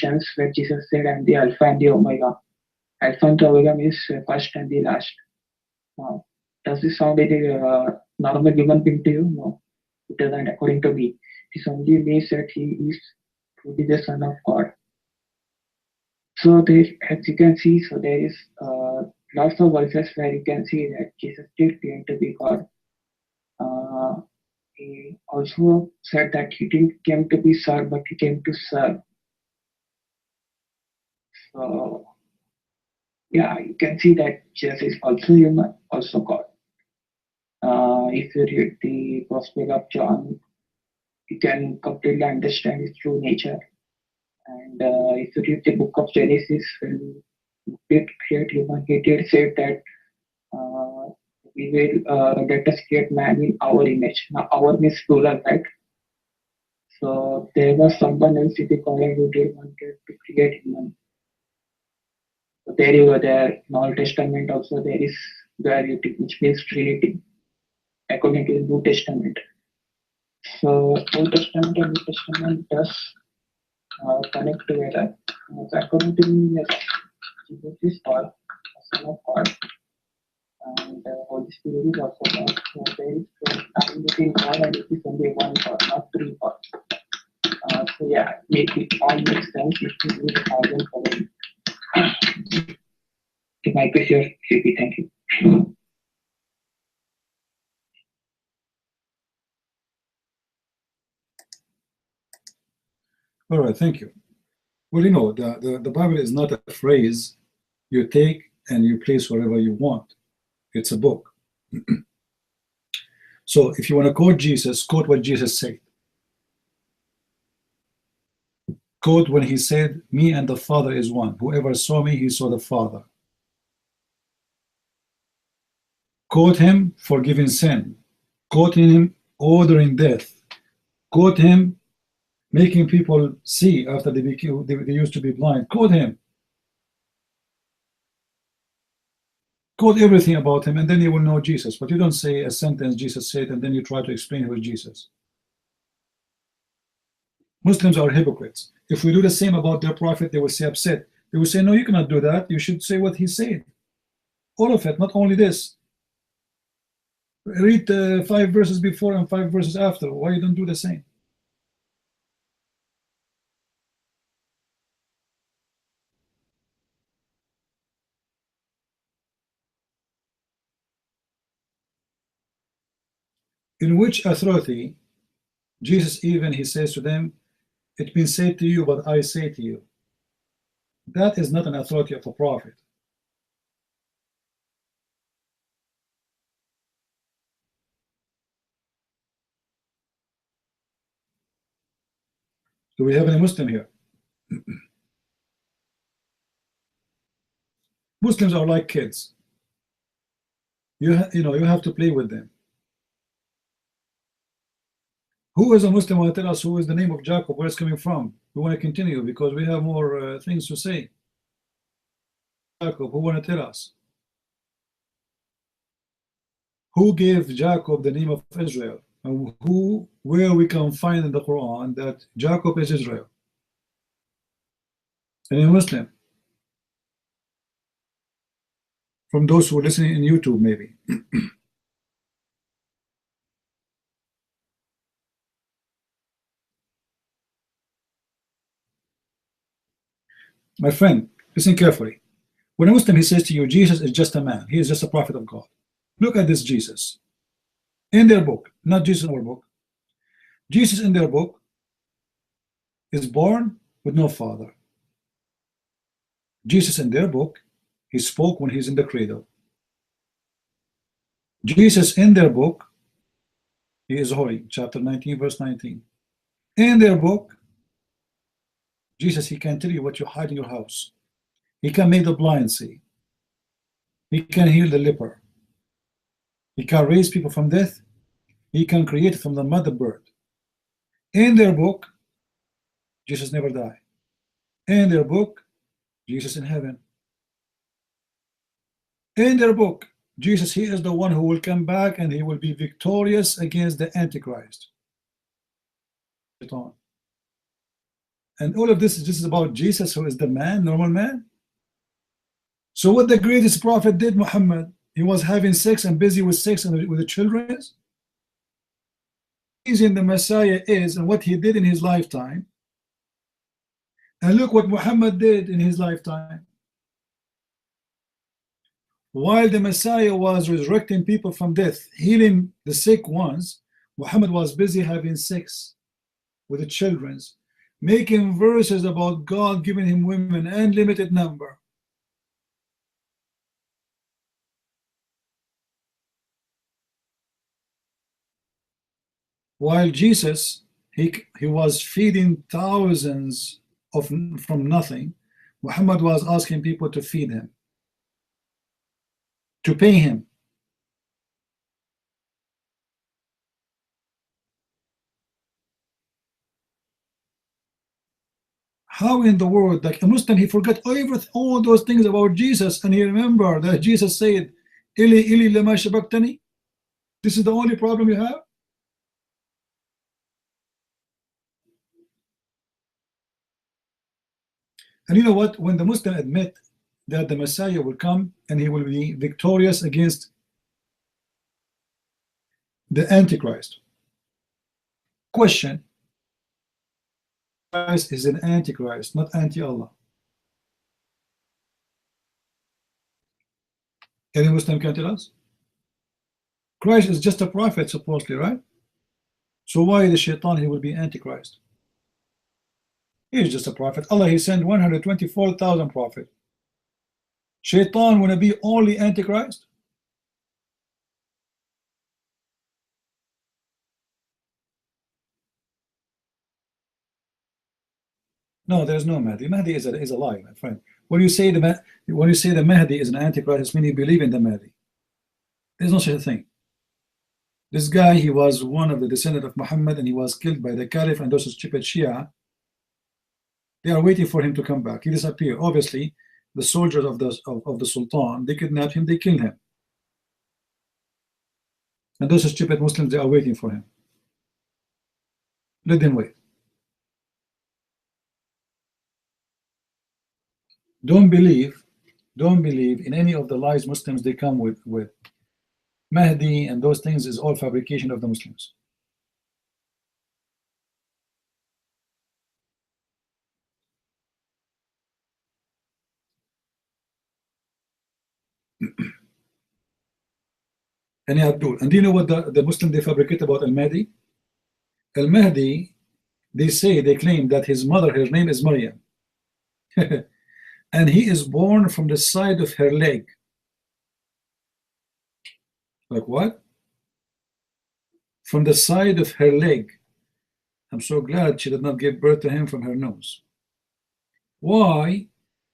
Revelations where Jesus said, "I'm the Alpha and the Omega." Alpha and the Omega means first and the last. Now, does this sound like a normal human being to you? No, it doesn't. According to me, this only means that he is truly the Son of God. So there, as you can see, so there is lots of verses where you can see that Jesus did claim to be God. He also said that he didn't came to be served, but he came to serve. So yeah, you can see that Jesus is also human, also God. If you read the Gospel of John, you can completely understand his true nature. And if you read the book of Genesis, when he did create human, he did say that we will let us create man in our image. Now, our means plural, right? So there was someone else in the garden who did wanted to create human. So there you go. There in Old Testament also there is duality, which means Trinity, according to the New Testament. So Old Testament and New Testament does connect together. So according to me, yes, Jesus is God, the Son of God, and Holy Spirit is also God. So there is nothing between God and it is only one God, not three gods. So yeah, it all makes sense if you use the thousand following. The mic is yours, CP. Thank you. All right, thank you. Well, you know, the Bible is not a phrase you take and you place wherever you want. It's a book. So if you want to quote Jesus, quote what Jesus said. Quote when he said, "Me and the Father is one. Whoever saw me, he saw the Father." Quote him forgiving sin. Quote him ordering death. Quote him making people see after they used to be blind. Quote him. Quote everything about him, and then you will know Jesus. But you don't say a sentence Jesus said, and then you try to explain who is Jesus. Muslims are hypocrites. If we do the same about their prophet, they will say upset. They will say, no, you cannot do that. You should say what he said. All of it, not only this. Read 5 verses before and 5 verses after. Why you don't do the same? In which authority, Jesus even, he says to them, "It's been said to you, but I say to you." That is not an authority of a prophet. Do we have any Muslim here? Muslims are like kids. You know, you have to play with them. Who is a Muslim want to tell us who is the name of Jacob, where it's coming from? We want to continue because we have more things to say. Jacob, who want to tell us? Who gave Jacob the name of Israel? And where we can find in the Quran that Jacob is Israel? Any Muslim? From those who are listening in YouTube, maybe. My friend, listen carefully. When a Muslim, he says to you, Jesus is just a man. He is just a prophet of God. Look at this Jesus. In their book, not Jesus in our book. Jesus in their book is born with no father. Jesus in their book, he spoke when he's in the cradle. Jesus in their book, he is holy. Chapter 19, verse 19. In their book, Jesus, he can tell you what you hide in your house. He can make the blind see. He can heal the leper. He can raise people from death. He can create from the mother bird. In their book, Jesus never died. In their book, Jesus in heaven. In their book, Jesus, he is the one who will come back and he will be victorious against the Antichrist. And all of this is just about Jesus, who is the man, normal man. So what the greatest prophet did, Muhammad, he was having sex and busy with sex and with the children. Reason the Messiah is and what he did in his lifetime. And look what Muhammad did in his lifetime. While the Messiah was resurrecting people from death, healing the sick ones, Muhammad was busy having sex with the children, making verses about God giving him women and limited number. While Jesus, he was feeding thousands from nothing, Muhammad was asking people to feed him, to pay him. How in the world, like a Muslim, he forgot all those things about Jesus, and he remember that Jesus said, "Ili ili lama shabaktani." This is the only problem you have. And you know what? When the Muslim admit that the Messiah will come and he will be victorious against the Antichrist. Question: Christ is an Antichrist, not anti-Allah. Any Muslim can tell us? Christ is just a prophet, supposedly, right? So why the Shaitan, he will be Antichrist? He is just a prophet. Allah, he sent 124,000 prophets. Shaitan want to be only Antichrist? No, there's no Mahdi. Mahdi is a lie, my friend. When you say the Mahdi is an Antichrist, meaning you believe in the Mahdi. There's no such a thing. This guy, he was one of the descendants of Muhammad, and he was killed by the Caliph and those stupid Shia. They are waiting for him to come back. He disappeared. Obviously, the soldiers of the Sultan, they kidnapped him, they killed him. And those stupid Muslims, they are waiting for him. Let them wait. Don't believe in any of the lies Muslims they come with. Mahdi and those things is all fabrication of the Muslims. And Abdul. And do you know what the Muslim they fabricate about Al-Mahdi? Al-Mahdi, they claim that his mother, her name is Maryam. And he is born from the side of her leg. Like what? From the side of her leg. I'm so glad she did not give birth to him from her nose. Why?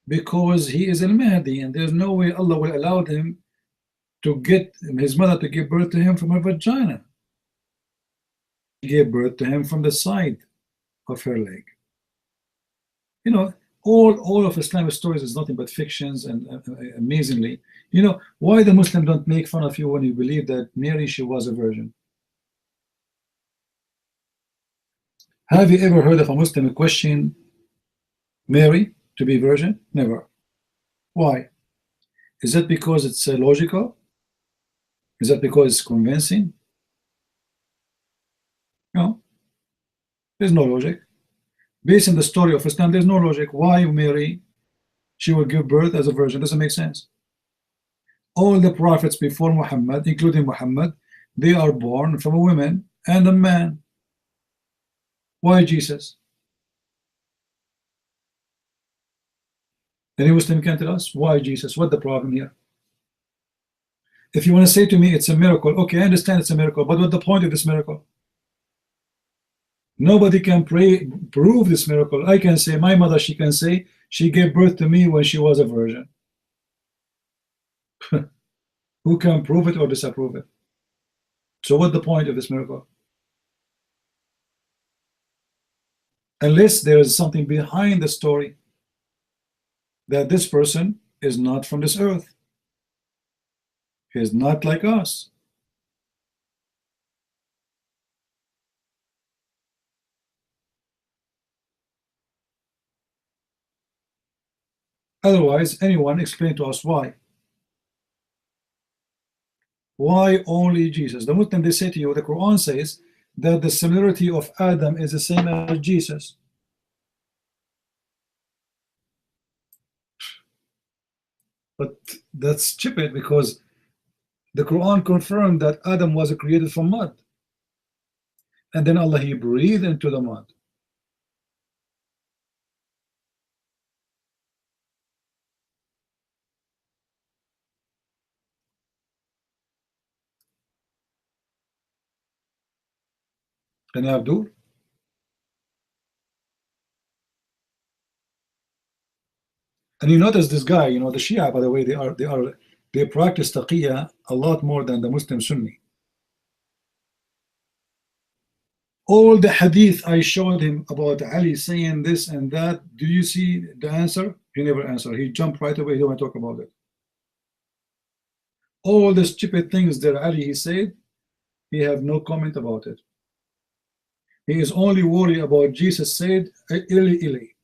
Because he is Al-Mahdi, and there's no way Allah will allow him to get his mother to give birth to him from her vagina. She gave birth to him from the side of her leg. You know, all of Islamic stories is nothing but fictions, and amazingly, you know, why the Muslim don't make fun of you when you believe that Mary, she was a virgin? Have you ever heard of a Muslim question Mary to be virgin? Never. Why? Is that because it's logical? Is that because it's convincing? No. There's no logic. Based on the story of Islam, there's no logic. Why Mary, she will give birth as a virgin? Doesn't make sense. All the prophets before Muhammad, including Muhammad, they are born from a woman and a man. Why Jesus? Any Muslim can tell us why Jesus? What the problem here? If you want to say to me it's a miracle, okay, I understand it's a miracle, but what's the point of this miracle? Nobody can prove this miracle. I can say, my mother, she can say she gave birth to me when she was a virgin. Who can prove it or disapprove it? So what's the point of this miracle? Unless there is something behind the story that this person is not from this earth. He is not like us. Otherwise, anyone explain to us why? Why only Jesus? The Muslim, they say to you, the Quran says that the similarity of Adam is the same as Jesus. But that's stupid, because the Quran confirmed that Adam was created from mud. And then Allah, He breathed into the mud. Can you Abdul? And you notice this guy, you know, the Shia, by the way, they practice taqiyya a lot more than the Muslim Sunni. All the hadith I showed him about Ali saying this and that, do you see the answer? He never answered. He jumped right away. He don't want to talk about it. All the stupid things that Ali he said, he have no comment about it. He is only worried about Jesus said, Ili, Ili.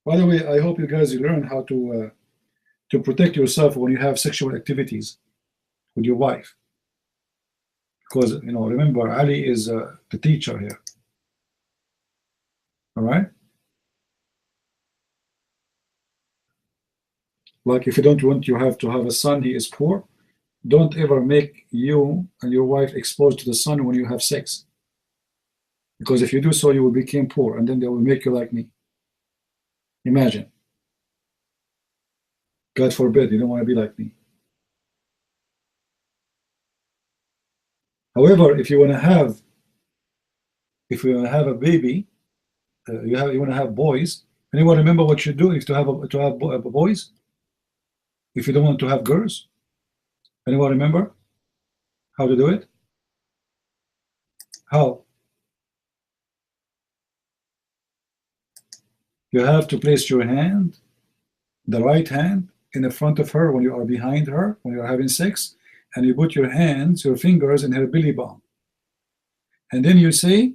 By the way, I hope you guys learn how to protect yourself when you have sexual activities with your wife. Because, you know, remember, Ali is the teacher here. All right? Like, if you don't want you have to have a son, he is poor, don't ever make you and your wife exposed to the sun when you have sex. Because if you do so, you will become poor, and then they will make you like me. Imagine. God forbid, you don't want to be like me. However, if you want to have a baby, you want to have boys. Anyone remember what you do if to have boys? If you don't want to have girls, anyone remember how to do it? How? You have to place your hand, the right hand, in the front of her when you are behind her, when you are having sex, and you put your hands, your fingers in her belly button. And then you say,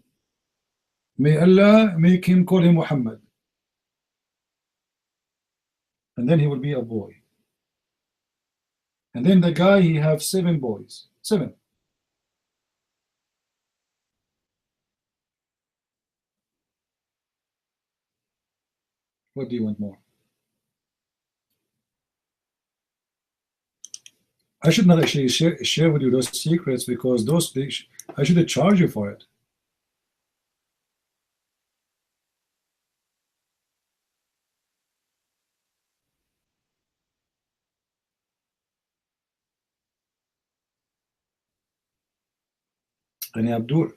may Allah make him call him Muhammad. And then he will be a boy. And then the guy, he have 7 boys. 7. What do you want more? I should not actually share with you those secrets, because I should charge you for it. And Abdul,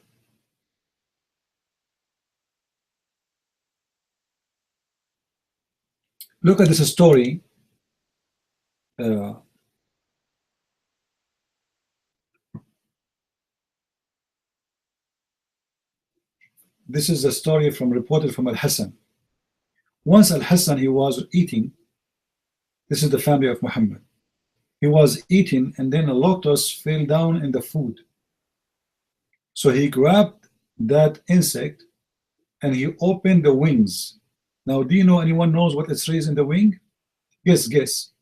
look at this story. This is a story reported from Al-Hassan. Once Al-Hassan, he was eating. This is the family of Muhammad. He was eating, and then a lotus fell down in the food. So he grabbed that insect and he opened the wings. Now, do you know, anyone knows what it says in the wing? Guess.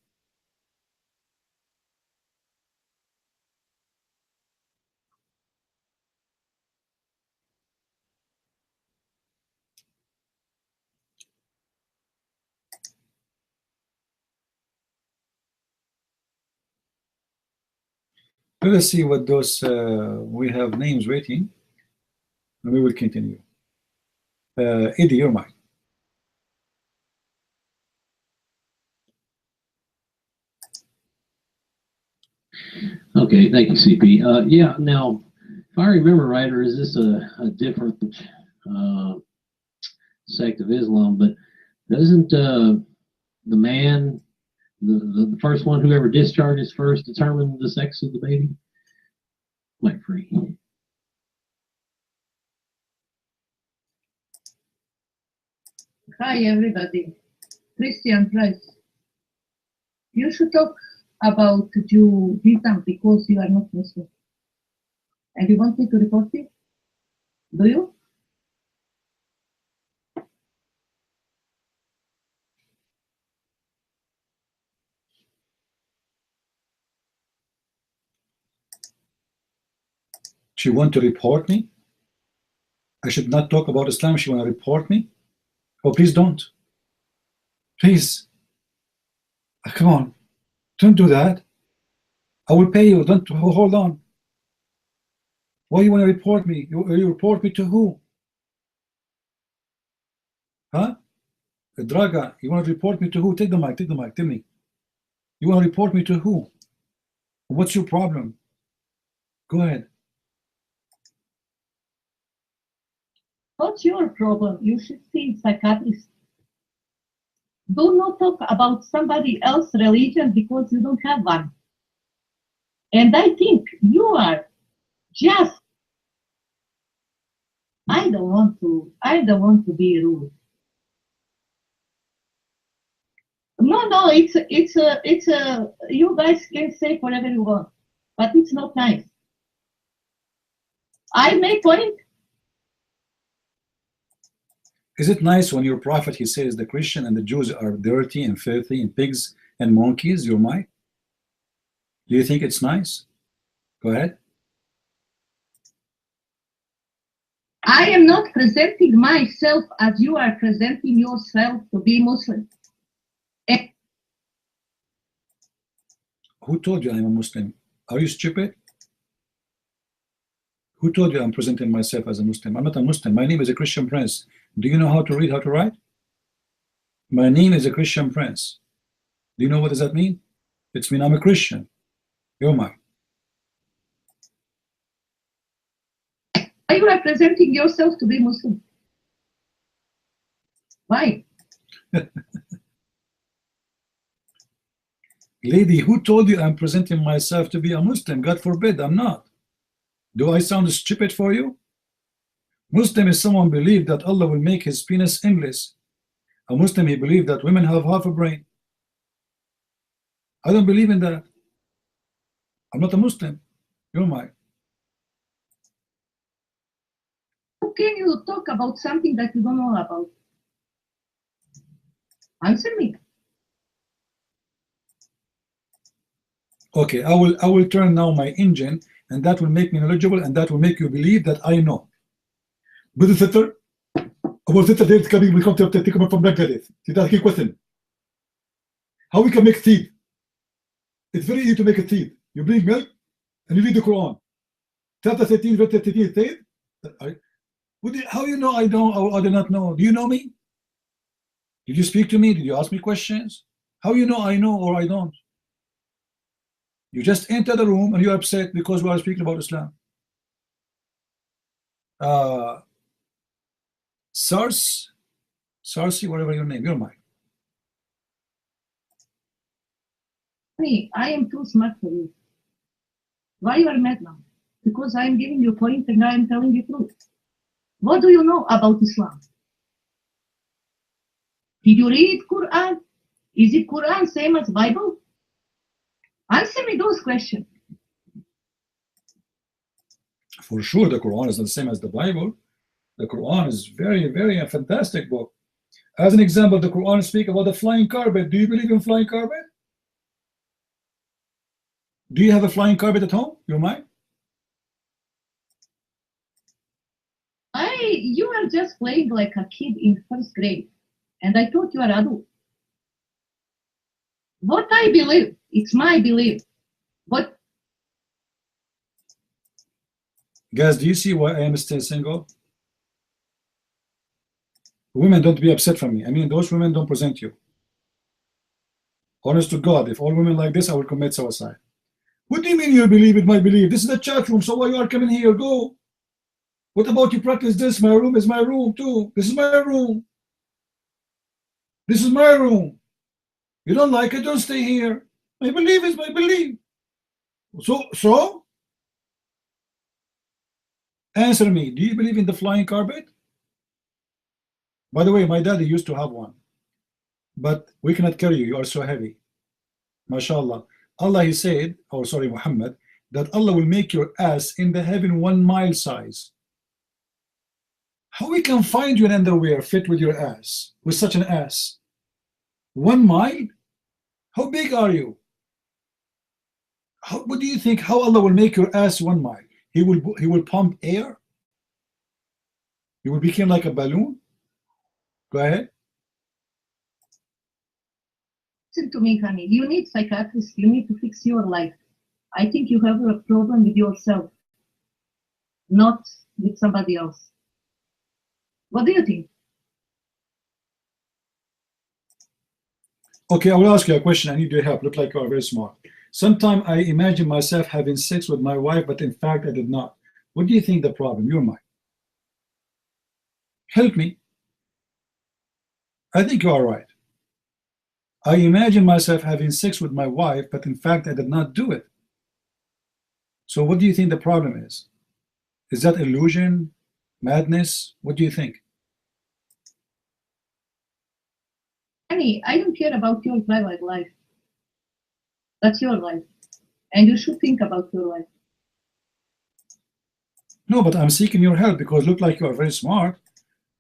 Let us see what those, we have names waiting, and we will continue. Eddie, you're mine. Okay, thank you, CP. Yeah, now, if I remember right, or is this a different sect of Islam, but doesn't the man, the first one, whoever discharges first, determine the sex of the baby? Mic free. Hi, everybody. Christian Price. You should talk about Judaism because you are not Muslim. And you want me to report it? Do you? She want to report me. I should not talk about Islam. She want to report me. Oh, please don't. Please. Come on. Don't do that. I will pay you. Don't hold on. Why you want to report me? You report me to who? Huh? Draga, you want to report me to who? Take the mic. Take the mic. Tell me. You want to report me to who? What's your problem? Go ahead. What's your problem? You should see a psychiatrist. Do not talk about somebody else's religion because you don't have one. And I think you are just. I don't want to be rude. No, it's a. You guys can say whatever you want, but it's not nice. I make point. Is it nice when your prophet, he says the Christian and the Jews are dirty and filthy and pigs and monkeys? Your mic? Do you think it's nice? Go ahead. I am not presenting myself as you are presenting yourself to be Muslim. Who told you I'm a Muslim? Are you stupid? Who told you I'm presenting myself as a Muslim? I'm not a Muslim. My name is a Christian prince. Do you know how to read, how to write? My name is a Christian prince. Do you know what does that mean? It means I'm a Christian. You're mine. Are you representing yourself to be Muslim? Why? Lady, who told you I'm presenting myself to be a Muslim? God forbid, I'm not. Do I sound stupid for you? Muslim is someone believe that Allah will make his penis endless. A Muslim, he believe that women have half a brain. I don't believe in that. I'm not a Muslim. You're mine. How can you talk about something that you don't know about? Answer me. Okay, I will turn now my engine, and that will make me knowledgeable, and that will make you believe that I know. Brother Sister, our sister there is coming. We come to take him from Bangladesh. She's asking a question. How we can make teeth? It's very easy to make a teeth. You bring milk and you read the Quran. Chapter 13, verse 13 says, how you know I know or I do not know? Do you know me? Did you speak to me? Did you ask me questions? How you know I know or I don't? You just enter the room and you're upset because we are speaking about Islam. Sarsi, whatever your name, you're mine. Me, I am too smart for you. Why you are mad now? Because I am giving you a point and I am telling you truth. What do you know about Islam? Did you read Quran? Is it Quran same as Bible? Answer me those questions. For sure, the Quran is not the same as the Bible. The Quran is very, very a fantastic book. As an example, the Quran speaks about the flying carpet. Do you believe in flying carpet? Do you have a flying carpet at home? You're mine? You are just playing like a kid in first grade. And I thought you are adult. What I believe, it's my belief. But guys, do you see why I am still single? Women, don't be upset from me. I mean, those women don't present you. Honest to God, if all women like this, I will commit suicide. What do you mean you believe in my belief? This is the chat room, so why you are coming here? Go. What about you practice this? My room is my room too. This is my room. This is my room. You don't like it, don't stay here. My belief is my belief. So? Answer me. Do you believe in the flying carpet? By the way, my daddy used to have one. But we cannot carry you. You are so heavy. MashaAllah. Allah, he said, or sorry, Muhammad, that Allah will make your ass in the heaven 1 mile size. How we can find you an underwear fit with your ass, with such an ass? 1 mile? How big are you? What do you think? How Allah will make your ass 1 mile? He will pump air. You will become like a balloon. Go ahead. Listen to me, honey. You need psychiatrists. You need to fix your life. I think you have a problem with yourself, not with somebody else. What do you think? Okay, I will ask you a question. I need your help. Look like you are very smart. Sometimes I imagine myself having sex with my wife, but in fact I did not. What do you think the problem? You're mine. Help me. I think you are right. I imagine myself having sex with my wife, but in fact I did not do it. So what do you think the problem is? Is that illusion? Madness? What do you think? Honey, I don't care about your private life. That's your life. And you should think about your life. No, but I'm seeking your help because look like you are very smart.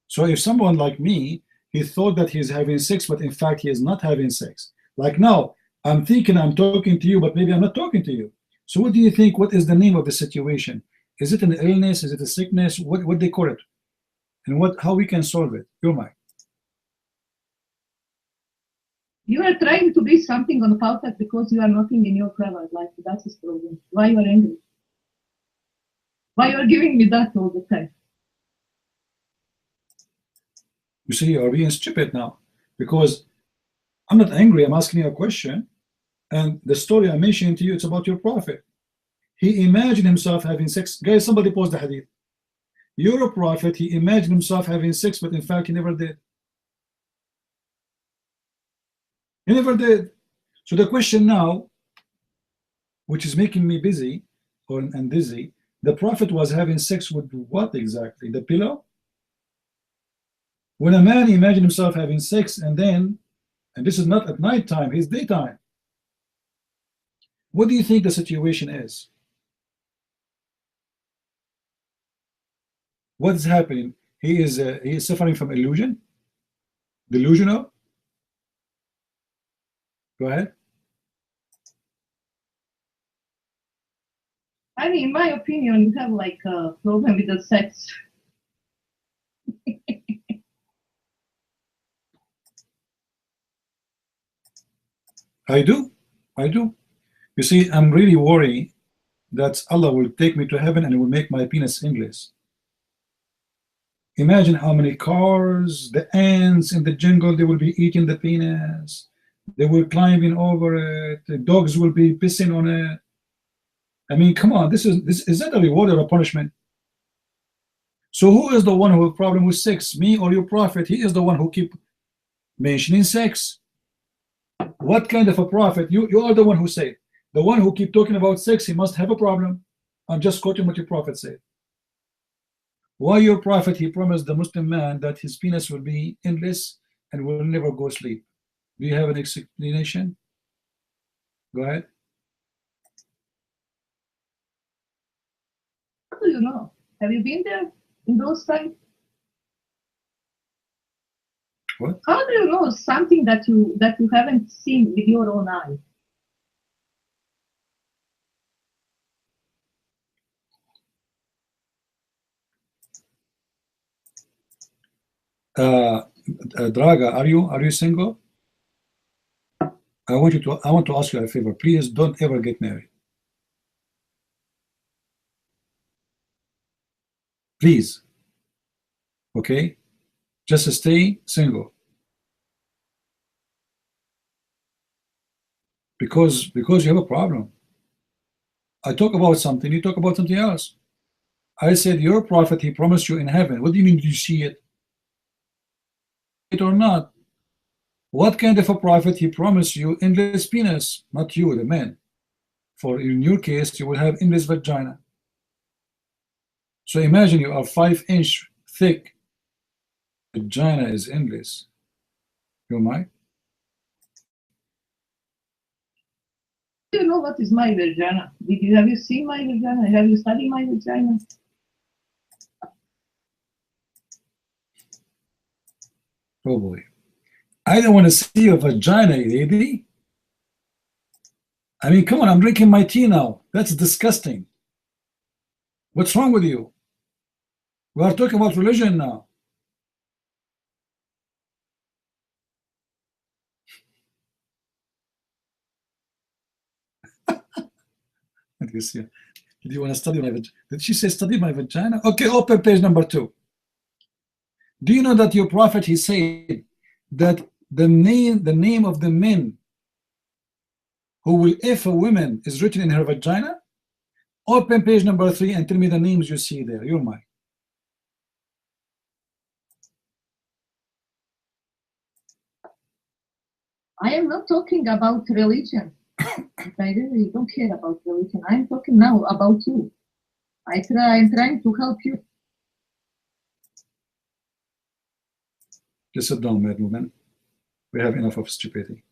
So if someone like me, he thought that he's having sex, but in fact he is not having sex. Like now, I'm thinking I'm talking to you, but maybe I'm not talking to you. So what do you think? What is the name of the situation? Is it an illness? Is it a sickness? What they call it? And how we can solve it? You're mine. You are trying to be something on Paltalk because you are nothing in your private life. That's his problem. Why you are angry? Why you are giving me that all the time? You see, you are being stupid now because I'm not angry. I'm asking you a question. And the story I mentioned to you, it's about your prophet. He imagined himself having sex. Guys, somebody post the hadith. Your prophet, he imagined himself having sex, but in fact, he never did. He never did. So the question now, which is making me busy and dizzy, the prophet was having sex with what exactly? The pillow? When a man imagined himself having sex and this is not at night time, it's daytime. What do you think the situation is? What is happening? He is suffering from illusion? Delusional? Go ahead. I mean, in my opinion, you have like a problem with the sex. I do. You see, I'm really worried that Allah will take me to heaven and will make my penis endless. Imagine how many cars, the ants in the jungle, they will be eating the penis. They will climbing over it. The dogs will be pissing on it. I mean, come on, is that a reward or a punishment? So who is the one who has a problem with sex, me or your prophet? He is the one who keep mentioning sex. What kind of a prophet? You are the one who said. The one who keep talking about sex, he must have a problem. I'm just quoting what your prophet said. Why your prophet, he promised the Muslim man that his penis will be endless and will never go sleep. Do you have an explanation? Go ahead. How do you know? Have you been there in those times? What? How do you know something that you haven't seen with your own eye? Draga, are you single? I want to ask you a favor. Please don't ever get married. Please. Okay? Just stay single. Because you have a problem. I talk about something, you talk about something else. I said your prophet, he promised you in heaven. What do you mean, did you see it? It or not? What kind of a prophet he promised you endless penis? Not you, the man. For in your case, you will have endless vagina. So imagine you are 5-inch thick. Vagina is endless. You might. Do you know what is my vagina? Have you seen my vagina? Have you studied my vagina? Oh boy. I don't want to see a vagina, lady. I mean, come on, I'm drinking my tea now. That's disgusting. What's wrong with you? We are talking about religion now. Let me see. Did you want to study my vagina? Did she say study my vagina? Okay, open page number 2. Do you know that your prophet, he said that the name of the men who will F a woman is written in her vagina? Open page number 3 and tell me the names you see there. You're mine. I am not talking about religion. I really don't care about religion. I'm talking now about you. I'm trying to help you. Just sit down, mad woman. We have enough of stupidity.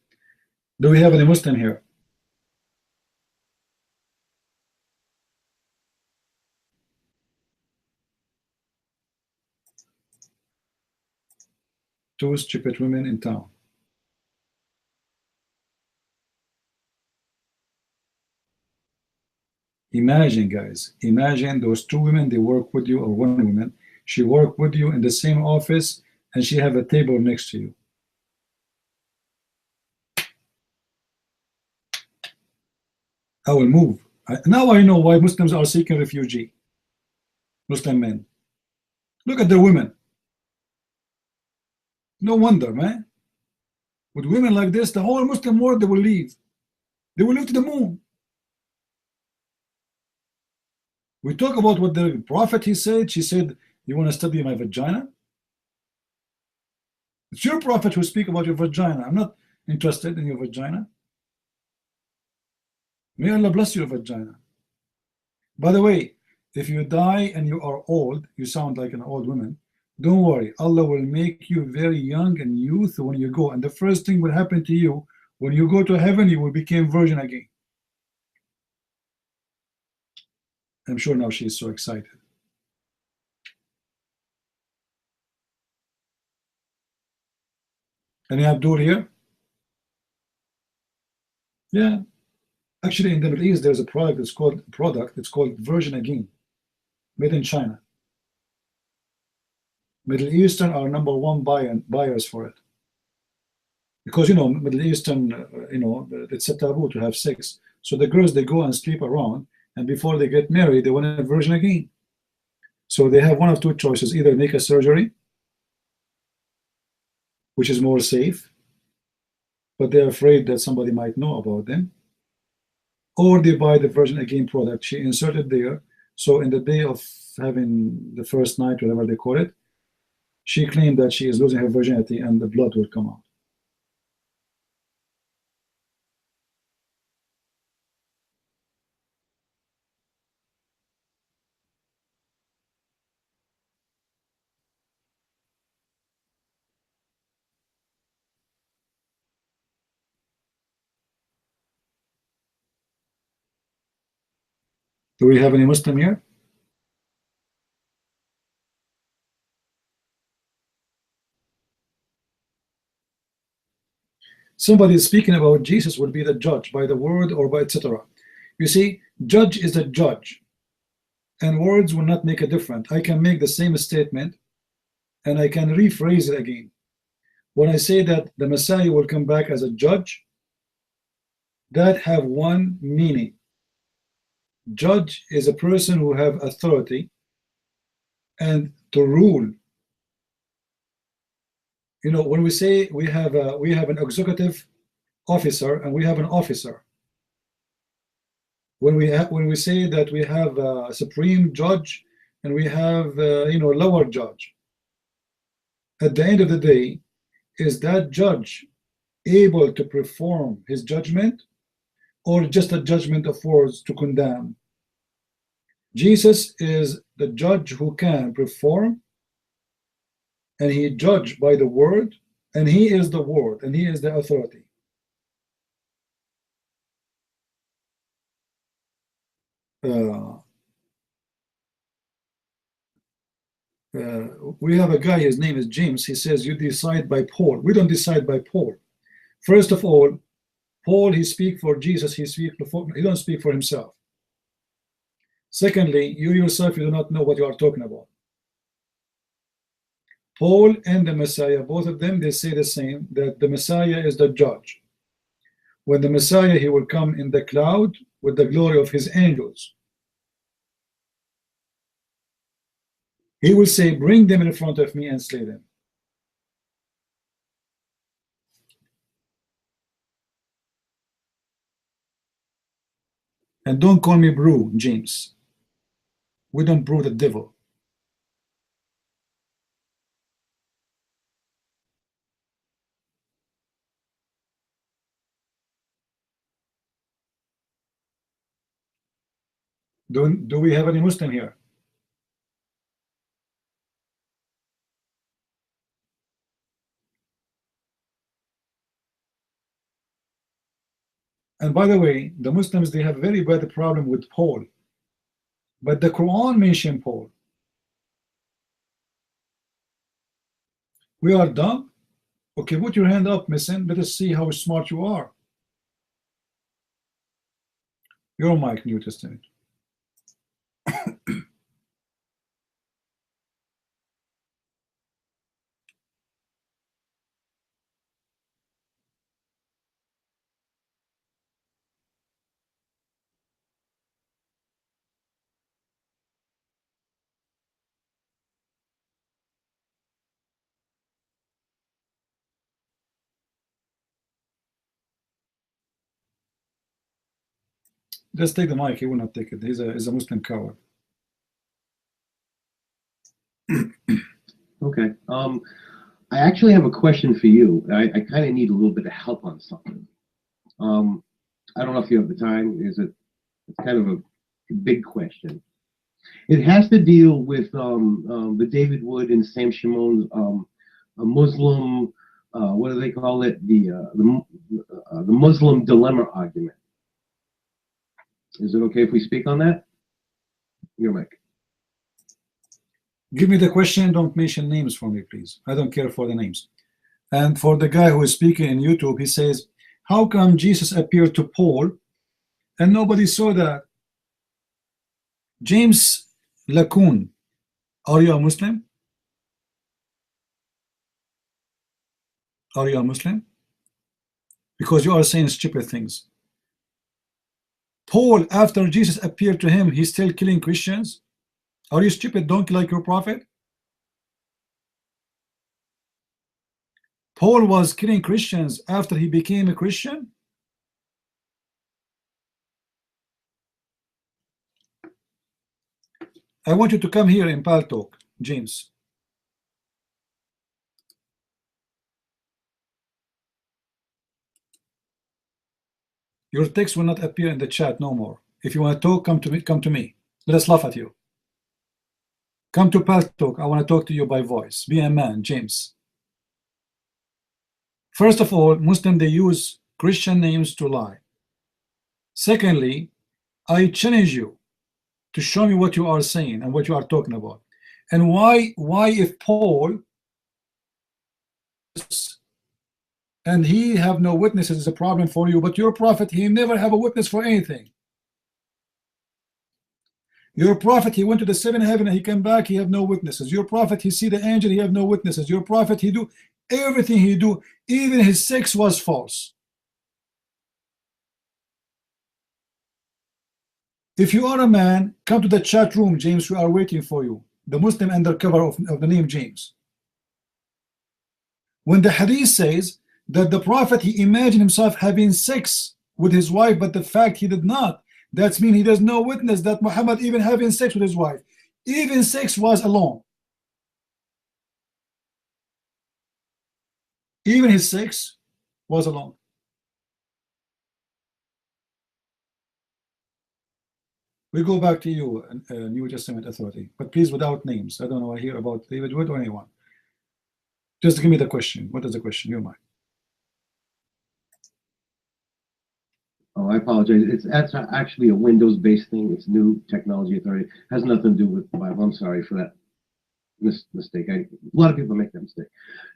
Do we have any Muslim here? Two stupid women in town. Imagine, guys, imagine those 2 women, they work with you, or 1 woman, she work with you in the same office, and she have a table next to you. I will move. Now I know why Muslims are seeking refugee. Muslim men. Look at the women. No wonder, man. With women like this, the whole Muslim world, they will leave. They will leave to the moon. We talk about what the prophet, he said. She said, you want to study my vagina? It's your prophet who speak about your vagina. I'm not interested in your vagina. May Allah bless your vagina. By the way, if you die and you are old, you sound like an old woman, don't worry. Allah will make you very young and youth when you go. And the first thing will happen to you, when you go to heaven, you will become virgin again. I'm sure now she's so excited. Any Abdul here? Yeah. Actually, in the Middle East, there's a product. It's called Virgin Again, made in China. Middle Eastern are #1 buyers for it, because Middle Eastern, it's a taboo to have sex. So the girls, they go and sleep around, and before they get married, they want a virgin again. So they have one of 2 choices: either make a surgery, which is more safe, but they're afraid that somebody might know about them, or they buy the virgin again product. She inserted there, so in the day of having the first night, whatever they call it, she claimed that she is losing her virginity and the blood will come out. Do we have any Muslim here? Somebody speaking about Jesus will be the judge by the word or by etc. You see, judge is a judge, and words will not make a difference. I can make the same statement and I can rephrase it again. When I say that the Messiah will come back as a judge, that have one meaning. Judge is a person who have authority and to rule. When we say we have an executive officer and we have an officer, when we say that we have a supreme judge and we have lower judge, at the end of the day, is that judge able to perform his judgment, or just a judgment of words to condemn? Jesus is the judge who can perform, and he judged by the word, and he is the word, and he is the authority. we have a guy, his name is James. He says, you decide by Paul. We don't decide by Paul. First of all, Paul, he speaks for Jesus. He don't speak for himself. Secondly, you yourself, you do not know what you are talking about. Paul and the Messiah, both of them, they say the same, that the Messiah is the judge. When the Messiah, he will come in the cloud with the glory of his angels. He will say, bring them in front of me and slay them. And don't call me brew, James. We don't brew the devil. Do we have any Muslim here? And by the way, the Muslims, they have very bad problem with Paul. But the Quran mentioned Paul. We are dumb? Okay, put your hand up, Missin. Let us see how smart you are. Your mic, New Testament. Just take the mic. He will not take it. He's a Muslim coward. Okay. I actually have a question for you. I kind of need a little bit of help on something. I don't know if you have the time. It's kind of a big question. It has to deal with the David Wood and Sam Shamon's a Muslim. What do they call it? The Muslim dilemma argument. Is it okay if we speak on that? Your mic. Give me the question. Don't mention names for me, please. I don't care for the names. And for the guy who is speaking in YouTube, he says, how come Jesus appeared to Paul and nobody saw that? James Lacoon, are you a Muslim? Are you a Muslim? Because you are saying stupid things. Paul, after Jesus appeared to him, he's still killing Christians? Are you stupid? Don't like your prophet? Paul was killing Christians after he became a Christian? I want you to come here in Paltalk, James. Your text will not appear in the chat no more. If you want to talk, come to me. Come to me. Let us laugh at you. Come to Paltalk. I want to talk to you by voice. Be a man, James. First of all, Muslims, they use Christian names to lie. Secondly, I challenge you to show me what you are saying and what you are talking about. And why if Paul and he have no witnesses is a problem for you, but your prophet, he never have a witness for anything. Your prophet, he went to the seventh heaven and he came back, he have no witnesses. Your prophet, he see the angel, he have no witnesses. Your prophet, he do everything he do, even his sex was false. If you are a man, come to the chat room, James. We are waiting for you. The Muslim undercover of the name James. When the hadith says that the prophet, he imagined himself having sex with his wife, but the fact he did not, that means he does no witness that Muhammad even having sex with his wife. Even sex was alone. Even his sex was alone. We go back to you, New Testament authority, but please without names. I don't know. I hear about David Wood or anyone. Just give me the question. What is the question? You're mine. Oh, I apologize. That's actually a Windows-based thing. It's New Technology Authority. It has nothing to do with the Bible. I'm sorry for that mistake. A lot of people make that mistake.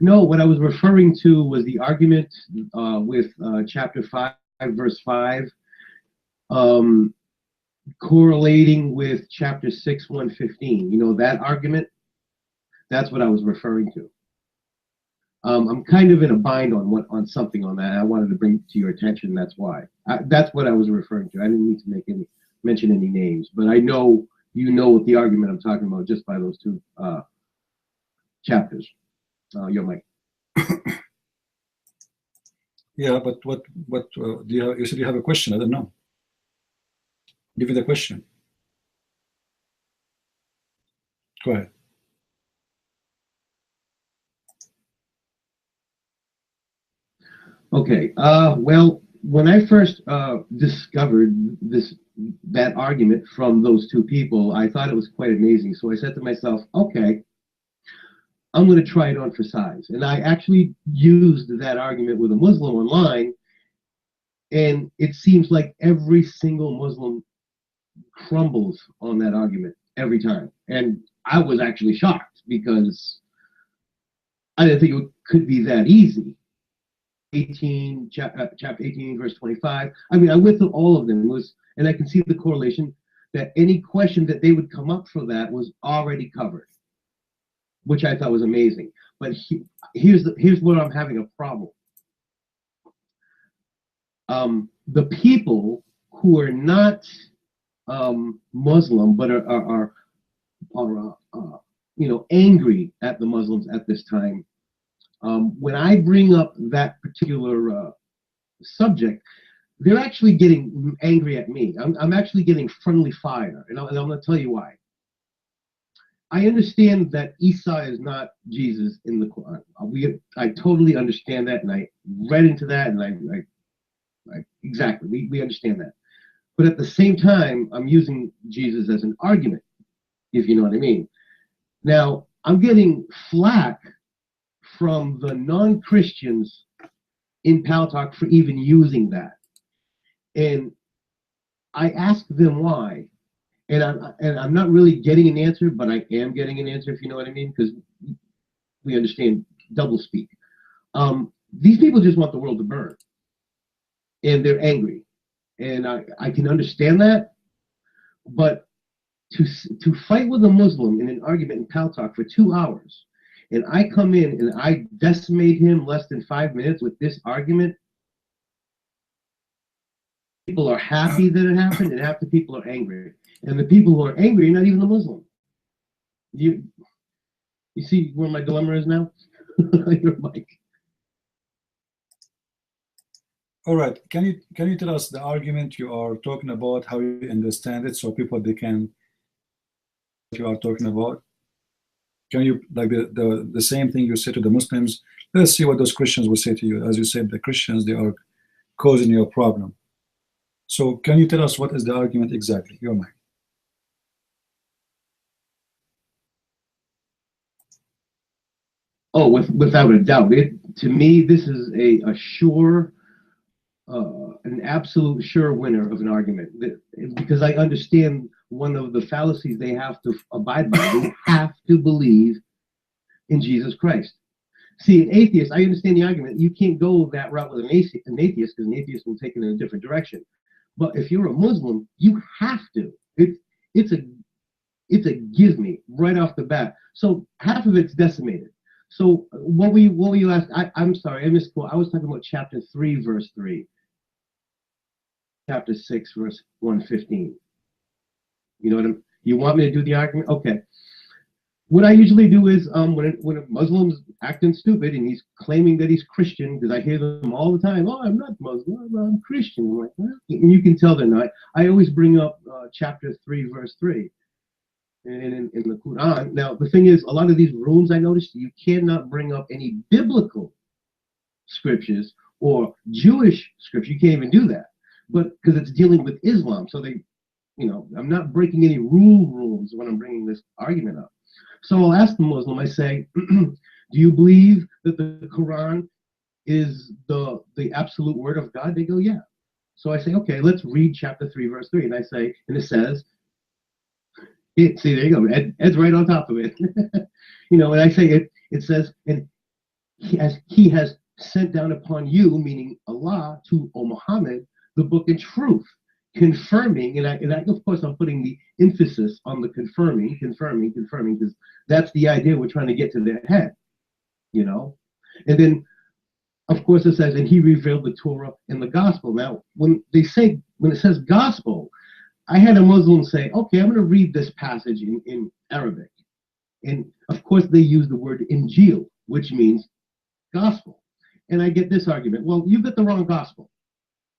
No, what I was referring to was the argument with chapter 5, verse 5, correlating with chapter 6, 115. You know, that argument? That's what I was referring to. I'm kind of in a bind on something on that. I wanted to bring it to your attention. That's why. That's what I was referring to. I didn't need to mention any names, but I know you know what the argument I'm talking about just by those two chapters. Your mic. Yeah, but what do you have? You said you have a question. I don't know. Give me the question. Go ahead. Okay. Well, when I first discovered that argument from those two people, I thought it was quite amazing. So I said to myself, okay, I'm going to try it on for size. And I actually used that argument with a Muslim online, and it seems like every single Muslim crumbles on that argument every time. And I was actually shocked because I didn't think it could be that easy. Chapter 18, verse 25. I mean, I went through all of them, and I can see the correlation that any question that they would come up for that was already covered, which I thought was amazing. But here's where I'm having a problem. The people who are not Muslim but are angry at the Muslims at this time. When I bring up that particular subject, they're actually getting angry at me. I'm actually getting friendly fire, and I'm going to tell you why. I understand that Isa is not Jesus in the Quran. I totally understand that, and I read into that, and I exactly, we understand that. But at the same time, I'm using Jesus as an argument, if you know what I mean. Now, I'm getting flack from the non-Christians in Paltalk for even using that. And I ask them why. And I'm not really getting an answer, but I am getting an answer, if you know what I mean, because we understand doublespeak. These people just want the world to burn. And they're angry. And I can understand that. But to fight with a Muslim in an argument in Paltalk for 2 hours, and I come in and I decimate him less than 5 minutes with this argument, people are happy that it happened, and half the people are angry. And the people who are angry are not even a Muslim. You see where my dilemma is now? Your mic. All right. Can you tell us the argument you are talking about, how you understand it, so people they can what you are talking about? Can you, like the same thing you say to the Muslims? Let's see what those Christians will say to you. As you said, the Christians, they are causing your problem. So can you tell us what is the argument exactly? Your mind. Oh, without a doubt. To me, this is a sure, an absolute sure winner of an argument. Because I understand one of the fallacies they have to abide by. They have to believe in Jesus Christ. See, an atheist, I understand the argument. You can't go that route with an atheist because an atheist will take it in a different direction. But if you're a Muslim, you have to. It's a give me right off the bat. So half of it's decimated. So what were you asked? I'm sorry, I misquote. I was talking about chapter 3, verse 3. Chapter 6, verse 115. You know what you want me to do the argument? Okay. What I usually do is when a Muslim's acting stupid and he's claiming that he's Christian, because I hear them all the time, oh, I'm not Muslim, I'm Christian. I'm like, well, and you can tell they're not. I always bring up chapter 3, verse 3 in the Quran. Now, the thing is, a lot of these rooms I noticed, you cannot bring up any biblical scriptures or Jewish scripture. You can't even do that, but because it's dealing with Islam. So I'm not breaking any rules when I'm bringing this argument up. So I'll ask the Muslim, I say, do you believe that the Quran is the absolute word of God? They go, yeah. So I say, okay, let's read chapter 3, verse 3. And I say, and it says, See, there you go. Ed's right on top of it. You know, and I say it says, and he has sent down upon you, meaning Allah, to O Muhammad, the book in truth, confirming, and I of course I'm putting the emphasis on the confirming, because that's the idea we're trying to get to their head, you know. And then of course it says, and he revealed the Torah and the gospel. Now when it says gospel, I had a Muslim say, okay, I'm going to read this passage in Arabic. And of course they use the word Injil, which means gospel. And I get this argument, well, you get the wrong gospel.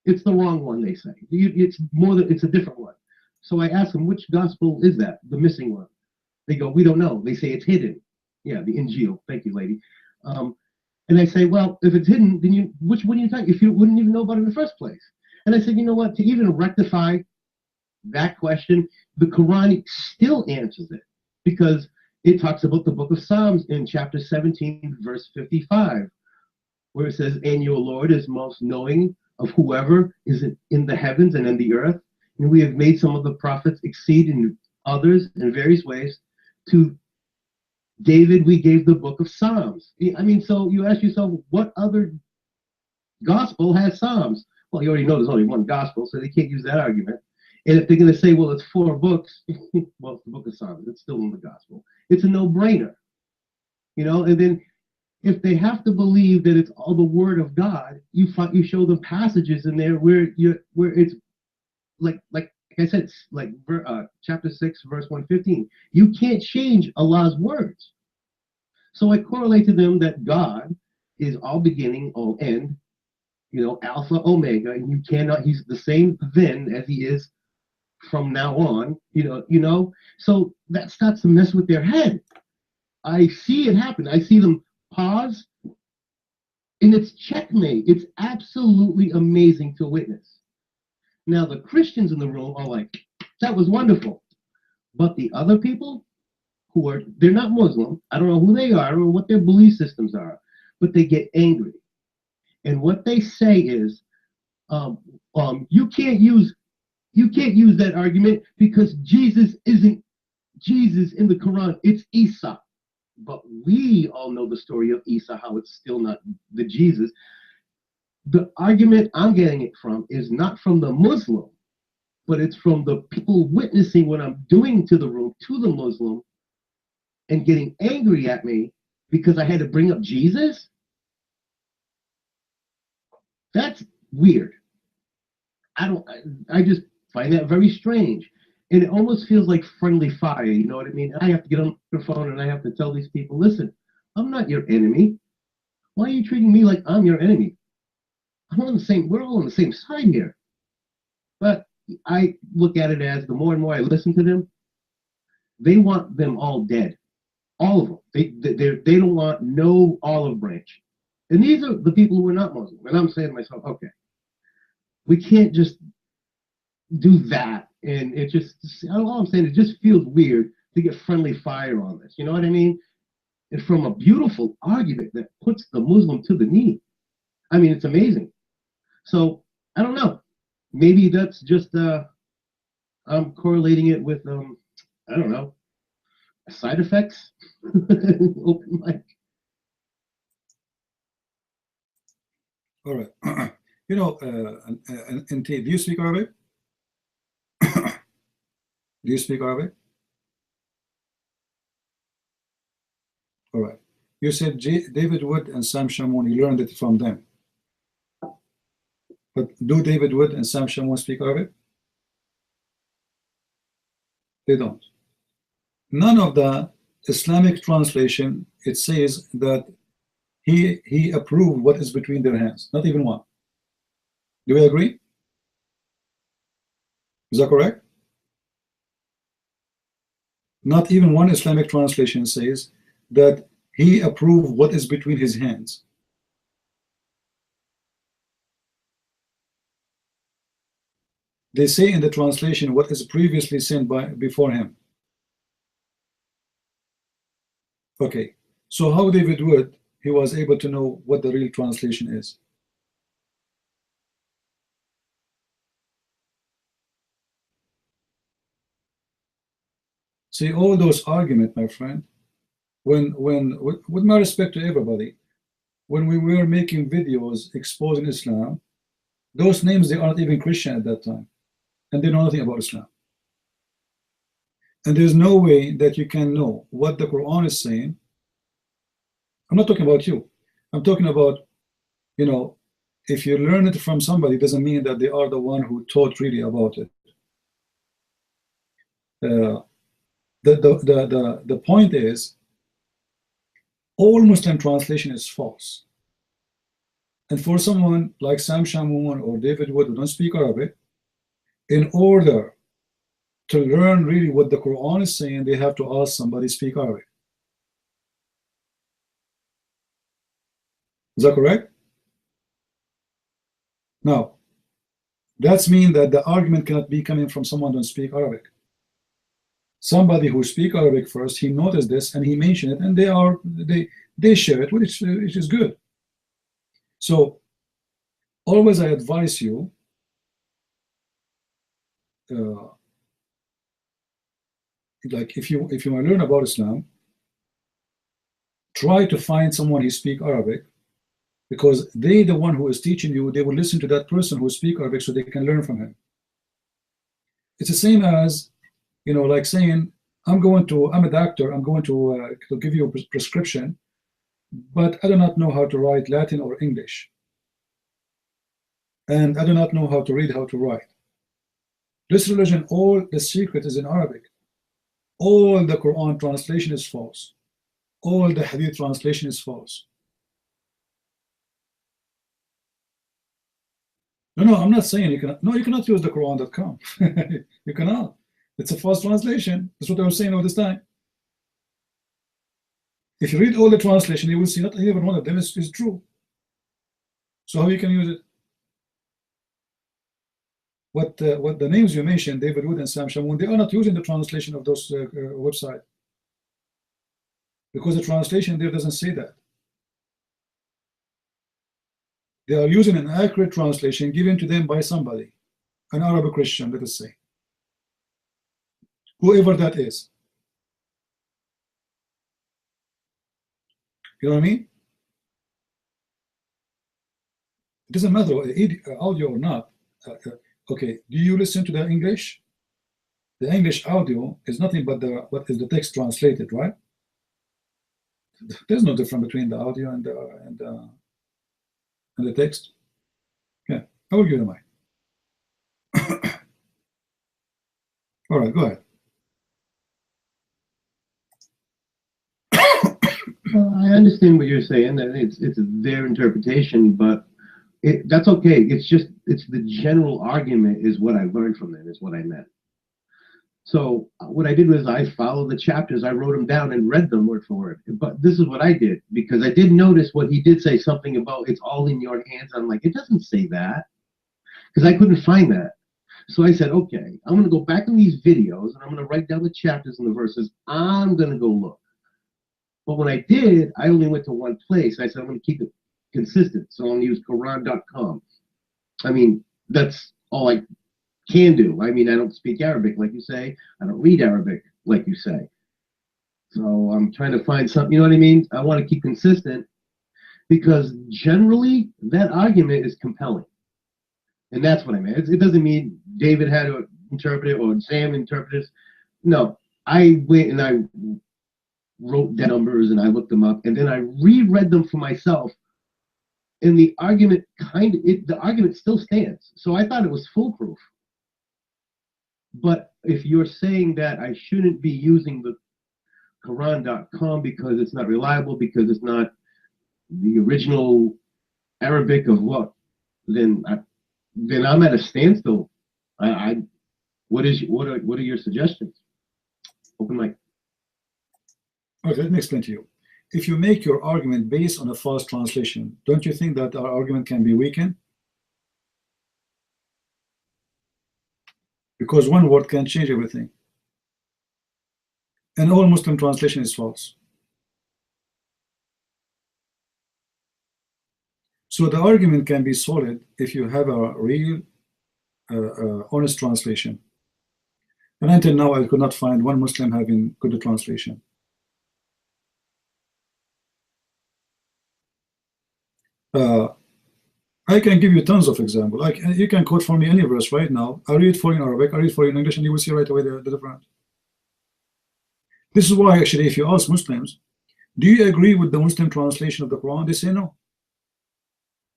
It's the wrong one, they say. It's a different one. So I ask them, which gospel is that, the missing one? They go, we don't know. They say it's hidden. Yeah, the Injil. Thank you, lady. And I say, well, if it's hidden, then which one are you talking? If you wouldn't even know about it in the first place. And I said, you know what? To even rectify that question, the Quran still answers it, because it talks about the book of Psalms in chapter 17, verse 55, where it says, and your Lord is most knowing of whoever is in the heavens and in the earth. And we have made some of the prophets exceed in others in various ways. To David, we gave the book of Psalms. I mean, so you ask yourself, what other gospel has Psalms? Well, you already know there's only one gospel, so they can't use that argument. And if they're going to say, well, it's 4 books, well, it's the book of Psalms. It's still in the gospel. It's a no-brainer, you know. And then if they have to believe that it's all the word of God, you show them passages in there where it's like I said, like chapter 6, verse 115. You can't change Allah's words. So I correlate to them that God is all beginning, all end, you know, Alpha, Omega, and you cannot. He's the same then as he is from now on. You know. So that starts to mess with their head. I see it happen. I see them pause, and it's checkmate. It's absolutely amazing to witness. Now, the Christians in the room are like, that was wonderful. But the other people they're not Muslim. I don't know who they are. I don't know what their belief systems are, but they get angry. And what they say is, you can't use that argument because Jesus isn't Jesus in the Quran. It's Isa. But we all know the story of Isa, how it's still not the Jesus. The argument I'm getting it from is not from the Muslim, but it's from the people witnessing what I'm doing to the room, to the Muslim, and getting angry at me because I had to bring up Jesus. That's weird. I just find that very strange. And it almost feels like friendly fire, you know what I mean? I have to get on the phone and I have to tell these people, listen, I'm not your enemy. Why are you treating me like I'm your enemy? We're all on the same side here. But I look at it as the more and more I listen to them, they want them all dead. All of them. They don't want no olive branch. And these are the people who are not Muslim. And I'm saying to myself, okay, we can't just do that. And it just, all I'm saying, it just feels weird to get friendly fire on this. You know what I mean? And from a beautiful argument that puts the Muslim to the knee. I mean, it's amazing. So, I don't know. Maybe that's just, I'm correlating it with, I don't know, side effects. Open mic. All right. You know, and do you speak Arabic? Do you speak Arabic? All right. You said David Wood and Sam Shamoun, you learned it from them. But do David Wood and Sam Shamoun speak Arabic? They don't. None of the Islamic translation, it says that he approved what is between their hands. Not even one. Do we agree? Is that correct? Not even one Islamic translation says that he approved what is between his hands. They say in the translation what is previously sent before him. Okay, so how David Wood, he was able to know what the real translation is? See, all those arguments, my friend, with my respect to everybody, when we were making videos exposing Islam, those names, they are not even Christian at that time, and they know nothing about Islam. And there's no way that you can know what the Quran is saying. I'm not talking about you. I'm talking about, you know, if you learn it from somebody, it doesn't mean that they are the one who taught really about it. The point is, all Muslim translation is false. And for someone like Sam Shamoun or David Wood who don't speak Arabic, in order to learn really what the Quran is saying, they have to ask somebody speak Arabic. Is that correct? Now, that's mean that the argument cannot be coming from someone who don't speak Arabic. Somebody who speak Arabic first, he noticed this and he mentioned it, and they share it, which is good. So always I advise you, like if you want to learn about Islam, try to find someone who speak Arabic, because they the one who is teaching you. They will listen to that person who speak Arabic so they can learn from him. It's the same as, you know, like saying, I'm a doctor, I'm going to give you a prescription, but I do not know how to write Latin or English, and I do not know how to read, how to write. This religion, all the secret is in Arabic. All the Quran translation is false. All the Hadith translation is false. No, I'm not saying you cannot. No, you cannot use the Quran.com. You cannot. It's a false translation. That's what I was saying all this time. If you read all the translation, you will see not even one of them is true. So how you can use it? What the names you mentioned, David Wood and Sam Shamoun, they are not using the translation of those websites, because the translation there doesn't say that. They are using an accurate translation given to them by somebody, an Arabic Christian, let us say, whoever that is. You know what I mean? It doesn't matter audio or not. Okay, do you listen to the English? The English audio is nothing but what is the text translated, right? There's no difference between the audio and the text. Yeah, I will give you the mic. All right, go ahead. Well, I understand what you're saying, that it's their interpretation, but that's okay. It's the general argument is what I learned from them, is what I meant. So what I did was I followed the chapters, I wrote them down and read them word for word. But this is what I did, because I did notice what he did say, something about it's all in your hands. I'm like, it doesn't say that, because I couldn't find that. So I said, okay, I'm going to go back in these videos and I'm going to write down the chapters and the verses. I'm going to go look. But when I did, I only went to one place. I said, I'm going to keep it consistent. So I'm going to use Quran.com. I mean, that's all I can do. I mean, I don't speak Arabic, like you say. I don't read Arabic, like you say. So I'm trying to find something, you know what I mean? I want to keep consistent, because generally that argument is compelling. And that's what I meant. It doesn't mean David had to interpret it or Sam interpreted it. No, I went and I wrote the numbers and I looked them up, and then I reread them for myself. And the argument the argument still stands. So I thought it was foolproof. But if you're saying that I shouldn't be using the Quran.com because it's not reliable, because it's not the original Arabic of what, then I'm at a standstill. What are your suggestions? Open mic. Okay, let me explain to you. If you make your argument based on a false translation, don't you think that our argument can be weakened? Because one word can change everything. And all Muslim translation is false. So the argument can be solid if you have a real honest translation. And until now, I could not find one Muslim having good translation. I can give you tons of examples. Like you can quote for me any verse right now. I'll read for you in Arabic, I'll read for you in English, and you will see right away the difference. This is why, actually, if you ask Muslims, do you agree with the Muslim translation of the Quran? They say no.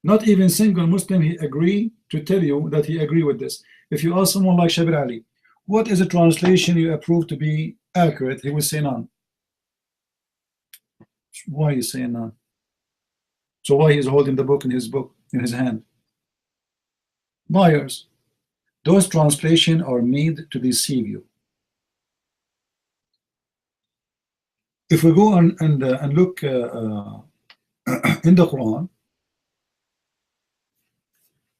Not even single Muslim he agree to tell you that he agree with this. If you ask someone like Shabir Ali, what is a translation you approve to be accurate? He will say none. Why are you saying none? So why is holding the book in his hand? Liars. Those translations are made to deceive you. If we go and look in the Quran,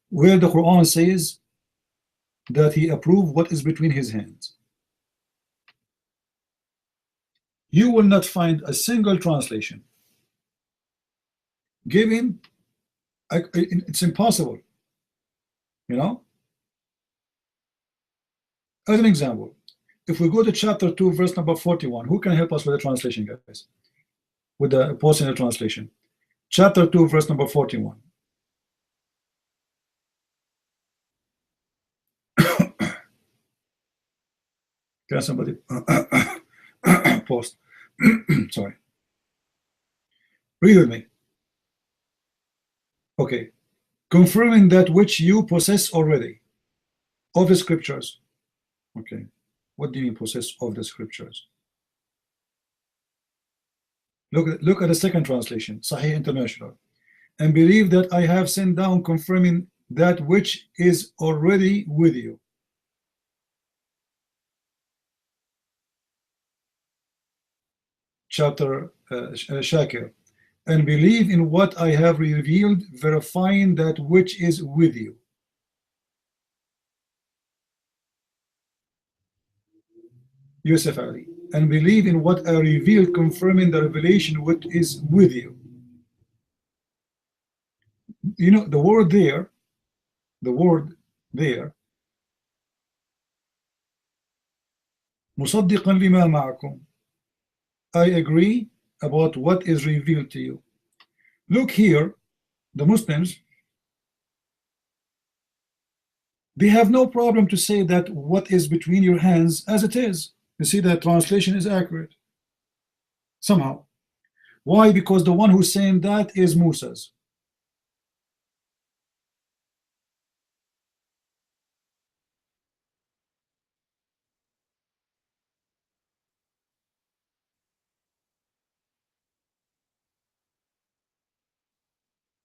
where the Quran says that he approved what is between his hands, you will not find a single translation given. It's impossible, you know. As an example, if we go to chapter 2 verse number 41, who can help us with the translation, guys, with the posting the translation? Chapter 2 verse number 41. Can somebody post? Sorry, read with me. Okay. Confirming that which you possess already of the scriptures. Okay, what do you mean possess of the scriptures? Look at the second translation, Sahih International. And believe that I have sent down confirming that which is already with you. Chapter Shakir. And believe in what I have revealed, verifying that which is with you. Yusuf Ali. And believe in what I revealed, confirming the revelation which is with you. You know, the word there, مصدقا لما معكم, I agree about what is revealed to you. Look here, the Muslims, they have no problem to say that what is between your hands as it is. You see that translation is accurate somehow. Why? Because the one who's saying that is Musa's.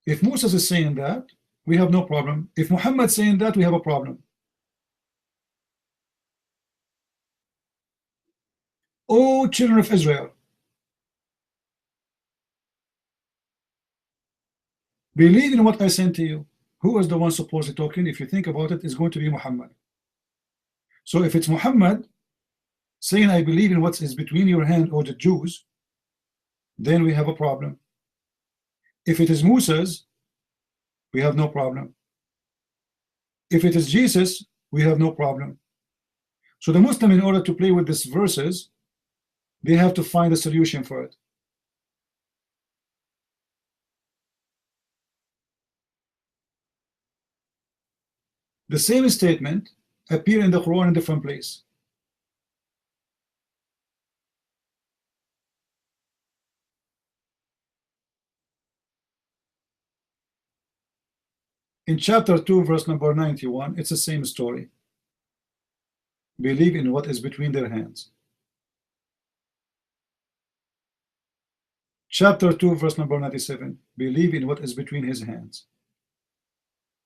If Musa is saying that, we have no problem. If Muhammad is saying that, we have a problem. O children of Israel, believe in what I sent to you. Who is the one supposedly talking? If you think about it, it's going to be Muhammad. So if it's Muhammad saying I believe in what is between your hand, or the Jews, then we have a problem. If it is Musa's, we have no problem. If it is Jesus, we have no problem. So the Muslim, in order to play with these verses, they have to find a solution for it. The same statement appear in the Quran in different place. In chapter 2 verse number 91, it's the same story. Believe in what is between their hands. Chapter 2 verse number 97, believe in what is between his hands.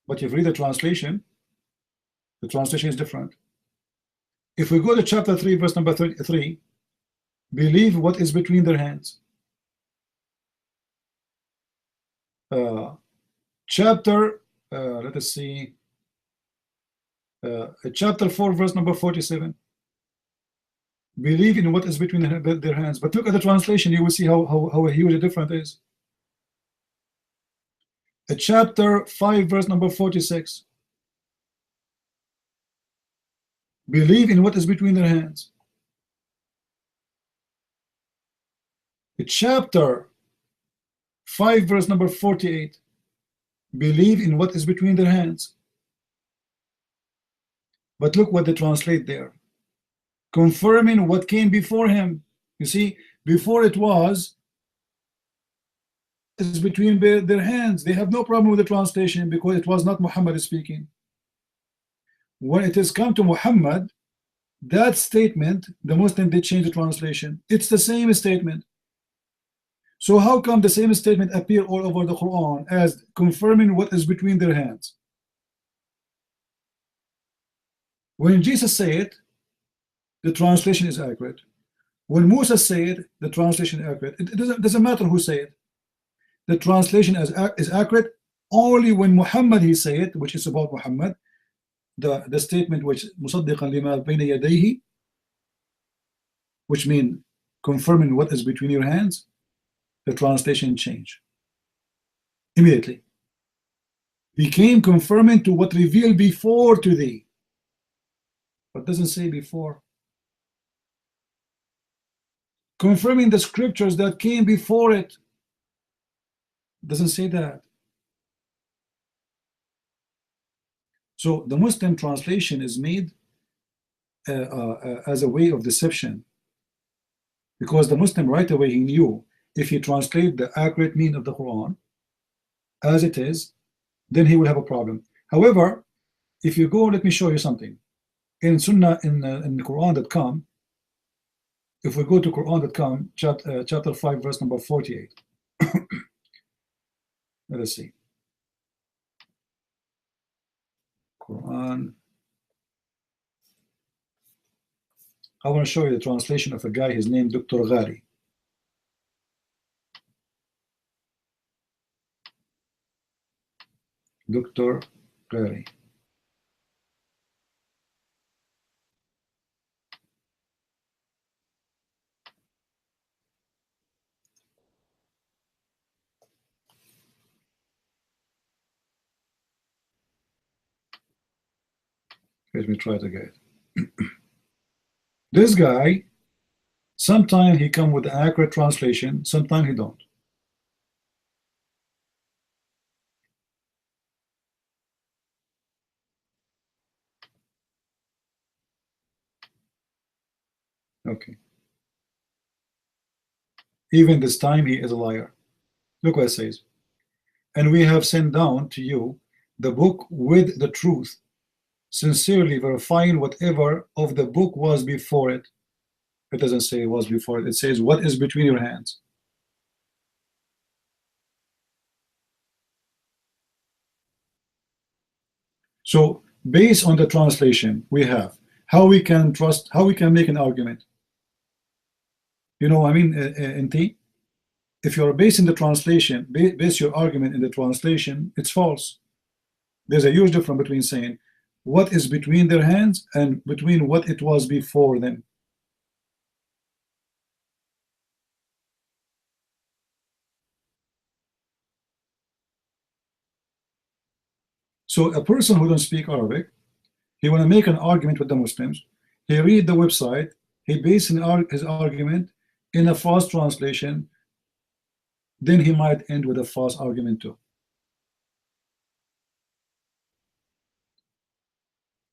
But if you read the translation is different. If we go to chapter 3 verse number 33, believe what is between their hands. Chapter let us see, chapter 4 verse number 47, believe in what is between their hands. But look at the translation, you will see how huge a difference is. Chapter 5 verse number 46, Believe in what is between their hands. Chapter 5 verse number 48. Believe in what is between their hands. But look what they translate there. Confirming what came before him. You see, before it was is between their hands. They have no problem with the translation because it was not Muhammad speaking. When it has come to Muhammad, that statement, the Muslim did change the translation. It's the same statement. So how come the same statement appear all over the Quran as confirming what is between their hands? When Jesus said it, the translation is accurate. When Musa said, the translation is accurate. It doesn't matter who said it. The translation is accurate only when Muhammad he said it, which is about Muhammad. The statement which مصدقا لما بين يديه, which means confirming what is between your hands, the translation changed immediately. Became confirming to what revealed before to thee, but doesn't say before. Confirming the scriptures that came before it, doesn't say that. So the Muslim translation is made as a way of deception, because the Muslim right away he knew if he translate the accurate meaning of the Quran as it is, then he will have a problem. However, if you go, let me show you something in Sunnah in Quran.com. If we go to Quran.com, chapter 5 verse number 48. Let us see. Quran. I want to show you the translation of a guy, his name Dr. Ghari. Dr. Ghari. Let me try it again. This guy, sometimes he come with an accurate translation, sometimes he don't. Okay. Even this time he is a liar. Look what it says. And we have sent down to you the book with the truth, sincerely verifying whatever of the book was before it. It doesn't say it was before it. It says what is between your hands. So based on the translation we have, how we can trust, how we can make an argument. You know, I mean, NT, if you're basing the translation, base your argument in the translation, it's false. There's a huge difference between saying what is between their hands and between what it was before them. So a person who don't speak Arabic, he want to make an argument with the Muslims, he read the website, he base his argument in a false translation, then he might end with a false argument too.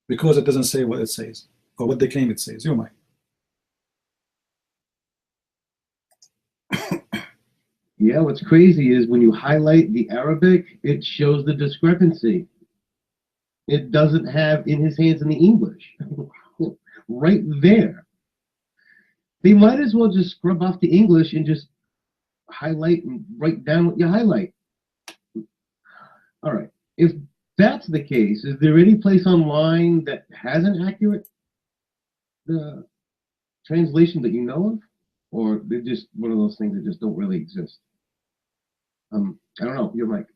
Because it doesn't say what it says, or what they claim it says. You might. Yeah, what's crazy is when you highlight the Arabic, it shows the discrepancy. It doesn't have in his hands in the English. Right there. They might as well just scrub off the English and just highlight and write down what you highlight. All right. If that's the case, is there any place online that has an accurate translation that you know of? Or they're just one of those things that just don't really exist? I don't know. You're Mike.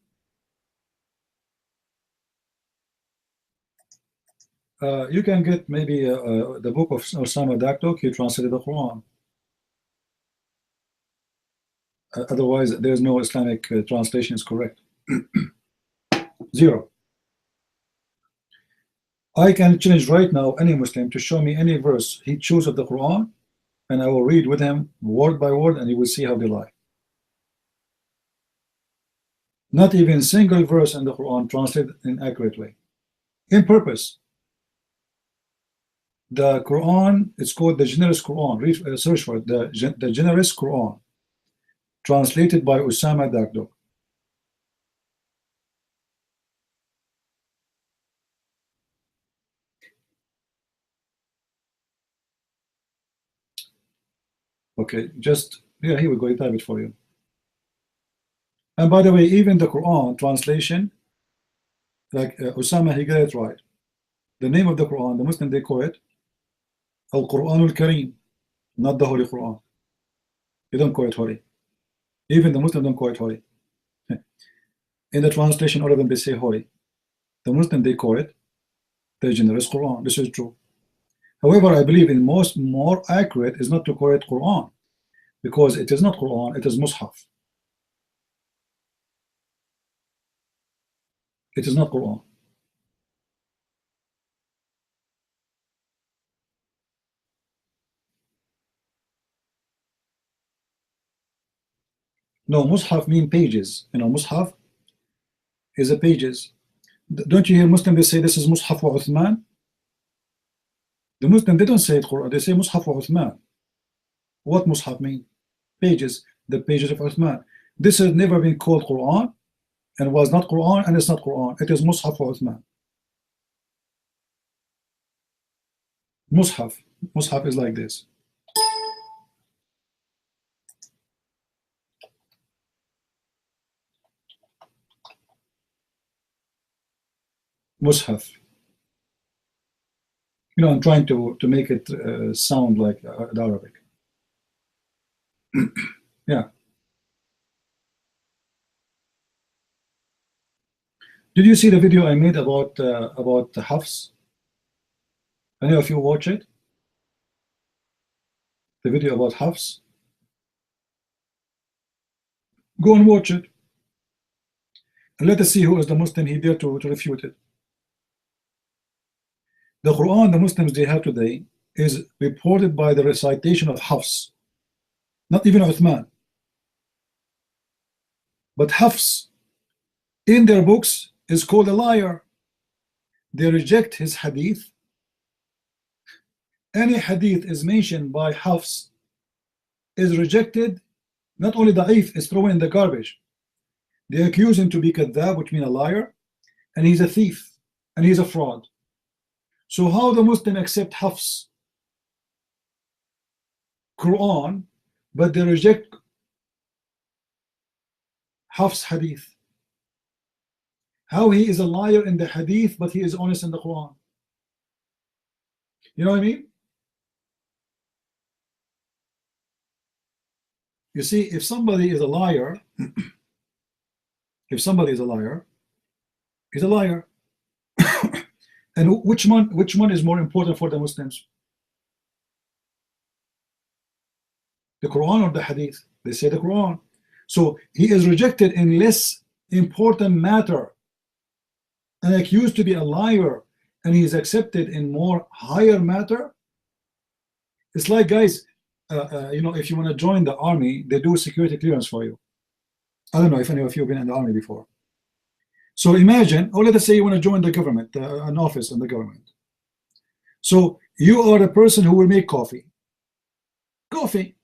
You can get maybe the book of Osama Daktok. He translated the Quran. Otherwise, there's no Islamic translation is correct. Zero. I can challenge right now any Muslim to show me any verse he chose of the Quran, and I will read with him word by word, and he will see how they lie. Not even single verse in the Quran translated inaccurately, in purpose. The Quran, it's called the generous Quran. Read, search for it. The generous Quran, translated by Osama Dagdo. Okay, just yeah, here we go. I type it for you. And by the way, even the Quran translation, like Osama, he got it right. The name of the Quran, the Muslim they call it Al Quran Al Kareem, not the Holy Quran. They don't call it holy. Even the Muslim don't call it holy. In the translation, all of them they say holy. The Muslim they call it the generous Quran. This is true. However, I believe in most more accurate is not to call it Quran, because it is not Quran, it is Mus'haf. It is not Quran. No, Mus'haf mean pages. You know, Mus'haf is a pages. Don't you hear Muslim they say this is Mus'haf wa Uthman? The Muslim they don't say it Quran, they say Mus'haf wa Uthman. What Mus'haf mean? Pages, the pages of Uthman. This has never been called Quran, and was not Quran, and it's not Quran. It is Mus'haf wa Uthman. Mus'haf. Mus'haf is like this. Mus'haf. You know, I'm trying to make it sound like Arabic. Yeah. Did you see the video I made about the Hafs? Any of you watch it? The video about Hafs? Go and watch it. And let us see who is the Muslim he dare to refute it. The Quran the Muslims they have today is reported by the recitation of Hafs, not even Uthman. But Hafs in their books is called a liar. They reject his hadith. Any hadith is mentioned by Hafs is rejected. Not only da'if, is thrown in the garbage. They accuse him to be kadhab, which means a liar, and he's a thief, and he's a fraud. So how the Muslim accept Hafs Quran, but they reject Hafs hadith? How he is a liar in the hadith, but he is honest in the Quran? You know what I mean? You see, if somebody is a liar, if somebody is a liar, he's a liar. And which one is more important for the Muslims? The Quran or the Hadith? They say the Quran. So he is rejected in less important matter and accused to be a liar, and he is accepted in more higher matter. It's like, guys, you know, if you want to join the army, they do security clearance for you. I don't know if any of you have been in the army before. So imagine, or let us say you want to join the government, an office in the government. So you are a person who will make coffee. Coffee.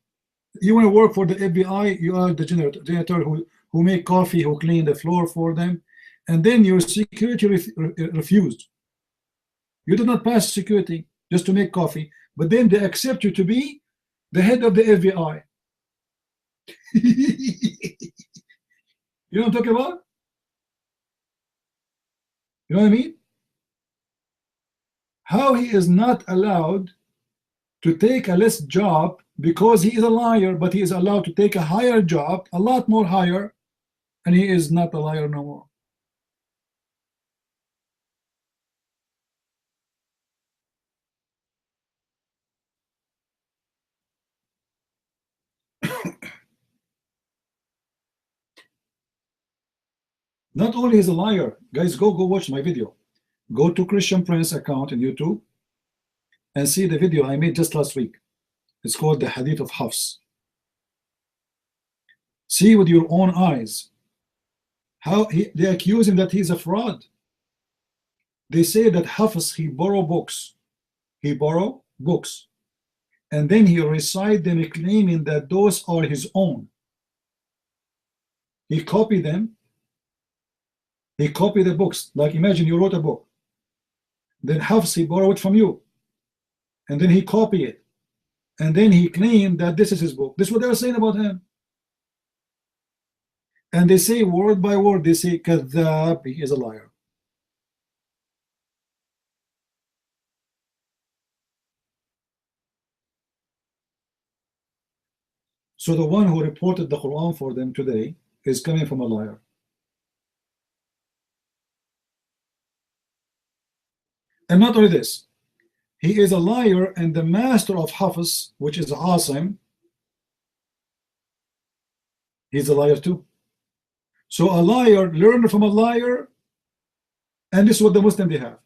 You want to work for the FBI, you are the janitor who make coffee, who clean the floor for them, and then your security refused. You did not pass security just to make coffee, but then they accept you to be the head of the FBI. You know what I'm talking about? You know what I mean? How he is not allowed to take a less job because he is a liar, but he is allowed to take a higher job, a lot more higher, and he is not a liar no more. Not only is a liar, guys, go watch my video. Go to Christian Prince account in YouTube and see the video I made just last week. It's called the Hadith of Hafs. See with your own eyes how they accuse him that he's a fraud. They say that Hafs, he borrow books. He borrow books. And then he recite them claiming that those are his own. He copied them. He copied the books. Like imagine you wrote a book. Then Hafs, he borrowed it from you. And then he copied it. And then he claimed that this is his book. This is what they're saying about him. And they say word by word, they say, Kadhab, he is a liar. So the one who reported the Quran for them today is coming from a liar. And not only this, he is a liar, and the master of Hafiz, which is Asim, he's a liar too. So a liar learned from a liar, and this is what the Muslim they have.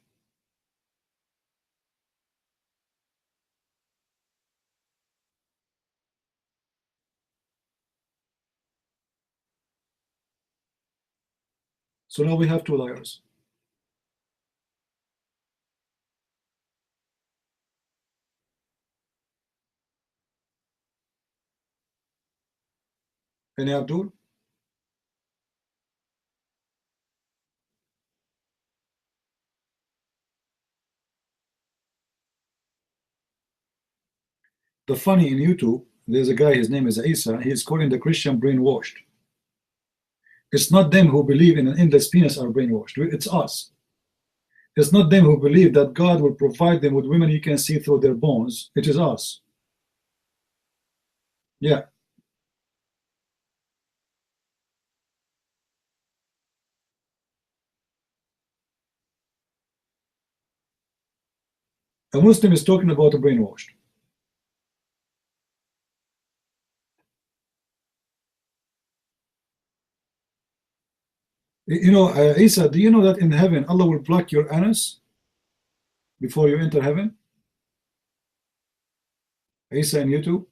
So now we have two liars. Any Abdul? The funny in YouTube, there's a guy, his name is Isa, he's calling the Christian brainwashed. It's not them who believe in an endless penis are brainwashed. It's us. It's not them who believe that God will provide them with women you can see through their bones. It is us. Yeah. A Muslim is talking about a brainwashed. You know, Isa, do you know that in heaven Allah will block your anus before you enter heaven? Isa in YouTube,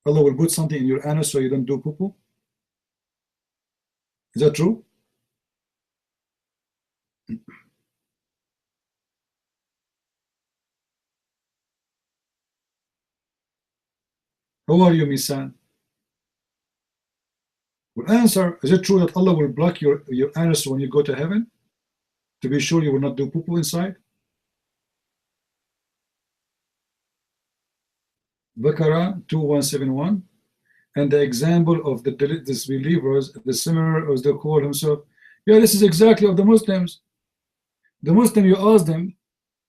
Allah will put something in your anus so you don't do poo-poo. Is that true? How are you, Misan? Well, answer, is it true that Allah will block your anus when you go to heaven to be sure you will not do poo-poo inside? Bakara 2171, and the example of the disbelievers, the similar as they call himself. Yeah, this is exactly of the Muslims. The Muslim, you ask them,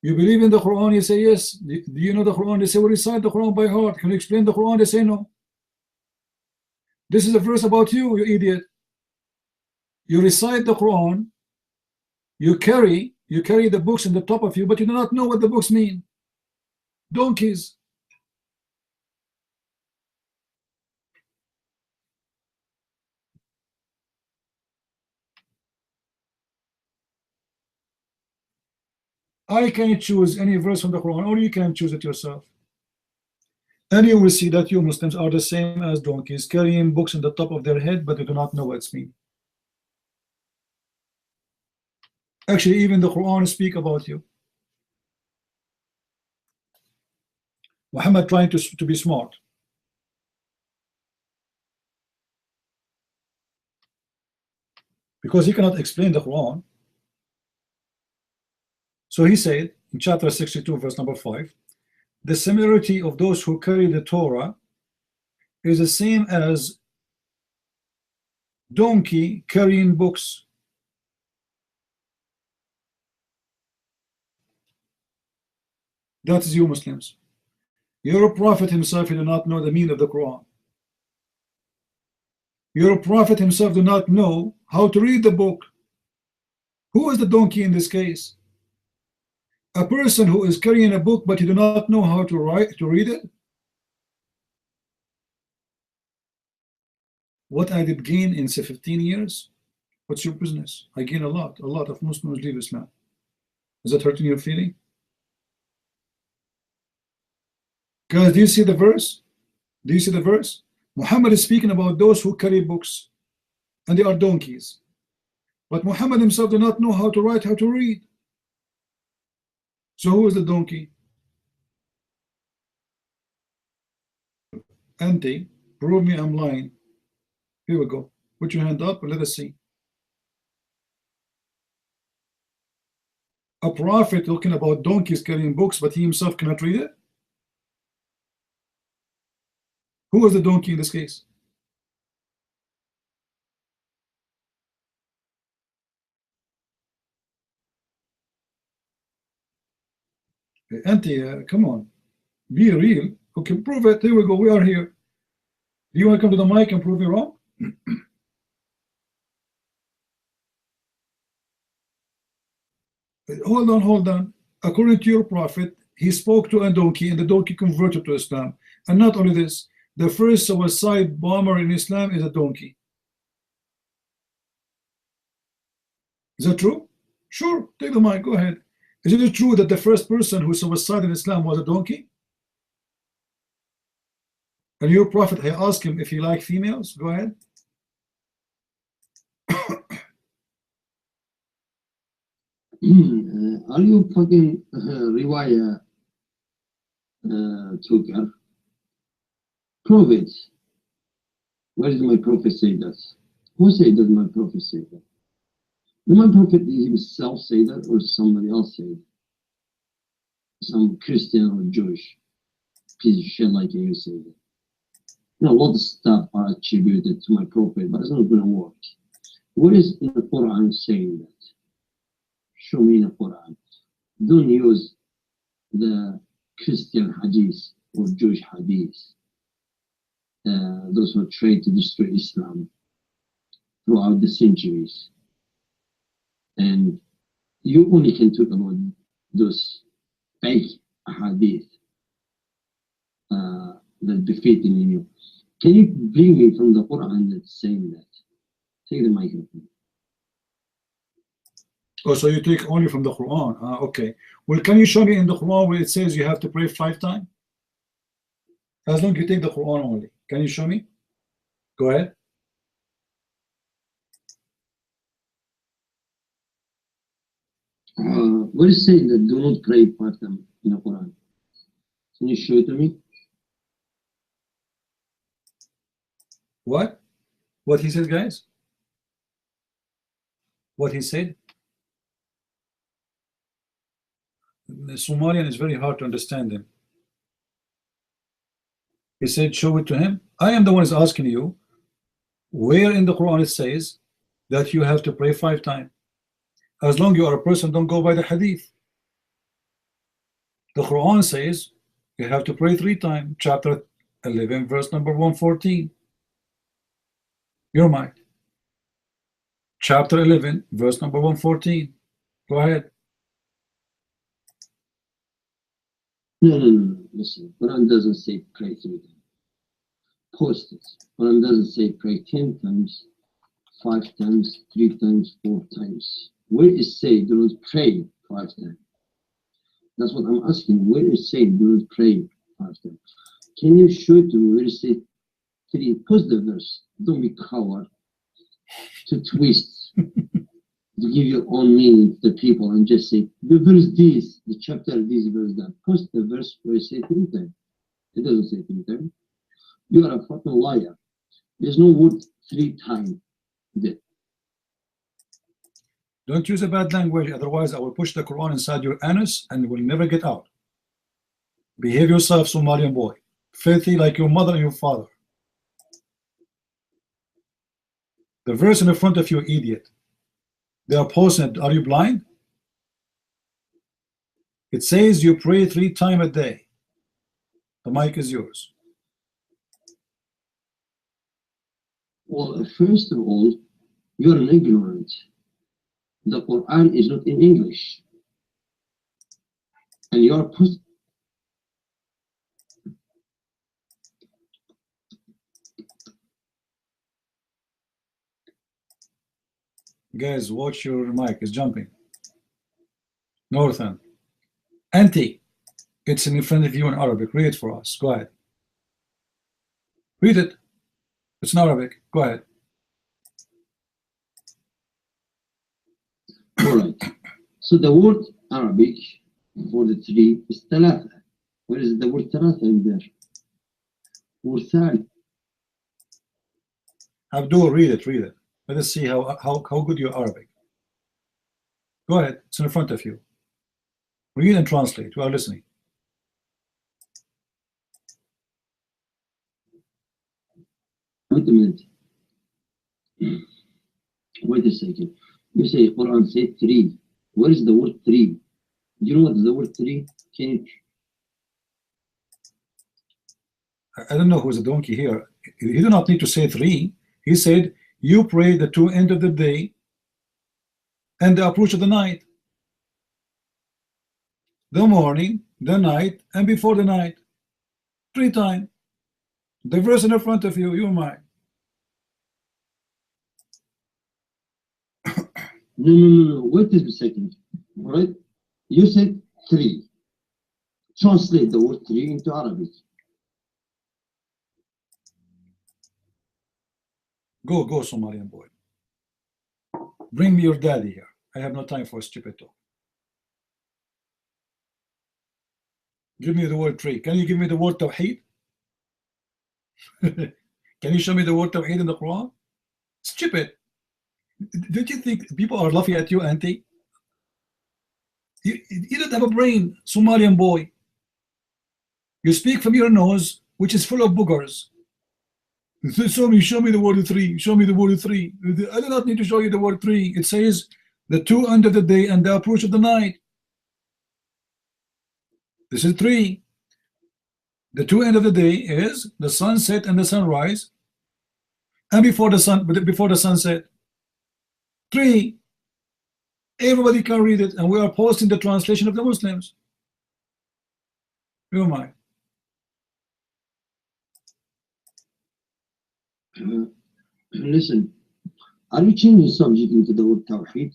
you believe in the Quran? You say yes. Do you know the Quran? They say, we recite the Quran by heart. Can you explain the Quran? They say no. This is a verse about you, you idiot. You recite the Quran, you carry the books in the top of you, but you do not know what the books mean. Donkeys. I can choose any verse from the Quran, or you can choose it yourself. And you will see that you Muslims are the same as donkeys, carrying books on the top of their head, but they do not know what it's mean. Actually, even the Quran speak about you. Muhammad trying to be smart. Because he cannot explain the Quran. So he said in chapter 62, verse number 5, the similarity of those who carry the Torah is the same as donkey carrying books. That is you Muslims. Your prophet himself, he do not know the meaning of the Quran. Your prophet himself do not know how to read the book. Who is the donkey in this case? A person who is carrying a book but he do not know how to read it. What I did gain in 15 years? What's your business? I gain a lot of Muslims leave Islam. Is that hurting your feeling? Guys, do you see the verse? Do you see the verse? Muhammad is speaking about those who carry books, and they are donkeys. But Muhammad himself did not know how to write, how to read. So who is the donkey? Auntie, prove me I'm lying. Here we go. Put your hand up and let us see. A prophet talking about donkeys carrying books, but he himself cannot read it? Who was the donkey in this case? Hey, Auntie, come on. Be real. Okay, prove it. Here we go. We are here. Do you want to come to the mic and prove me wrong? Hold on. According to your prophet, he spoke to a donkey, and the donkey converted to Islam. And not only this, the first suicide bomber in Islam is a donkey. Is that true? Sure, take the mic, go ahead. Is it true that the first person who suicided in Islam was a donkey? And your prophet, I asked him if he liked females. Go ahead. Are you fucking riwayah Tucker? Prove it. Where did my prophet say that? Who said that my prophet said that? Did my prophet himself say that, or somebody else say it? Some Christian or Jewish piece of shit like you say that. You know, a lot of stuff are attributed to my prophet, but it's not going to work. What is in the Quran saying that? Show me in the Quran. Don't use the Christian hadith or Jewish hadith. Those who tried to destroy Islam throughout the centuries. And you only can talk about those fake hadith that befitting in you. Can you bring me from the Quran that's saying that? Take the microphone. Oh, so you take only from the Quran. Okay. Well, can you show me in the Quran where it says you have to pray 5 times? As long as you take the Quran only. Can you show me? Go ahead. What is saying that do not pray 5 times in the Quran? Can you show it to me? What? What he said, guys? What he said? The Somalian is very hard to understand him. He said, show it to him. I am the one who's asking you, where in the Quran it says that you have to pray 5 times. As long as you are a person, don't go by the hadith. The Quran says you have to pray 3 times. Chapter 11, verse number 114. Your mic. Chapter 11, verse number 114. Go ahead. No. Listen, Quran doesn't say pray 3 times. Post it. Quran doesn't say pray 10 times, 5 times, 3 times, 4 times. Where is say do not pray 5 times? That's what I'm asking. Where is say do not pray 5 times? Can you show it to me where it say 3? Post the verse. Don't be coward to twist, to give your own meaning to the people and just say the verse this, the chapter this, verse that. Post the verse where it say 3 times. It doesn't say 3 times. You are a fucking liar. There's no word 3 times there. Don't use a bad language, otherwise I will push the Quran inside your anus and you will never get out. Behave yourself, Somalian boy. Filthy like your mother and your father. The verse in the front of you, idiot. They are posting it. Are you blind? It says you pray 3 times a day. The mic is yours. Well, first of all, you're an ignorant. The Quran is not in English. And you're Guys, watch your mic. It's jumping. Northern. Anti. It's in front of you in Arabic. Read it for us. Go ahead. Read it. It's in Arabic. Go ahead. All right. So the word Arabic for the tree is ثلاثة. Where is the word ثلاثة in there? Word ثالث. Abdul, read it. Read it. Let us see how good your Arabic. Go ahead. It's in front of you. Read and translate. We are listening. Wait a minute. Wait a second. You say Quran said tree. Where is the word tree? Do you know what is the word tree? Can you? I don't know who's a donkey here. He did not need to say three. He said, you pray the two end of the day and the approach of the night. The morning, the night, and before the night. 3 times. The verse in front of you, you're mine. No. Wait a second. All right. You said tree. Translate the word tree into Arabic. Go, Somalian boy. Bring me your daddy here. I have no time for stupid talk. Give me the word tree. Can you give me the word tawheed? Can you show me the word tawheed in the Quran? Stupid. Don't you think people are laughing at you, auntie? You don't have a brain, Somalian boy. You speak from your nose, which is full of boogers. Show me the word three. Show me the word three. I do not need to show you the word three. It says the two end of the day and the approach of the night. This is 3. The two end of the day is the sunset and the sunrise, and before the sunset. 3. Everybody can read it, and we are posting the translation of the Muslims. Who am I? Listen, are you changing subject into the word tawheed?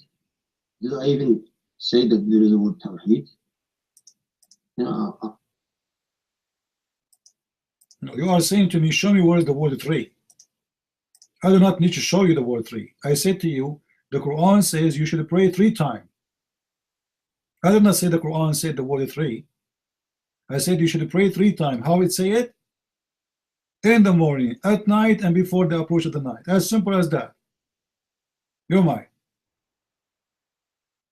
Did I even say that there is a word tawheed? No, you are saying to me, show me where is the word 3. I do not need to show you the word 3. I said to you, the Quran says you should pray 3 times. I did not say the Quran said the word 3. I said you should pray 3 times. How it say it? In the morning, at night, and before the approach of the night. As simple as that. You're mine.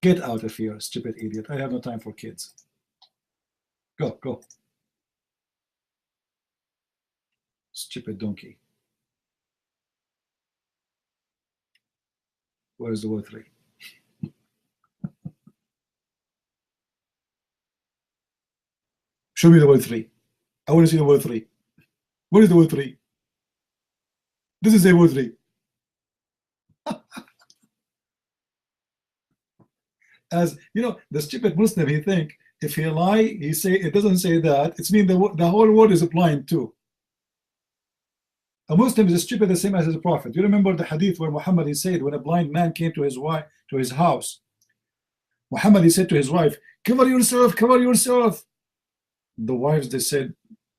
Get out of here, stupid idiot. I have no time for kids. Go. Stupid donkey. Where is the word 3? Show me the word 3. I want to see the word 3. What is the word 3? This is the word 3. As you know, the stupid Muslim, he think if he lie, he say it doesn't say that. It's mean the whole word is blind too. A Muslim is stupid the same as his prophet. You remember the hadith where Muhammad, he said when a blind man came to his wife, to his house, Muhammad, he said to his wife, cover yourself, cover yourself. The wives, they said,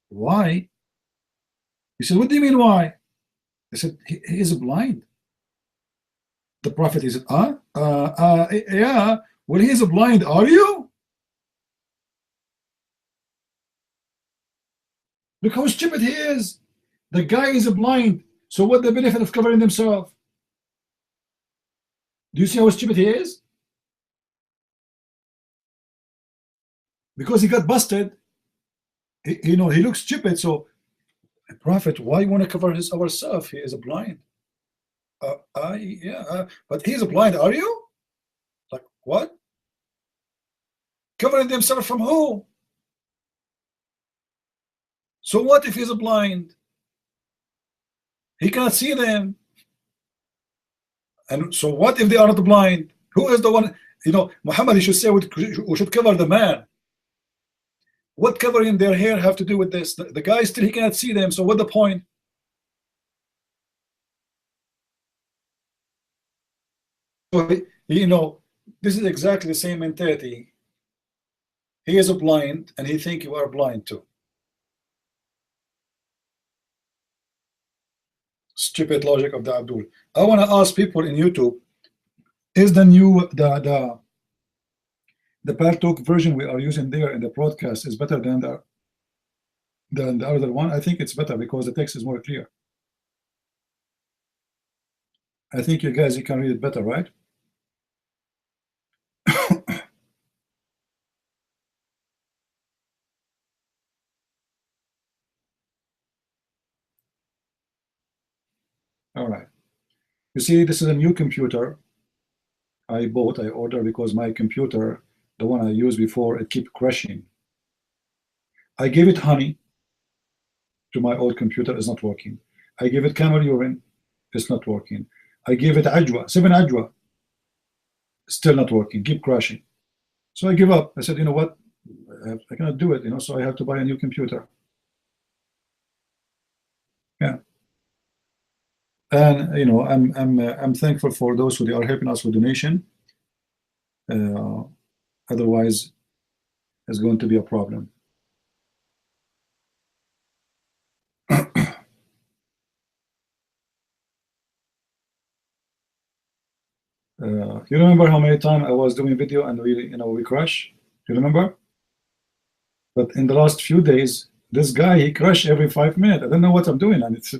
why? He said, what do you mean why? They said, he is blind. The prophet, he said, yeah, well, he is blind, are you? Look how stupid he is. The guy is blind. So what the benefit of covering himself? Do you see how stupid he is? Because he got busted. He looks stupid. So, prophet, why you want to cover ourselves? He is blind. But he is blind. Are you? Like what? Covering themselves from who? So what if he's blind? He cannot see them. And so what if they are not blind? Who is the one? Muhammad, he should say we should cover the man. What covering their hair have to do with this? The guy still, he cannot see them. So what the point? you know, this is exactly the same mentality. He is blind, and he think you are blind too. Stupid logic of the Abdul. I want to ask people in YouTube: is the new the Paltalk version we are using there in the broadcast is better than the other one? I think it's better because the text is more clear. I think you guys, you can read it better, right? All right. You see, this is a new computer I ordered because my computer, the one I used before, it keep crashing. I gave it honey to my old computer, it's not working. I gave it camel urine, it's not working. I gave it ajwa, 7 ajwa, still not working, keep crashing. So I give up. I said, you know what, I cannot do it, you know, so I have to buy a new computer. Yeah. And you know, I'm thankful for those who they are helping us with donation. Otherwise, it's going to be a problem. You remember how many times I was doing video and we crash? You remember? But in the last few days, this guy, he crashed every 5 minutes. I don't know what I'm doing, and it's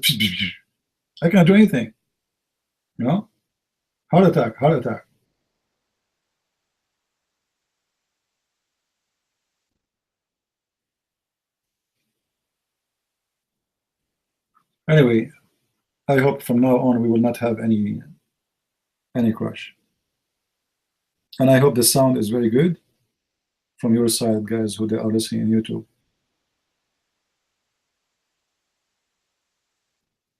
I cannot do anything. You know, heart attack, heart attack. Anyway, I hope from now on we will not have any crash. And I hope the sound is very good from your side, guys, who they are listening on YouTube.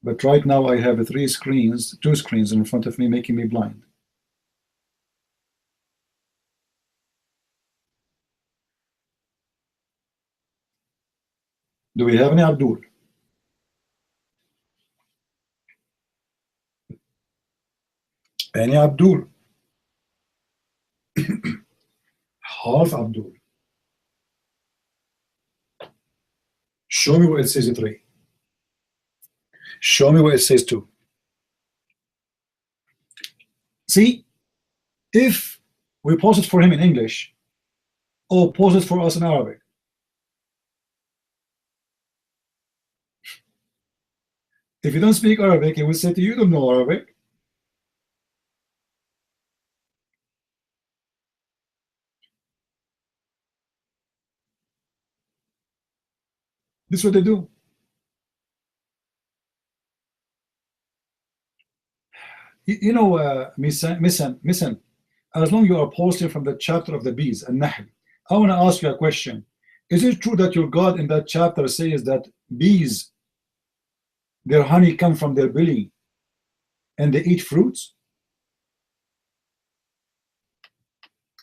But right now I have 2 screens in front of me, making me blind. Do we have any Abdul? Any Abdul? Half Abdul. Show me where it says 3. Show me where it says 2. See, if we post it for him in English or post it for us in Arabic, if you don't speak Arabic, he will say to you, you don't know Arabic. This is what they do. You know, Misan, as long as you are posting from the chapter of the bees, An-Nahl, I want to ask you a question. Is it true that your God in that chapter says that bees, their honey come from their belly and they eat fruits?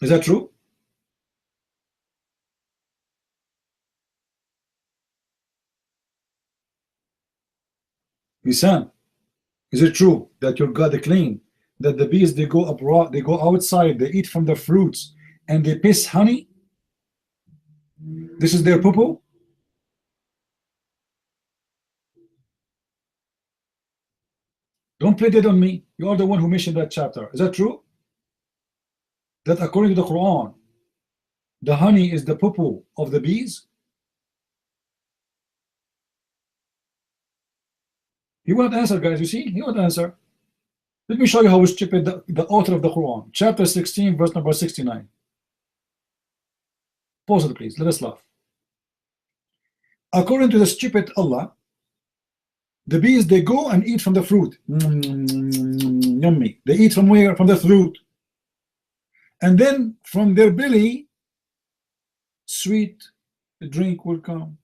Is that true? Misan, is it true that your God claimed that the bees, they go abroad, they go outside, they eat from the fruits and they piss honey? This is their poo-poo? Don't play that on me. You are the one who mentioned that chapter. Is that true? That according to the Quran, the honey is the poo-poo of the bees? He won't answer, guys. You see, he won't answer. Let me show you how stupid the author of the Quran, chapter 16, verse number 69. Pause it, please. Let us laugh. According to the stupid Allah, the bees, they go and eat from the fruit. Yummy. They eat from where? From the fruit. And then from their belly, sweet drink will come.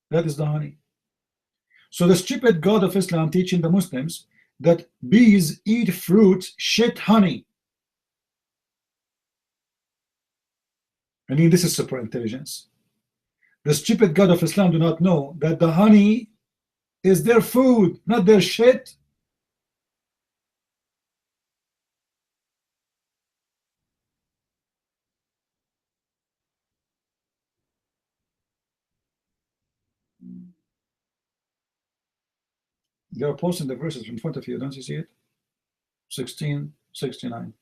That is the honey. So the stupid God of Islam teaching the Muslims that bees eat fruit, shit honey. I mean, this is super intelligence. The stupid God of Islam do not know that the honey is their food, not their shit. They are posting the verses in front of you. Don't you see it? 1669.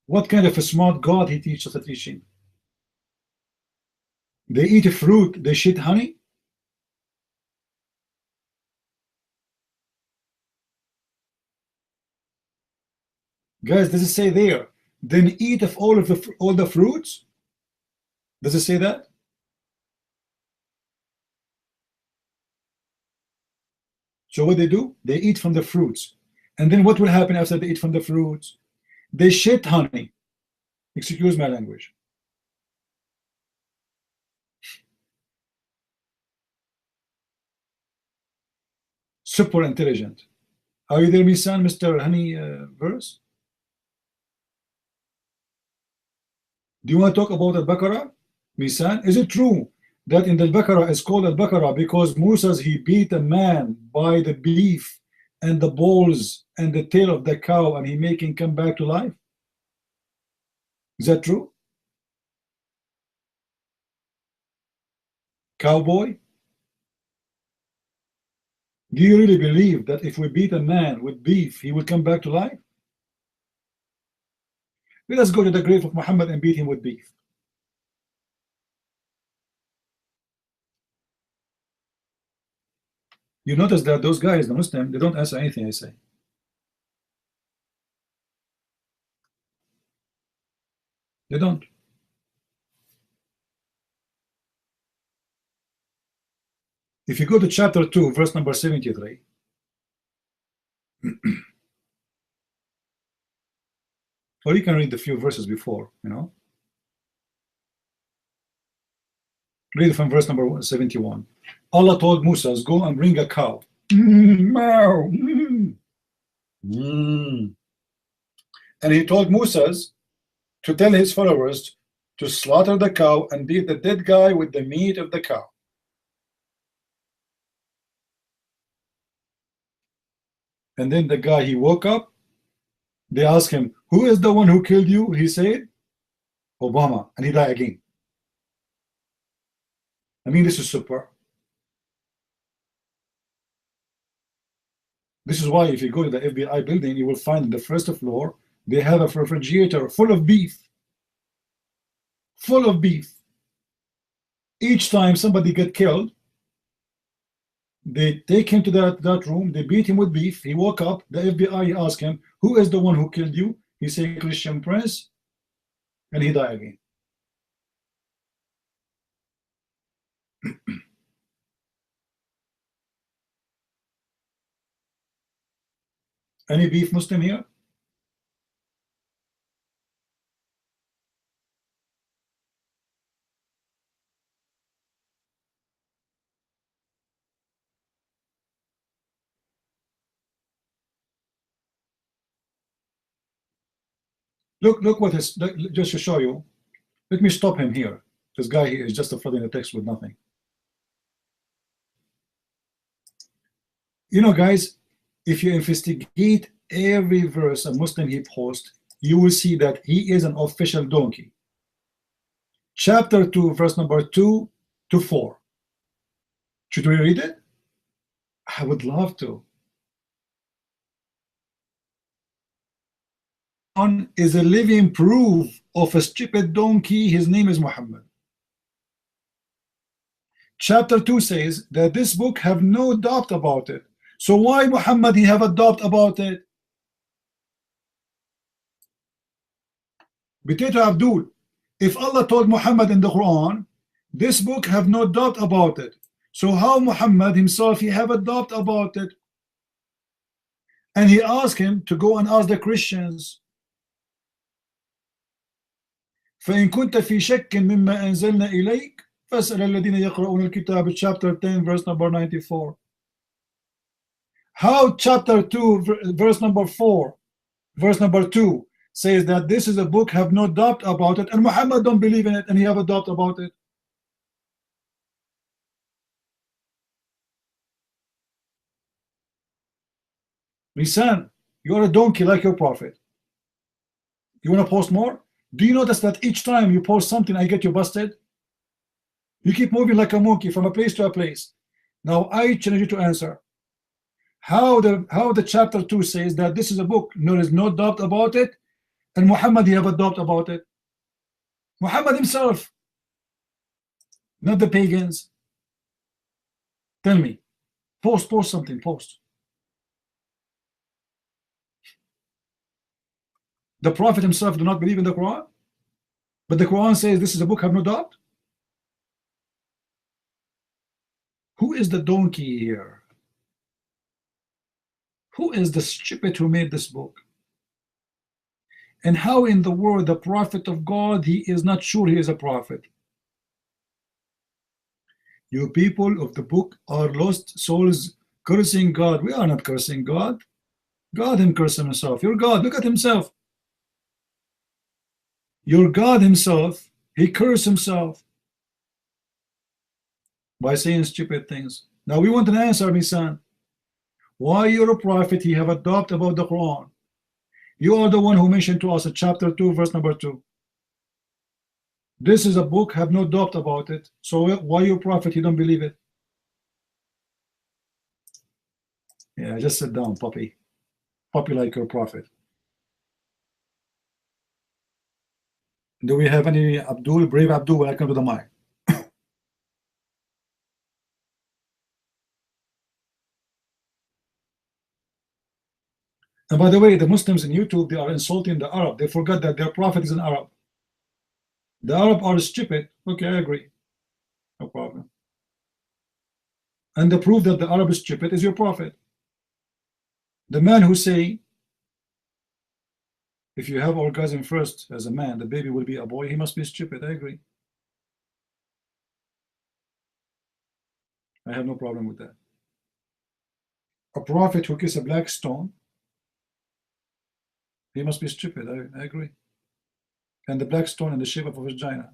What kind of a smart God he teaches the teaching? They eat a fruit, they shit honey? Guys, does it say there, then eat of all the fruits? Does it say that? So what they do? They eat from the fruits. And then what will happen after they eat from the fruits? They shit honey. Excuse my language. Super intelligent. Are you there, Misan, Mr. Honey verse? Do you want to talk about Al-Baqarah, Misan? Is it true that in the Al-Baqarah is called Al-Baqarah because Musa he beat a man by the beef and the balls and the tail of the cow and he make him come back to life? Is that true? Cowboy? Do you really believe that if we beat a man with beef, he will come back to life? Let us go to the grave of Muhammad and beat him with beef. You notice that those guys, the Muslim, they don't answer anything I say. They don't. If you go to chapter 2, verse number 73, or you can read the few verses before, you know. Read from verse number 71. Allah told Musa, go and bring a cow. And he told Musa to tell his followers to slaughter the cow and beat the dead guy with the meat of the cow. And then the guy, he woke up. They asked him, who is the one who killed you? He said, Obama. And he died again. I mean, this is super. This is why if you go to the FBI building, you will find in the first floor, they have a refrigerator full of beef. Full of beef. Each time somebody get killed, they take him to that room, they beat him with beef. He woke up, the FBI asked him, who is the one who killed you? He said, Christian Prince, and he died again. Any beef Muslim here? Look what is, just to show you. Let me stop him here. This guy here is just flooding the text with nothing. You know, guys, if you investigate every verse a Muslim he posts, you will see that he is an official donkey. Chapter 2, verse number 2 to 4. Should we read it? I would love to. Is a living proof of a stupid donkey. His name is Muhammad. Chapter 2 says that this book have no doubt about it. So why Muhammad he have a doubt about it? Potato Abdul, if Allah told Muhammad in the Quran, this book have no doubt about it. So how Muhammad himself he have a doubt about it? And he asked him to go and ask the Christians. فإن كنت في شك مما أنزلنا إليك فاسأل الذين يقرؤون الكتاب, chapter 10 verse number 94. How chapter 2 verse number 4 verse number 2 says that this is a book have no doubt about it, and Muhammad don't believe in it and he have a doubt about it? Lisan, you're a donkey like your prophet. You want to post more? Do you notice that each time you post something I get you busted? You keep moving like a monkey from a place to a place. Now I challenge you to answer. How the chapter 2 says that this is a book, there is no doubt about it, and Muhammad, he have a doubt about it. Muhammad himself, not the pagans. Tell me. Post something, post. The Prophet himself do not believe in the Quran, but the Quran says this is a book, have no doubt. Who is the donkey here? Who is the stupid who made this book? And how in the world the prophet of God, he is not sure he is a prophet? You people of the book are lost souls cursing God. We are not cursing God. God him curse himself. Your God, look at himself. Your God himself, he cursed himself by saying stupid things. Now we want an answer, my son. Why you're a prophet, he have a doubt about the Quran? You are the one who mentioned to us in chapter 2, verse number 2. This is a book, have no doubt about it. So why you prophet, you don't believe it? Yeah, just sit down, puppy. Puppy like your prophet. Do we have any Abdul, brave Abdul, welcome to the mic. And by the way, the Muslims in YouTube, they are insulting the Arab. They forgot that their prophet is an Arab. The Arab are stupid. Okay, I agree. No problem. And the proof that the Arab is stupid is your prophet. The man who say, if you have orgasm first as a man, the baby will be a boy, he must be stupid. I agree. I have no problem with that. A prophet who kisses a black stone, he must be stupid. I agree. And the black stone in the shape of a vagina.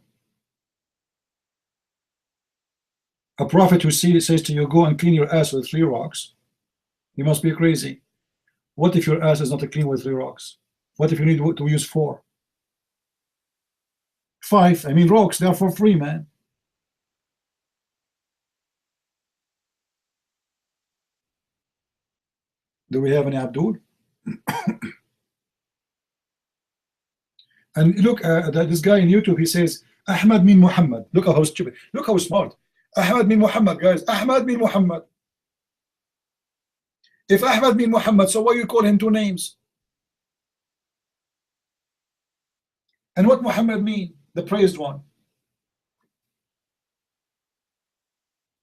A prophet who says to you, go and clean your ass with 3 rocks, he must be crazy. What if your ass is not clean with 3 rocks? What if you need to use 4? 5, I mean rocks, they are for free, man. Do we have any Abdul? And look, this guy on YouTube, he says, Ahmad mean Muhammad. Look how stupid. Look how smart. Ahmad mean Muhammad, guys. Ahmad mean Muhammad. If Ahmad mean Muhammad, so why you call him 2 names? And what Muhammad mean? The praised one.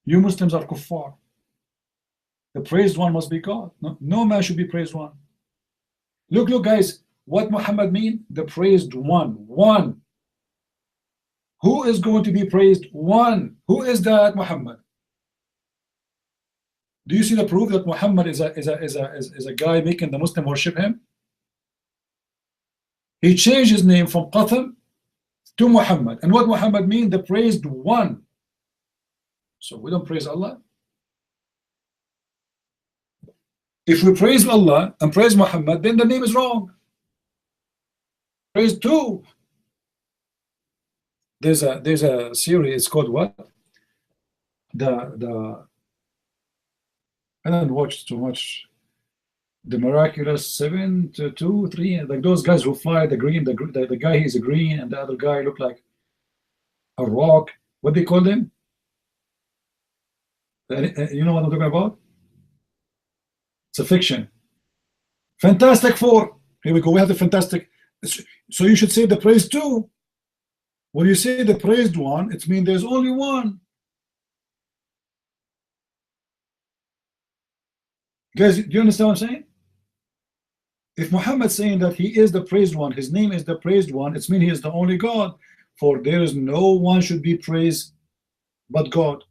You Muslims are kuffar. The praised one must be God. No man should be praised one. Look, guys. What Muhammad mean? The praised one. One. Who is going to be praised? One. Who is that? Muhammad. Do you see the proof that Muhammad is a guy making the Muslim worship him? He changed his name from Qatham to Muhammad. And what Muhammad mean? The praised one. So we don't praise Allah. If we praise Allah and praise Muhammad, then the name is wrong. Praise 2. There's a series, it's called what? I don't watch too much. The Miraculous 7 to 2, 3, like those guys who fly the green, the guy he's a green and the other guy look like a rock. What they call them? You know what I'm talking about? It's a fiction. Fantastic Four. Here we go. We have the fantastic. So you should say the praised 2. When you say the praised one, it means there's only one. Guys, do you understand what I'm saying? If Muhammad's saying that he is the praised one, his name is the praised one, it means he is the only God. For there is no one should be praised but God.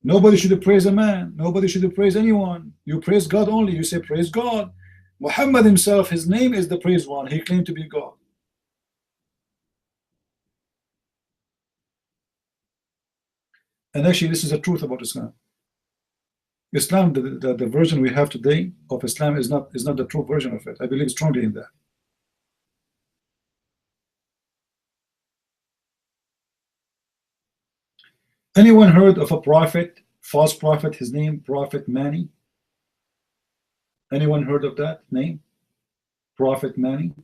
Nobody should praise a man. Nobody should praise anyone. You praise God only. You say praise God. Muhammad himself, his name is the praised one. He claimed to be God. And actually, this is the truth about Islam. Islam, the version we have today of Islam is not the true version of it. I believe strongly in that. Anyone heard of a prophet, false prophet, his name Prophet Mani? Anyone heard of that name? Prophet Mani?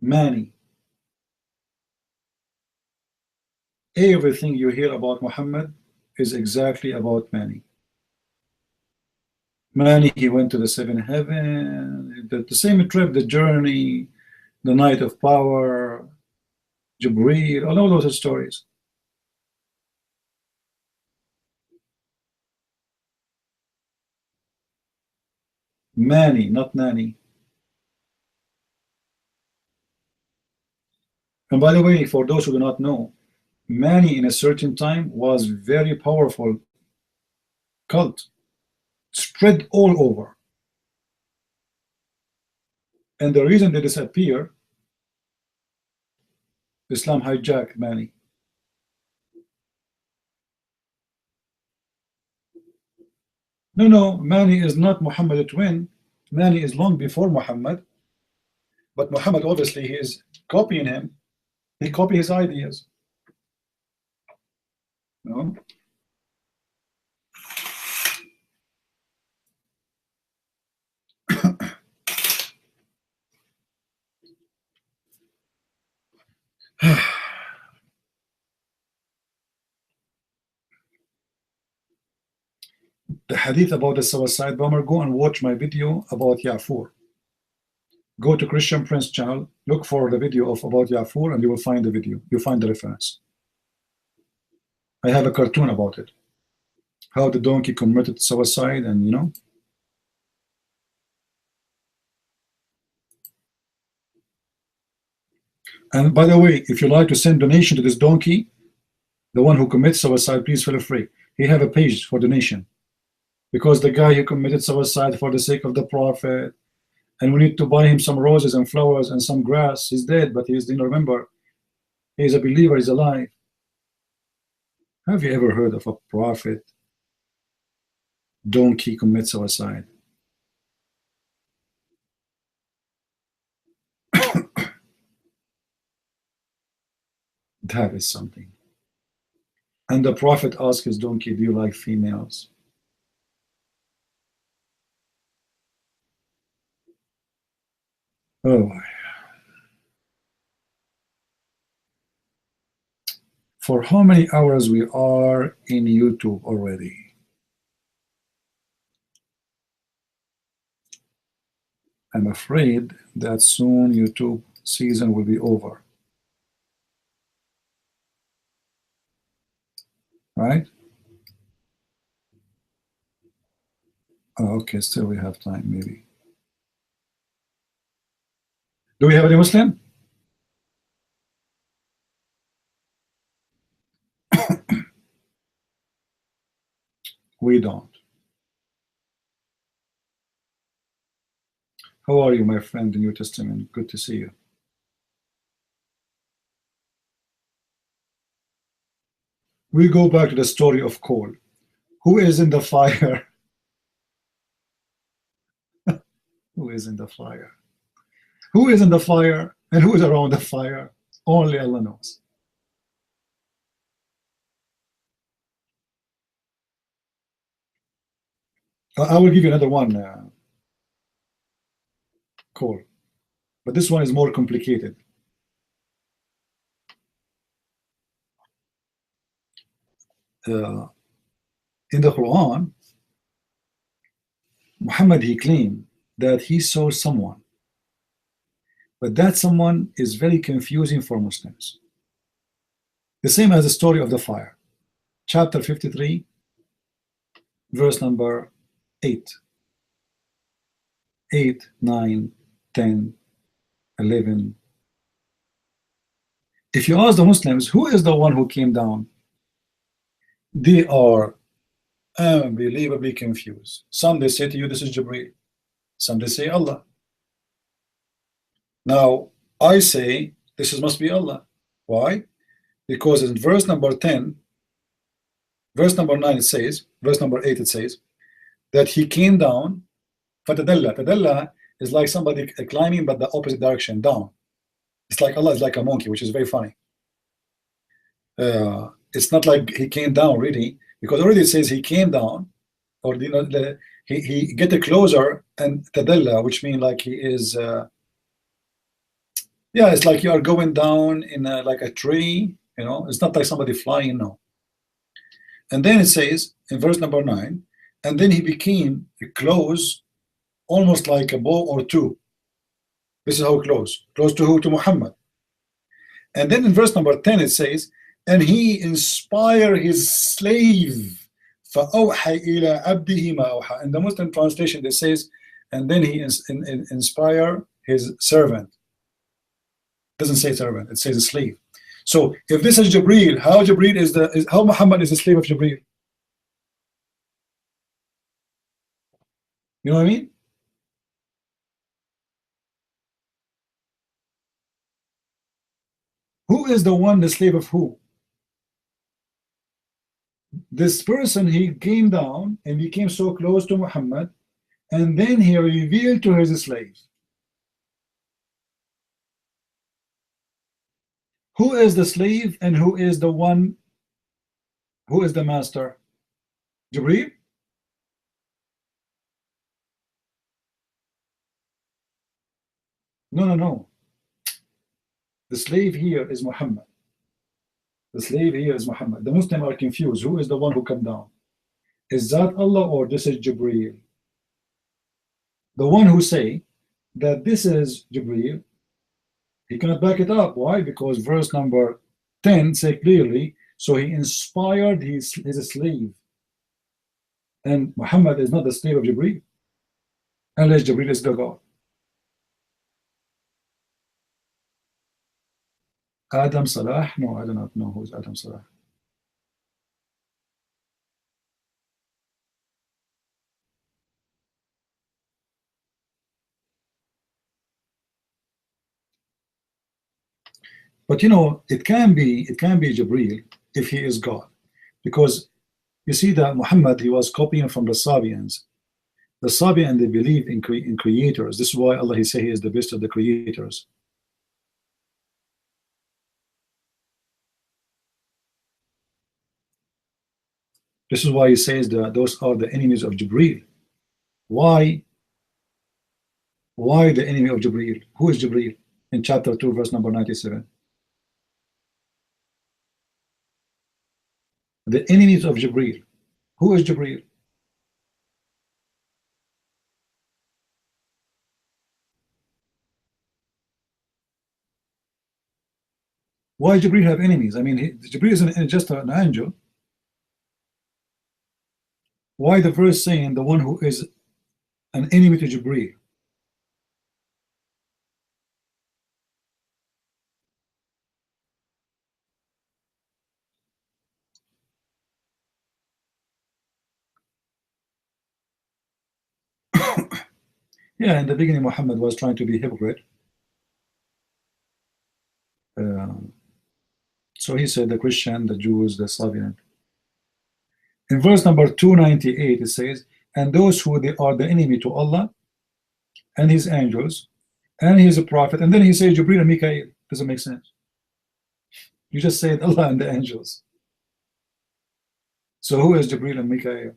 Mani. Everything you hear about Muhammad is exactly about Mani. Mani, he went to the seventh heaven, the same trip, the journey, the night of power, Jibreel, all those stories. Mani, not Nani. And by the way, for those who do not know, Mani in a certain time was very powerful cult, spread all over. And the reason they disappear, Islam hijacked Mani. No, Mani is not Muhammad's twin. Mani is long before Muhammad. But Muhammad, obviously, he is copying him. He copied his ideas. No? The hadith about the suicide bomber, go and watch my video about Ya'fur. Go to Christian Prince channel, look for the video of about Ya'fur, and you will find the video. You find the reference. I have a cartoon about it. How the donkey committed suicide, and you know. And by the way, if you like to send donation to this donkey, the one who commits suicide, please feel free. He have a page for donation. Because the guy who committed suicide for the sake of the Prophet, and we need to buy him some roses and flowers and some grass. He's dead, but he's, remember, he's a believer, he's alive. Have you ever heard of a prophet donkey commit suicide? That is something. And the prophet asked his donkey, do you like females? Oh, for how many hours we are in YouTube already? I'm afraid that soon YouTube season will be over. Right? Oh, okay, still we have time, maybe. Do we have any Muslim? We don't. How are you, my friend, in New Testament? Good to see you. We go back to the story of coal. Who is in the fire? Who is in the fire? Who is in the fire and who is around the fire? Only Allah knows. I will give you another one, coal. But this one is more complicated. In the Quran, Muhammad, he claimed that he saw someone, but that someone is very confusing for Muslims. The same as the story of the fire. Chapter 53, verse number 8. 8, 9, 10, 11. If you ask the Muslims, who is the one who came down? They are unbelievably confused. Some they say to you, this is Jibreel. Some they say Allah. Now, I say this must be Allah. Why? Because in verse number 10, verse number 9 it says, verse number 8 it says, that he came down, fatadalla. Tadalla is like somebody climbing but the opposite direction, down. It's like Allah is like a monkey, which is very funny. It's not like he came down really, because already it says he came down, or you know, he get closer and tadalla, which means like he is. Yeah, it's like you are going down in like a tree. You know, it's not like somebody flying. No. And then it says in verse number 9, and then he became close, almost like a bow or two. This is how close. Close to who? To Muhammad. And then in verse number 10 it says, and he inspired his slave. فَأَوْحَى إِلَىٰ عَبْدِهِ مَا أَوْحَى. In the Muslim translation it says, and then he inspired his servant. It doesn't say servant, it says slave. So if this is Jibreel, how Jibreel is how Muhammad is the slave of Jibreel? You know what I mean? Who is the one, the slave of who? This person, he came down and became so close to Muhammad, and then he revealed to his slave. Who is the slave and who is the one, who is the master? Jibreel? No, no, no. The slave here is Muhammad. The slave here is Muhammad. The Muslims are confused. Who is the one who come down? Is that Allah or this is Jibreel? The one who say that this is Jibreel, he cannot back it up. Why? Because verse number 10 say clearly, so he inspired his slave. And Muhammad is not the slave of Jibreel, unless Jibreel is the God. Adam Salah? No, I do not know who's Adam Salah. But you know, it can be Jibreel if he is God, because you see that Muhammad, he was copying from the Sabians. The Sabian, they believe in creators. This is why Allah, he say he is the best of the creators. This is why he says that those are the enemies of Jibreel. Why? Why the enemy of Jibreel? Who is Jibreel? In chapter 2, verse number 97. The enemies of Jibreel. Who is Jibreel? Why Jibreel have enemies? I mean, Jibreel isn't just an angel. Why the verse saying the one who is an enemy to Jibreel? Yeah, in the beginning, Muhammad was trying to be hypocrite. So he said the Christian, the Jews, the Sabian. In verse number 298, it says, and those who they are the enemy to Allah and his angels and his prophet. And then he says Jibreel and Mikael. Doesn't make sense. You just said Allah and the angels. So who is Jibreel and Mikael?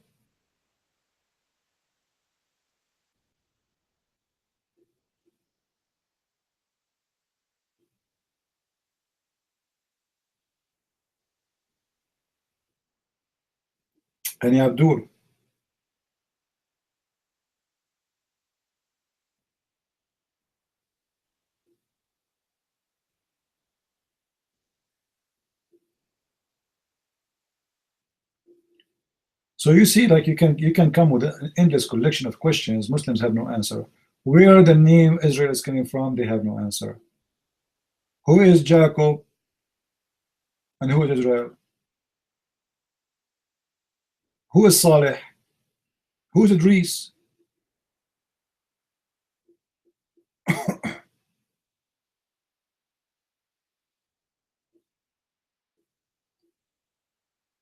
And Abdul. So you see, like you can come with an endless collection of questions. Muslims have no answer. Where the name Israel is coming from, they have no answer. Who is Jacob and who is Israel? Who is Saleh? Who is Idris?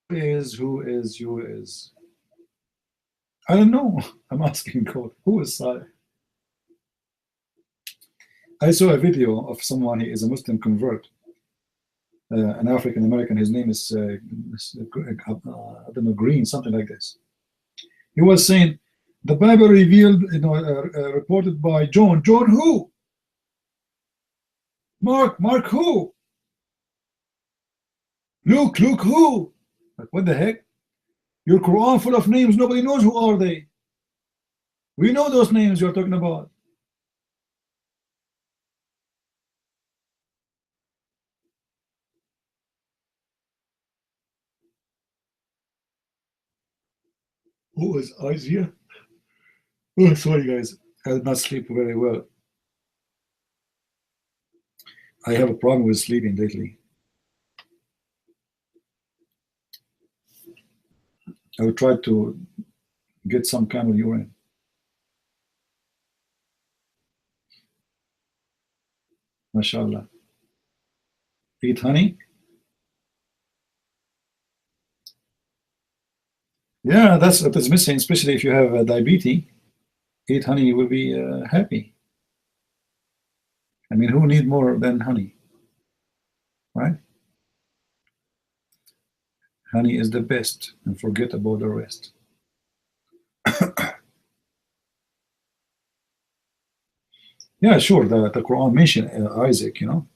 Who is? I don't know. I'm asking God. Who is Saleh? I saw a video of someone. He is a Muslim convert, an African American. His name is I don't know, Green, something like this. He was saying the Bible revealed, reported by John. John who? Mark who? Luke who? Like, what the heck? Your Quran full of names. Nobody knows who are they. We know those names you're talking about. Who is Isaiah? Oh, sorry, guys. I did not sleep very well. I have a problem with sleeping lately. I will try to get some camel urine. MashaAllah. Eat honey? Yeah, that's what is missing, especially if you have diabetes. Eat honey, you will be happy. I mean, who need more than honey? Right? Honey is the best, and forget about the rest. Yeah, sure, the Quran mentioned Isaac, you know.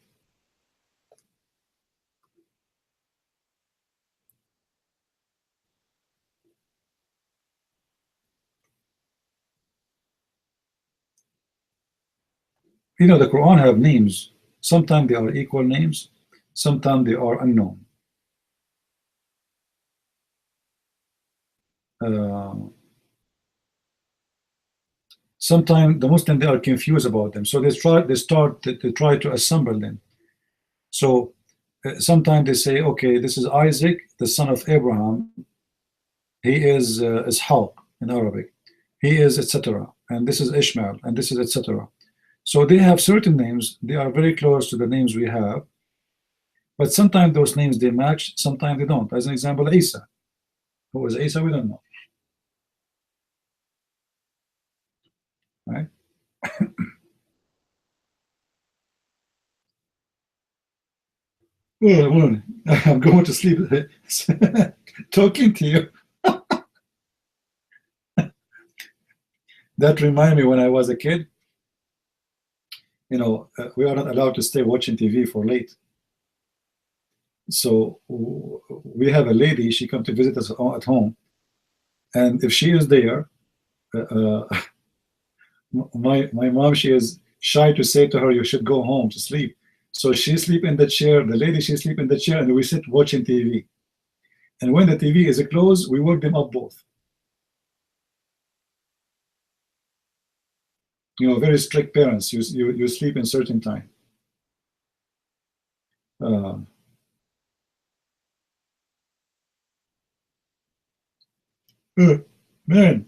You know, the Quran have names. Sometimes they are equal names, sometimes they are unknown. Sometimes the Muslims, they are confused about them, so they try to assemble them. So sometimes they say, okay, this is Isaac, the son of Abraham. He is Ishaq in Arabic. He is etc. And this is Ishmael, and this is etc. So they have certain names. They are very close to the names we have. But sometimes those names, they match, sometimes they don't. As an example, Isa. Who is Isa? We don't know. Right? Oh, I'm going to sleep talking to you. That reminds me when I was a kid. You know, we are not allowed to stay watching TV for late. So we have a lady, she comes to visit us at home. And if she is there, my mom, she is shy to say to her, you should go home to sleep. So she sleep in the chair, the lady, she sleep in the chair, and we sit watching TV. And when the TV is closed, we wake them up both. You know, very strict parents. You sleep in certain time. Man.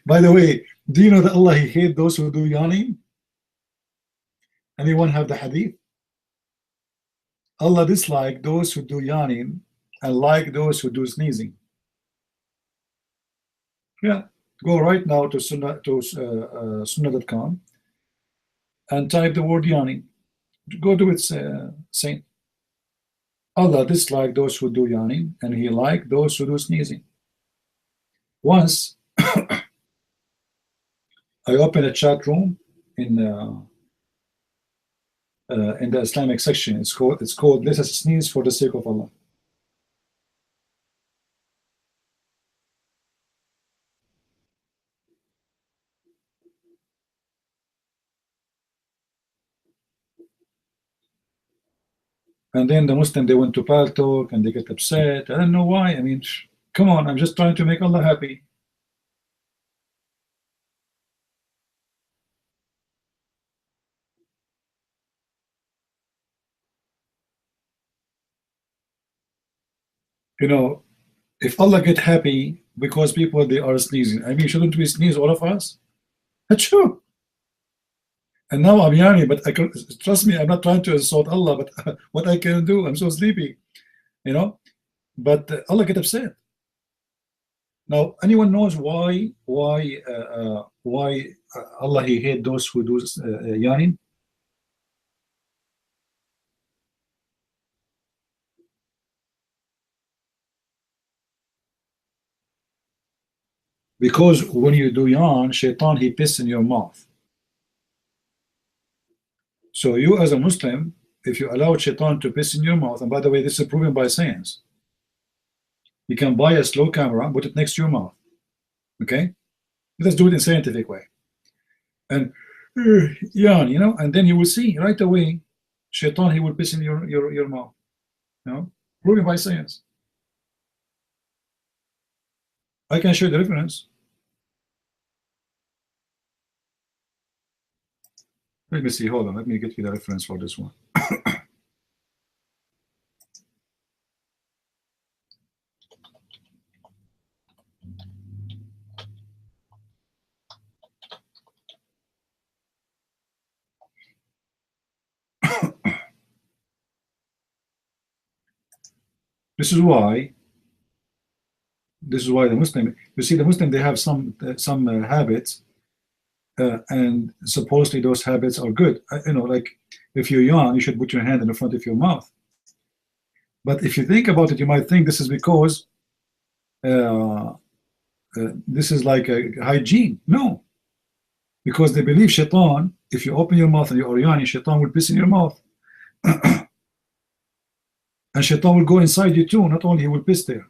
By the way, do you know that Allah, He hates those who do yawning? Anyone have the hadith? Allah dislike those who do yawning and like those who do sneezing. Yeah, go right now to sunnah.com and type the word yawning. Go to its saying. Allah dislike those who do yawning and He like those who do sneezing. Once I opened a chat room in the Islamic section. It's called "Let us sneeze for the sake of Allah." And then the Muslim, they went to Paltalk and they get upset. I don't know why. I mean, come on, I'm just trying to make Allah happy. You know, if Allah get happy because people, they are sneezing, I mean, shouldn't we sneeze, all of us? That's true. And now I'm yawning, but I can, trust me, I'm not trying to insult Allah, but what I can do, I'm so sleepy, you know. But Allah get upset. Now, anyone knows why Allah He hate those who do yawning? Because when you do yawn, shaitan he piss in your mouth. So you as a Muslim, if you allow shaitan to piss in your mouth, and by the way, this is proven by science. You can buy a slow camera, put it next to your mouth. Okay? Let's do it in scientific way. And yawn, you know, and then you will see right away, shaitan he will piss in your mouth. You know, proven by science. I can show the reference. Let me see. Hold on. Let me get you the reference for this one. This is why the Muslim, you see, the Muslim, they have some habits, and supposedly those habits are good. You know, like if you yawn, you should put your hand in the front of your mouth. But if you think about it, you might think this is because this is like a hygiene. No, because they believe shaitan, if you open your mouth and you're yawning, shaitan will piss in your mouth. And shaitan will go inside you too. Not only he will piss there.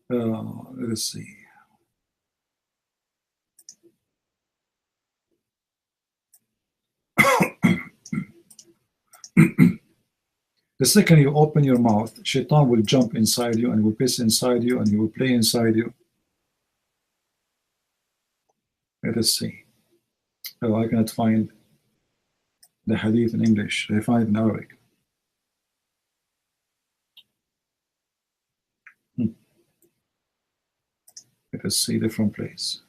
Let's see. The second you open your mouth, shaitan will jump inside you and will piss inside you and he will play inside you. Let us see. Oh, I cannot find the hadith in English. I find it in Arabic. Let us see different place.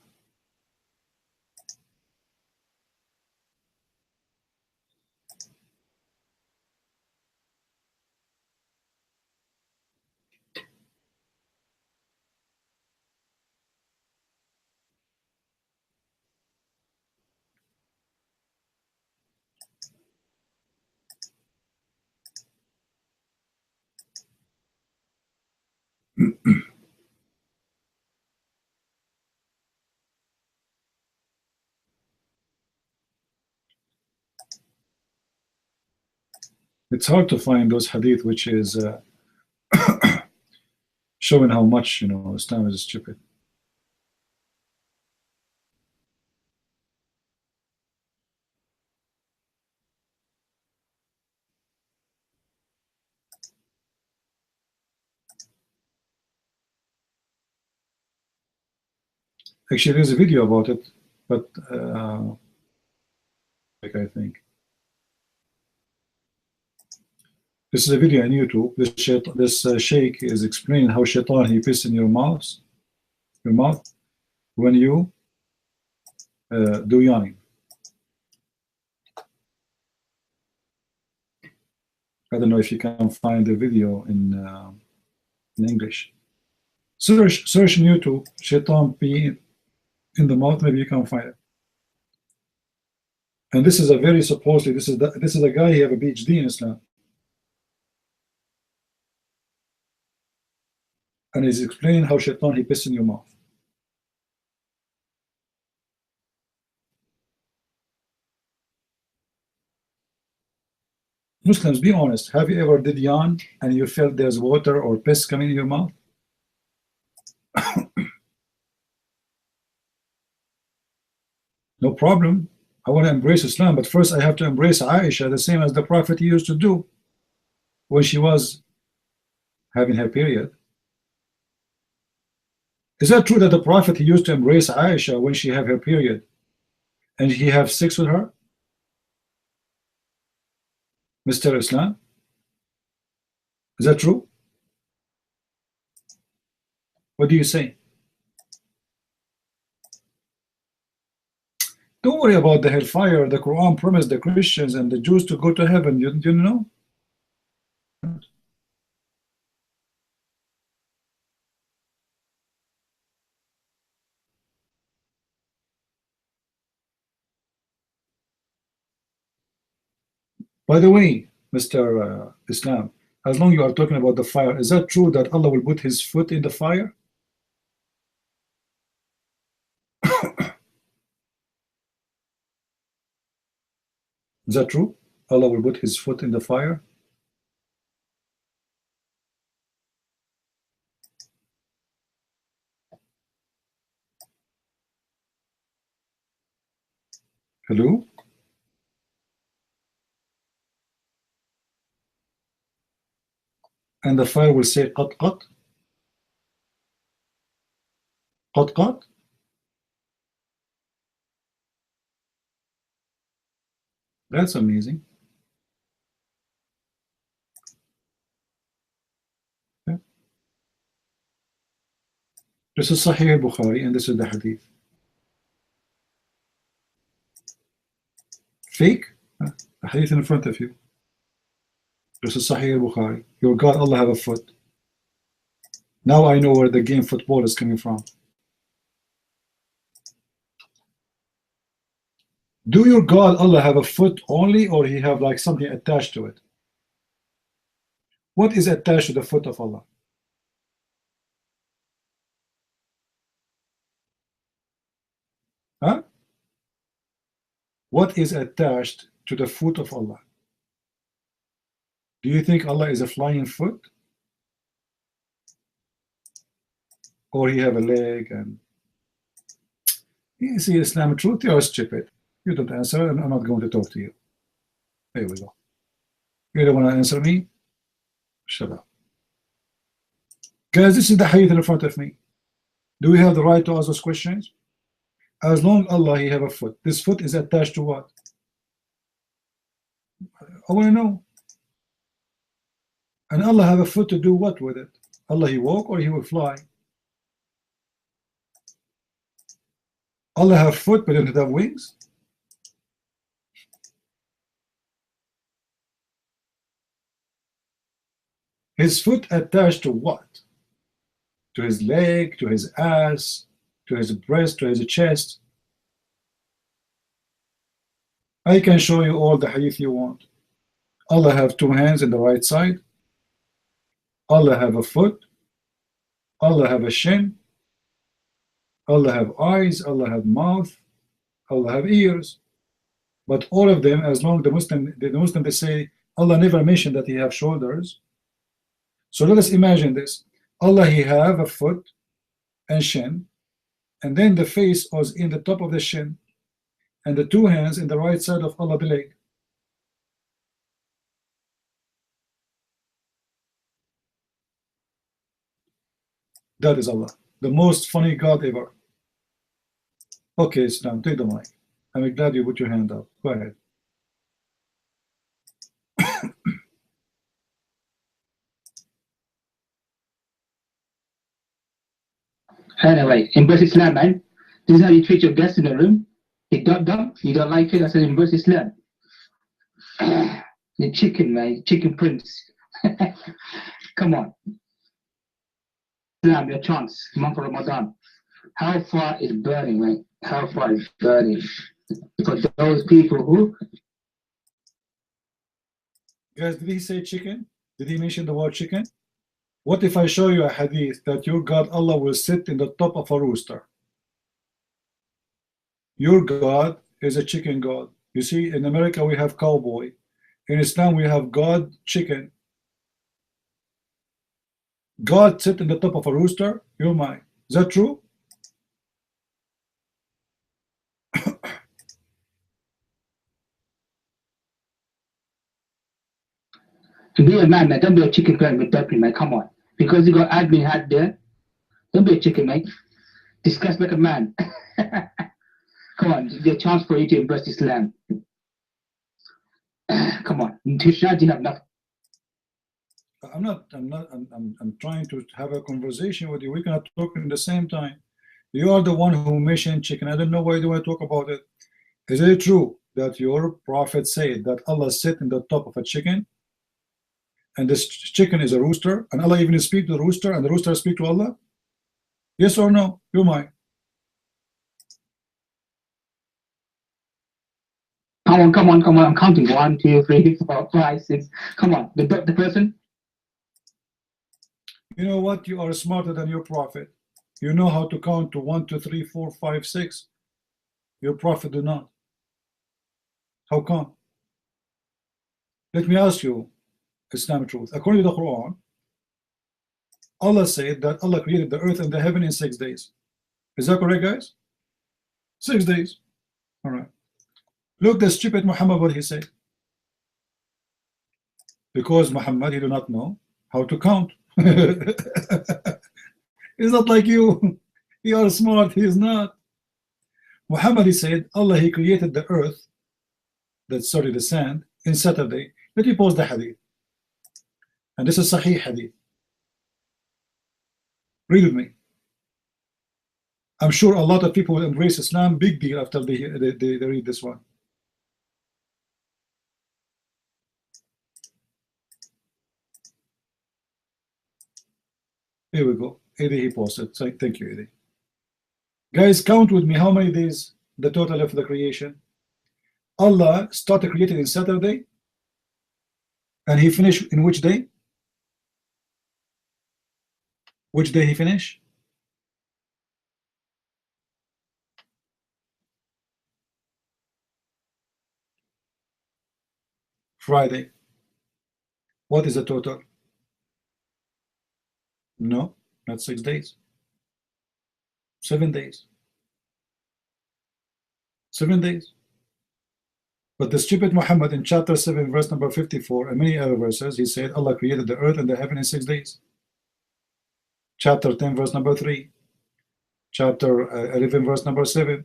It's hard to find those hadith which is showing how much, you know, Islam is stupid. Actually, there's a video about it, but like I think this is a video on YouTube. This sheikh is explaining how shaitan he piss in your mouth when you do yawning. I don't know if you can find the video in English. Search in YouTube, shaitan pee in the mouth. Maybe you can find it. And this is a very supposedly this is a guy, he have a PhD in Islam, and he's explaining how shaitan he piss in your mouth. Muslims, be honest. Have you ever did yawn and you felt there's water or piss coming in your mouth? No problem. I want to embrace Islam, but first I have to embrace Aisha, the same as the Prophet used to do when she was having her period. Is that true that the Prophet he used to embrace Aisha when she had her period and he have sex with her? Mr. Islam? Is that true? What do you say? Don't worry about the hellfire. The Quran promised the Christians and the Jews to go to heaven. You know? By the way, Mr. Islam, as long you are talking about the fire, is that true that Allah will put his foot in the fire? Is that true? Allah will put his foot in the fire? Hello? And the fire will say qat qat? Qat qat? That's amazing. Okay. This is Sahih al-Bukhari and this is the hadith. Fake? The hadith in front of you. This is Sahih al-Bukhari. Your God, Allah have a foot. Now I know where the game football is coming from. Do your God, Allah, have a foot only, or he have like something attached to it? What is attached to the foot of Allah? Huh? What is attached to the foot of Allah? Do you think Allah is a flying foot? Or he have a leg? And you see, Islam truth, you are stupid. You don't answer, and I'm not going to talk to you. There we go. You don't want to answer me? Shut up. Guys, this is the hadith in front of me. Do we have the right to ask those questions? As long as Allah, he have a foot. This foot is attached to what? I want to know. And Allah have a foot to do what with it? Allah, he walk or he will fly? Allah have foot but doesn't have wings? His foot attached to what? To his leg, to his ass, to his breast, to his chest. I can show you all the hadith you want. Allah have two hands in the right side. Allah have a foot. Allah have a shin. Allah have eyes. Allah have mouth. Allah have ears. But all of them, as long as the Muslim they say, Allah never mentioned that he have shoulders. So let us imagine this. Allah, he have a foot and shin, and then the face was in the top of the shin, and the two hands in the right side of Allah, the leg. That is Allah, the most funny God ever. Okay, Islam, take the mic. I'm glad you put your hand up. Go ahead. Anyway, embrace Islam, man. This is how you treat your guests in the room. They dumb. You don't like it. I said embrace Islam. The chicken, man. Chicken prince. Come on. Islam, your chance. Month of Ramadan. How far is burning, man? How far is burning? For those people who... Guys, did he say chicken? Did he mention the word chicken? What if I show you a hadith that your God Allah will sit in the top of a rooster? Your God is a chicken God. You see, in America we have cowboy. In Islam we have God chicken. God sit in the top of a rooster? You're mine. Is that true? Be a man, man. Don't be a chicken plant with dumpling, man. Come on. Because you got admin hat there. Don't be a chicken, mate. Discuss like a man. Come on, there's a chance for you to embrace Islam. Come on. Christianity have nothing. I'm trying to have a conversation with you. We cannot talk at the same time. You are the one who mentioned chicken. I don't know why you want to talk about it. Is it true that your prophet said that Allah sit in the top of a chicken? And this chicken is a rooster, and Allah even speak to the rooster, and the rooster speak to Allah? Yes or no? You're mine. Come on, come on, come on. I'm counting 1, 2, 3, 4, 5, 6. Come on. The person. You know what? You are smarter than your prophet. You know how to count to 1, 2, 3, 4, 5, 6. Your prophet do not. How come? Let me ask you, Islamic truth. According to the Quran, Allah said that Allah created the earth and the heaven in 6 days. Is that correct, guys? 6 days. All right. Look, the stupid Muhammad, what he said. Because Muhammad, he do not know how to count. He's not like you. You are smart. He is not. Muhammad, he said, Allah, he created the earth, that's sorry, the sand, in Saturday. Let me pause the hadith. And this is Sahih hadith. Read with me. I'm sure a lot of people will embrace Islam, big deal, after they read this one. Here we go. Eddie, he posted. So thank you, Eddie. Guys, count with me how many days the total of the creation. Allah started creating in Saturday, and he finished in which day? Which day he finished? Friday. What is the total? No, not 6 days. 7 days. 7 days. But the stupid Muhammad in chapter 7, verse number 54, and many other verses, he said Allah created the earth and the heaven in 6 days. Chapter 10, verse number 3. Chapter 11, verse number 7.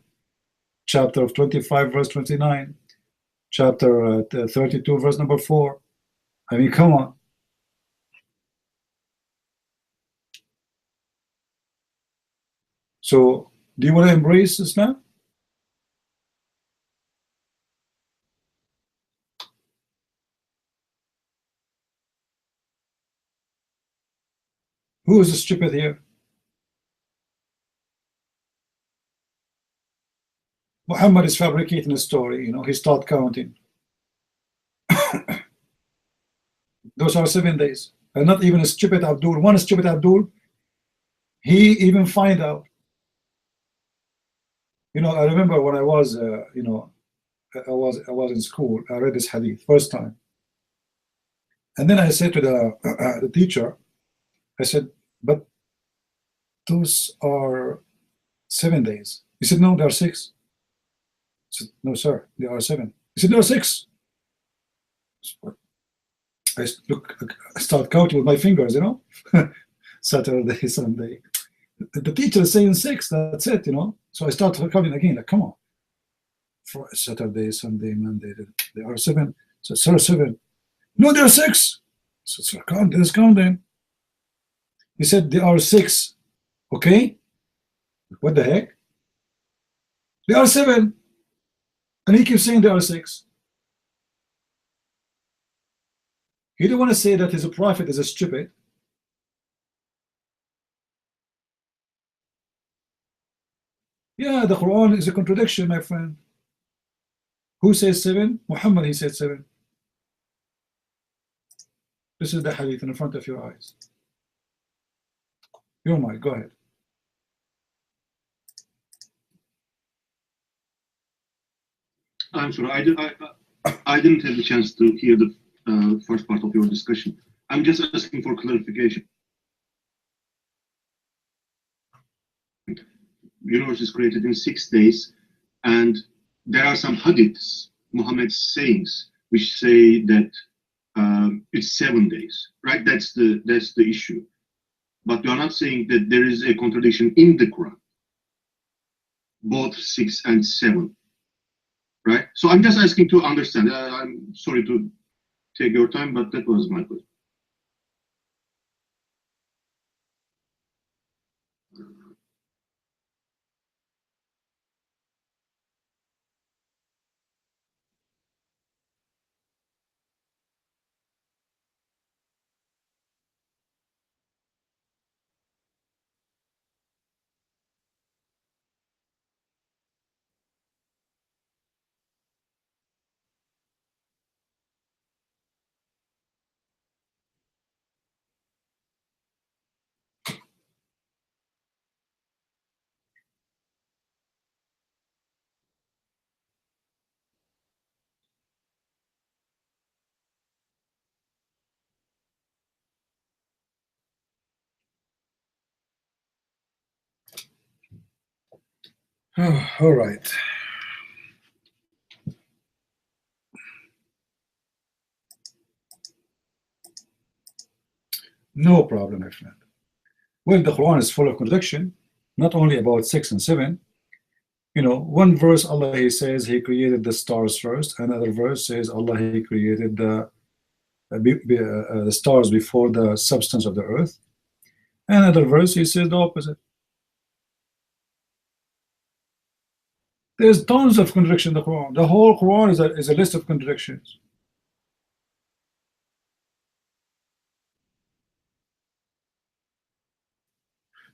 Chapter 25, verse 29. Chapter 32, verse number 4. I mean, come on. So, do you want to embrace Islam? Who is stupid here? Muhammad is fabricating a story, you know, he started counting. Those are 7 days. And not even a stupid Abdul. One stupid Abdul, he even find out. You know, I remember when I was, you know, I was in school, I read this hadith first time. And then I said to the teacher, I said, but those are 7 days. He said, no, there are 6. I said, no, sir, there are 7. He said, there are 6. I start counting with my fingers, you know. Saturday, Sunday. The teacher is saying 6, that's it, you know. So I start counting again, like, come on. For Saturday, Sunday, Monday, there are 7. So, sir, 7. No, there are 6. So, sir, count, let's count them. He said, there are 6. Okay? What the heck? There are 7. And he keeps saying there are 6. He didn't want to say that his prophet is a stupid. Yeah, the Quran is a contradiction, my friend. Who says 7? Muhammad, he said 7. This is the hadith in front of your eyes. Your mic, go ahead. I'm sorry, I didn't have the chance to hear the first part of your discussion. I'm just asking for clarification. Universe is created in 6 days, and there are some hadiths, Muhammad's sayings, which say that it's 7 days, right? That's the issue. But you are not saying that there is a contradiction in the Quran, both 6 and 7, right? So I'm just asking to understand. I'm sorry to take your time, but that was my question. All right. No problem, my friend. Well, the Quran is full of contradiction, not only about 6 and 7. You know, one verse Allah He says He created the stars first, another verse says Allah He created the stars before the substance of the earth. Another verse He says the opposite. There's tons of contradiction in the Quran. The whole Quran is a list of contradictions.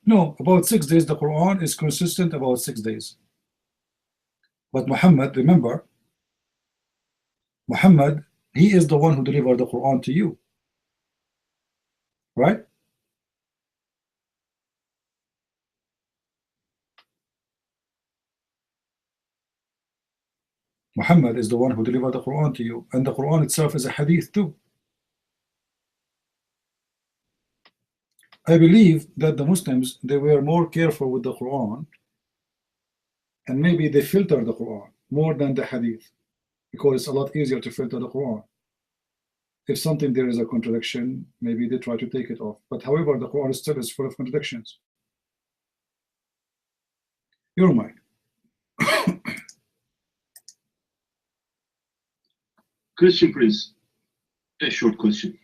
No, about 6 days, the Quran is consistent about 6 days. But Muhammad, remember, Muhammad, he is the one who delivered the Quran to you. Right? Muhammad is the one who delivered the Quran to you, and the Quran itself is a hadith too. I believe that the Muslims, they were more careful with the Quran, and maybe they filter the Quran more than the hadith, because it's a lot easier to filter the Quran. If something there is a contradiction, maybe they try to take it off. But however, the Quran still is full of contradictions. Your mind. Christian Prince, a short question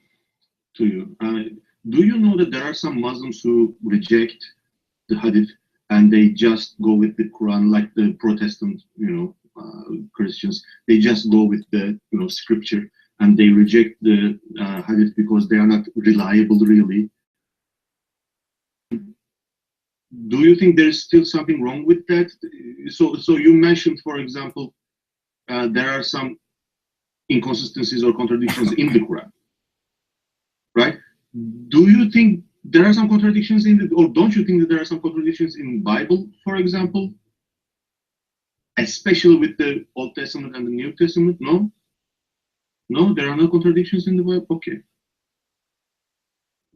to you. Do you know that there are some Muslims who reject the Hadith and they just go with the Quran, like the Protestant, Christians? They just go with the, scripture, and they reject the Hadith because they are not reliable, really. Do you think there is still something wrong with that? So you mentioned, for example, there are some inconsistencies or contradictions in the Quran, right? Do you think there are some contradictions in it, or don't you think that there are some contradictions in Bible, for example, especially with the Old Testament and the New Testament? No, there are no contradictions in the Bible. Okay,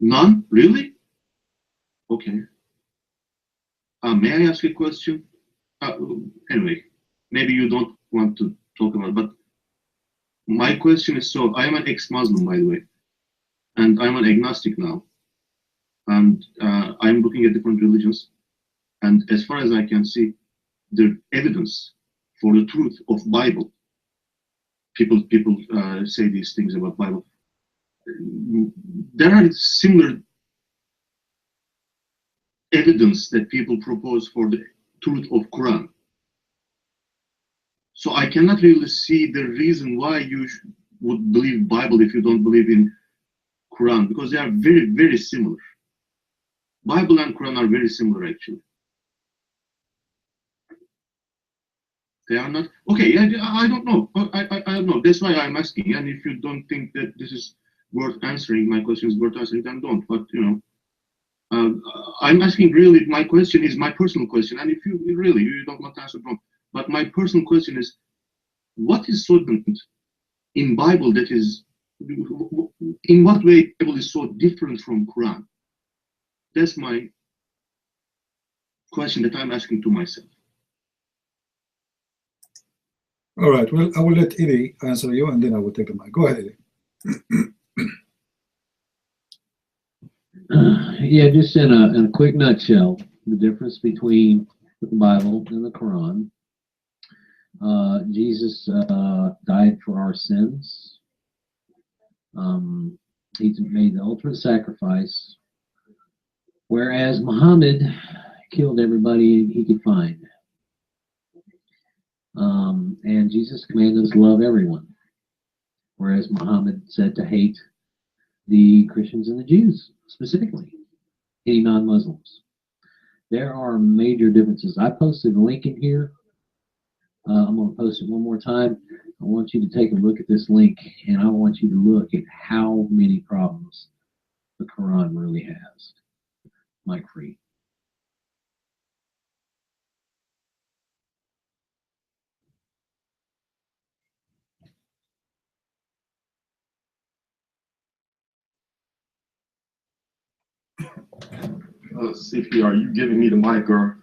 none, really? Okay. May I ask a question? Anyway, maybe you don't want to talk about it, but my question is, so I'm an ex-Muslim, by the way, and I'm an agnostic now, and I'm looking at different religions, and as far as I can see, the evidence for the truth of Bible, people say these things about Bible. There are similar evidence that people propose for the truth of Quran. So I cannot really see the reason why you would believe Bible if you don't believe in Quran, because they are very, very similar. Bible and Quran are very similar, actually. They are not. Okay, I don't know. I don't know. That's why I'm asking. And if you don't think that this is worth answering, my question is worth answering, then don't. But I'm asking, really, my question is my personal question. And if you really you don't want to answer, don't. But my personal question is, what is so different in Bible that is, in what way Bible is so different from Quran? That's my question that I'm asking to myself. All right, well, I will let Eddie answer you, and then I will take the mic. Go ahead, Eddie. Yeah, just in a quick nutshell, the difference between the Bible and the Quran. Jesus died for our sins. He made the ultimate sacrifice, whereas Muhammad killed everybody he could find. And Jesus commanded us to love everyone, whereas Muhammad said to hate the Christians and the Jews, specifically, any non-Muslims. There are major differences. I posted a link in here. I'm going to post it one more time. I want you to take a look at this link, and I want you to look at how many problems the Quran really has. Mic free. CP, are you giving me the mic, or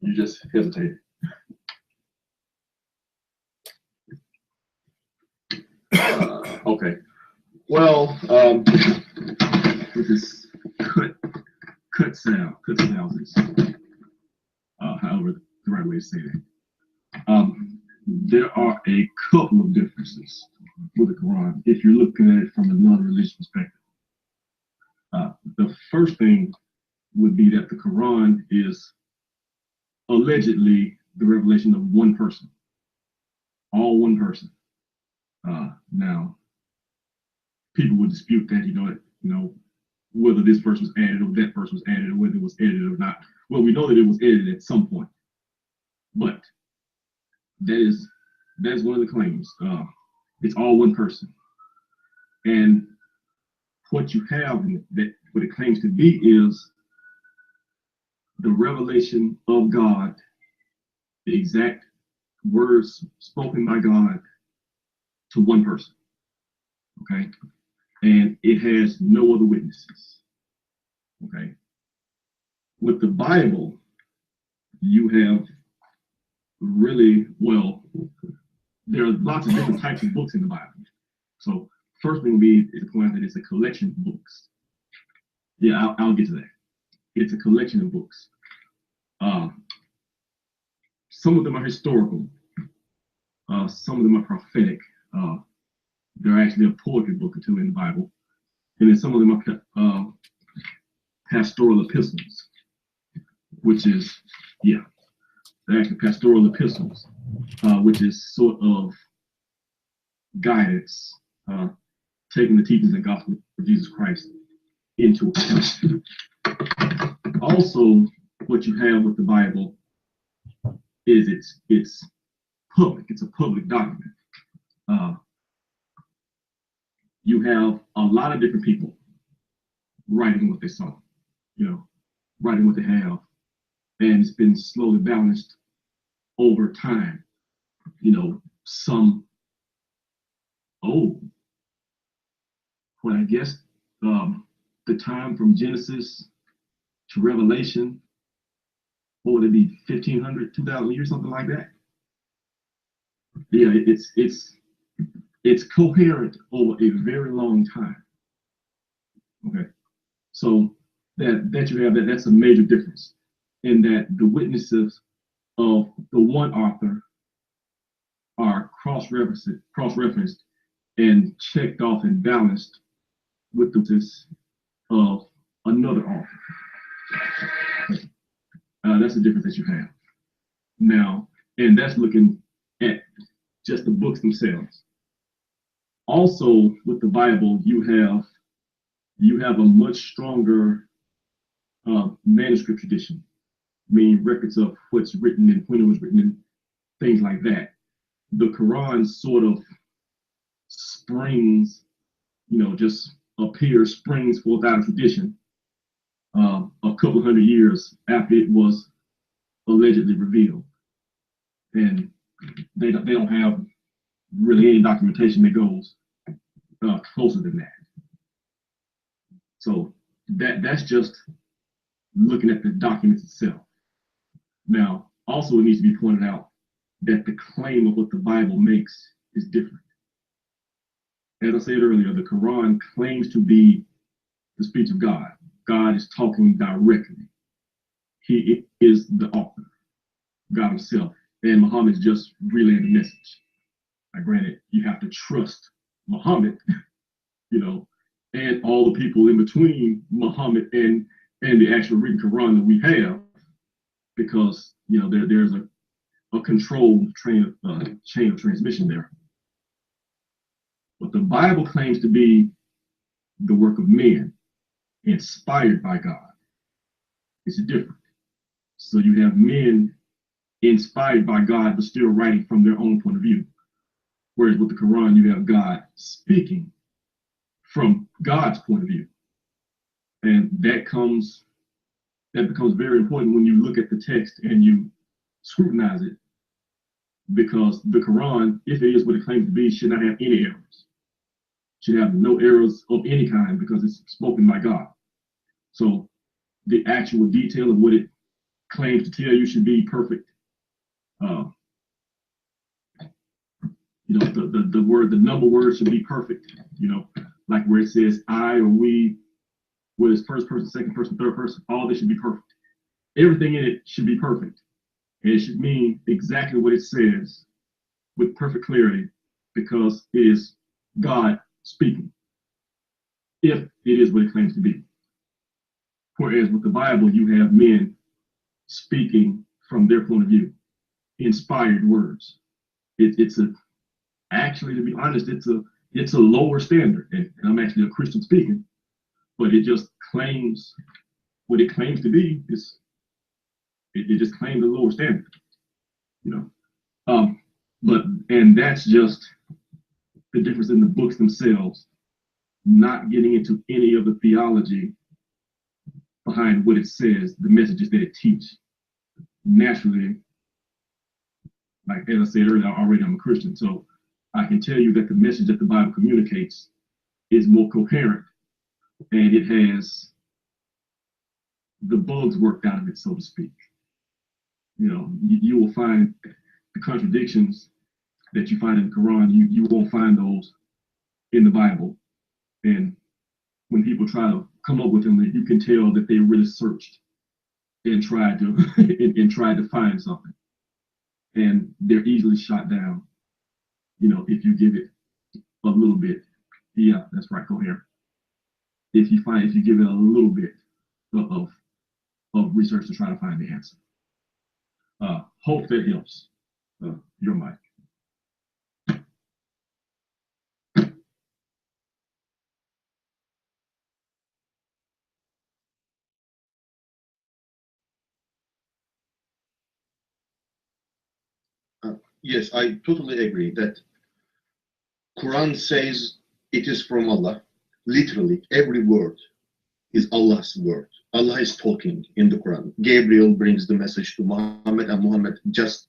You just hesitated. Okay. Well, with this cut sound is, however the right way to say that. There are a couple of differences with the Quran if you're looking at it from a non-religious perspective. The first thing would be that the Quran is allegedly the revelation of one person, all one person. Now, people would dispute that, whether this verse was added or that verse was added or whether it was edited or not. Well, we know that it was edited at some point, but that's one of the claims. It's all one person, and what you have in that what it claims to be is the revelation of God, the exact words spoken by God to one person. Okay, and it has no other witnesses. Okay, with the Bible, you have really, well, there are lots of different types of books in the Bible. So first thing would be is to point out that it's a collection of books. Yeah, I'll get to that. It's a collection of books. Some of them are historical. Some of them are prophetic. There are actually a poetry book or two in the Bible. And then some of them are pastoral epistles, which is, they're actually pastoral epistles, which is sort of guidance, taking the teachings and gospel of Jesus Christ into account. Also, what you have with the Bible is it's public. It's a public document. You have a lot of different people writing what they saw, writing what they have, and it's been slowly balanced over time. Some well, I guess the time from Genesis to Revelation, what would it be, 1,500, 2,000 years, something like that? Yeah, it's coherent over a very long time. Okay, so that you have that's a major difference in that the witnesses of the one author are cross-referenced and checked off and balanced with the witnesses of another author. That's the difference that you have now, and that's looking at just the books themselves. Also, with the Bible, you have a much stronger manuscript tradition, meaning records of what's written and when it was written and things like that. The Quran sort of springs, springs forth out of tradition a couple hundred years after it was allegedly revealed, and they don't have really any documentation that goes closer than that. So that's just looking at the documents itself. Now, also it needs to be pointed out that the claim of what the Bible makes is different. As I said earlier, the Quran claims to be the speech of God. God is talking directly. He is the author, God himself, and Muhammad is just relaying the message. Now, granted, you have to trust Muhammad, and all the people in between Muhammad and the actual written Quran that we have, because there's a controlled chain of transmission there. But the Bible claims to be the work of men, inspired by God. It's different. So you have men inspired by God, but still writing from their own point of view. Whereas with the Quran, you have God speaking from God's point of view. And that becomes very important when you look at the text and you scrutinize it, because the Quran, if it is what it claims to be, should not have any errors. Should have no errors of any kind because it's spoken by God. So the actual detail of what it claims to tell you should be perfect. You know, the number word should be perfect. You know, like where it says I or we, whether it's first person, second person, third person, all this should be perfect. Everything in it should be perfect. And it should mean exactly what it says with perfect clarity, because it is God speaking, if it is what it claims to be. Whereas with the Bible, you have men speaking from their point of view, inspired words. Actually, to be honest, it's a lower standard. And I'm actually a Christian speaking, but it just claims what it claims to be. It just claims a lower standard, you know. And that's just the difference in the books themselves, not getting into any of the theology behind what it says, the messages that it teaches. Naturally, like as I said earlier, already I'm a Christian, so I can tell you that the message that the Bible communicates is more coherent, and it has the bugs worked out of it, so to speak. You know, you will find the contradictions that you find in the Quran, you won't find those in the Bible. And when people try to come up with them, you can tell that they really searched and tried to and tried to find something. And they're easily shot down, you know, if you give it a little bit. Yeah, that's right, coherent. If you give it a little bit of research to try to find the answer. Hope that helps. Your mic. Yes, I totally agree that Quran says it is from Allah. Literally, every word is Allah's word. Allah is talking in the Quran. Gabriel brings the message to Muhammad, and Muhammad just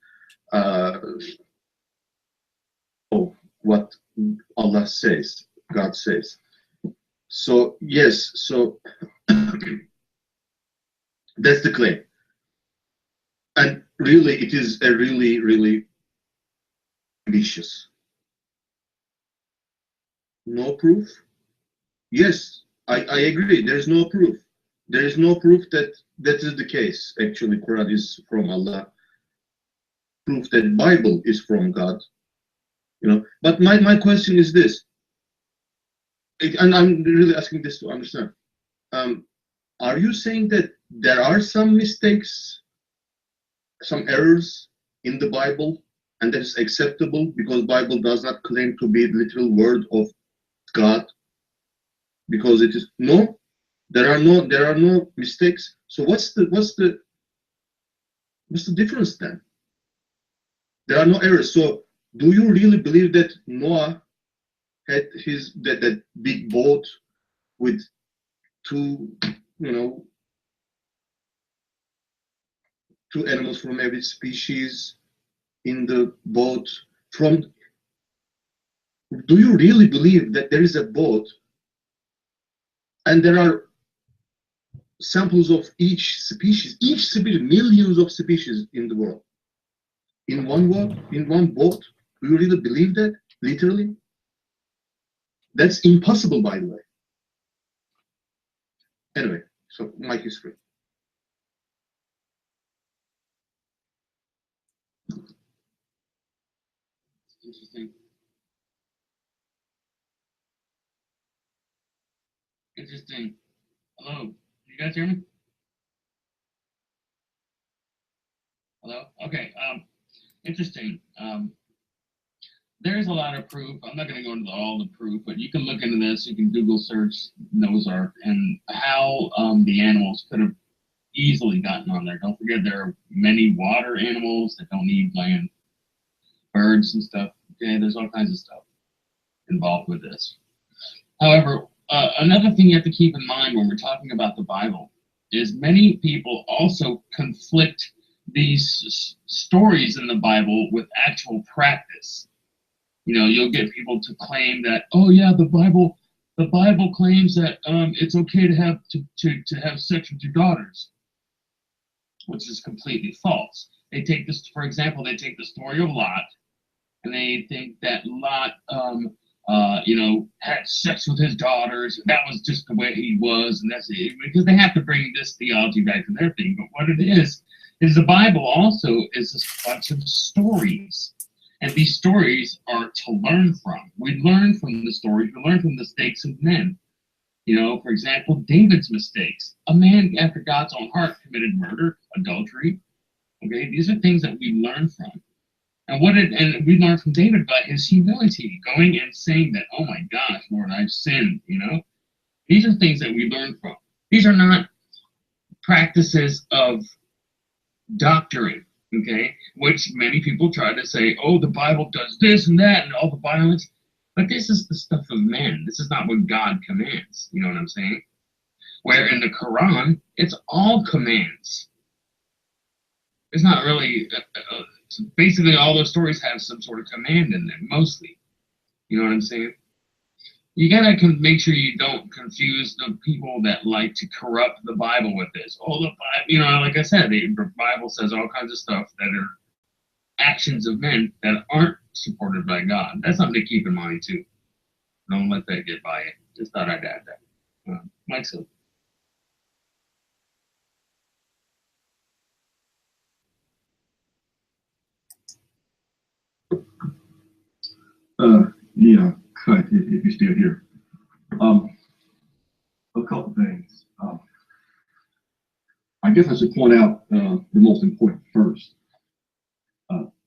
what Allah says, God says. So yes, so that's the claim. And really, it is a really, really ambitious. No proof? Yes, I agree. There is no proof. There is no proof that that is the case. Actually, Quran is from Allah. Proof that Bible is from God. You know. But my question is this, and I'm really asking this to understand. Are you saying that there are some mistakes, some errors in the Bible, and that is acceptable because Bible does not claim to be the literal word of God? Because it is no, there are no mistakes. So what's the difference then? There are no errors. So do you really believe that Noah had that big boat with two animals from every species in the boat? Do you really believe that there is a boat and there are samples of each species, millions of species in the world, in one boat? Do you really believe that, literally? That's impossible, by the way. Anyway, so mic is free. Interesting. Interesting. Hello, you guys hear me? Hello? Okay, interesting. There's a lot of proof. I'm not going to go into all the proof, but you can look into this. You can Google search Noah's Ark and how the animals could have easily gotten on there. Don't forget there are many water animals that don't need land, birds and stuff. Okay, there's all kinds of stuff involved with this. However, another thing you have to keep in mind when we're talking about the Bible is many people also conflict these stories in the Bible with actual practice. You know, you'll get people to claim that, oh yeah, the Bible claims that it's okay to have sex with your daughters. which is completely false. They take this, for example, they take the story of Lot, and they think that Lot, had sex with his daughters. That was just the way he was, and that's it. Because they have to bring this theology back to their thing. But what it is the Bible also is a bunch of stories. And these stories are to learn from. We learn from the stories. We learn from the mistakes of men. For example, David's mistakes. A man after God's own heart committed murder, adultery. Okay, these are things that we learn from. And we learn from David about his humility, going and saying that, oh my gosh, Lord, I've sinned, These are things that we learn from. These are not practices of doctrine, okay? Which many people try to say, oh, the Bible does this and that and all the violence. But this is the stuff of men. This is not what God commands. You know what I'm saying? Where in the Quran, it's all commands. It's not really, basically all those stories have some sort of command in them, mostly. You know what I'm saying? You gotta make sure you don't confuse the people that like to corrupt the Bible with this. Oh, the Bible, like I said, the Bible says all kinds of stuff that are actions of men that aren't supported by God. That's something to keep in mind too. Don't let that get by you. Just thought I'd add that. Mike's up. Yeah, cut if you're still here. A couple things. I guess I should point out the most important first.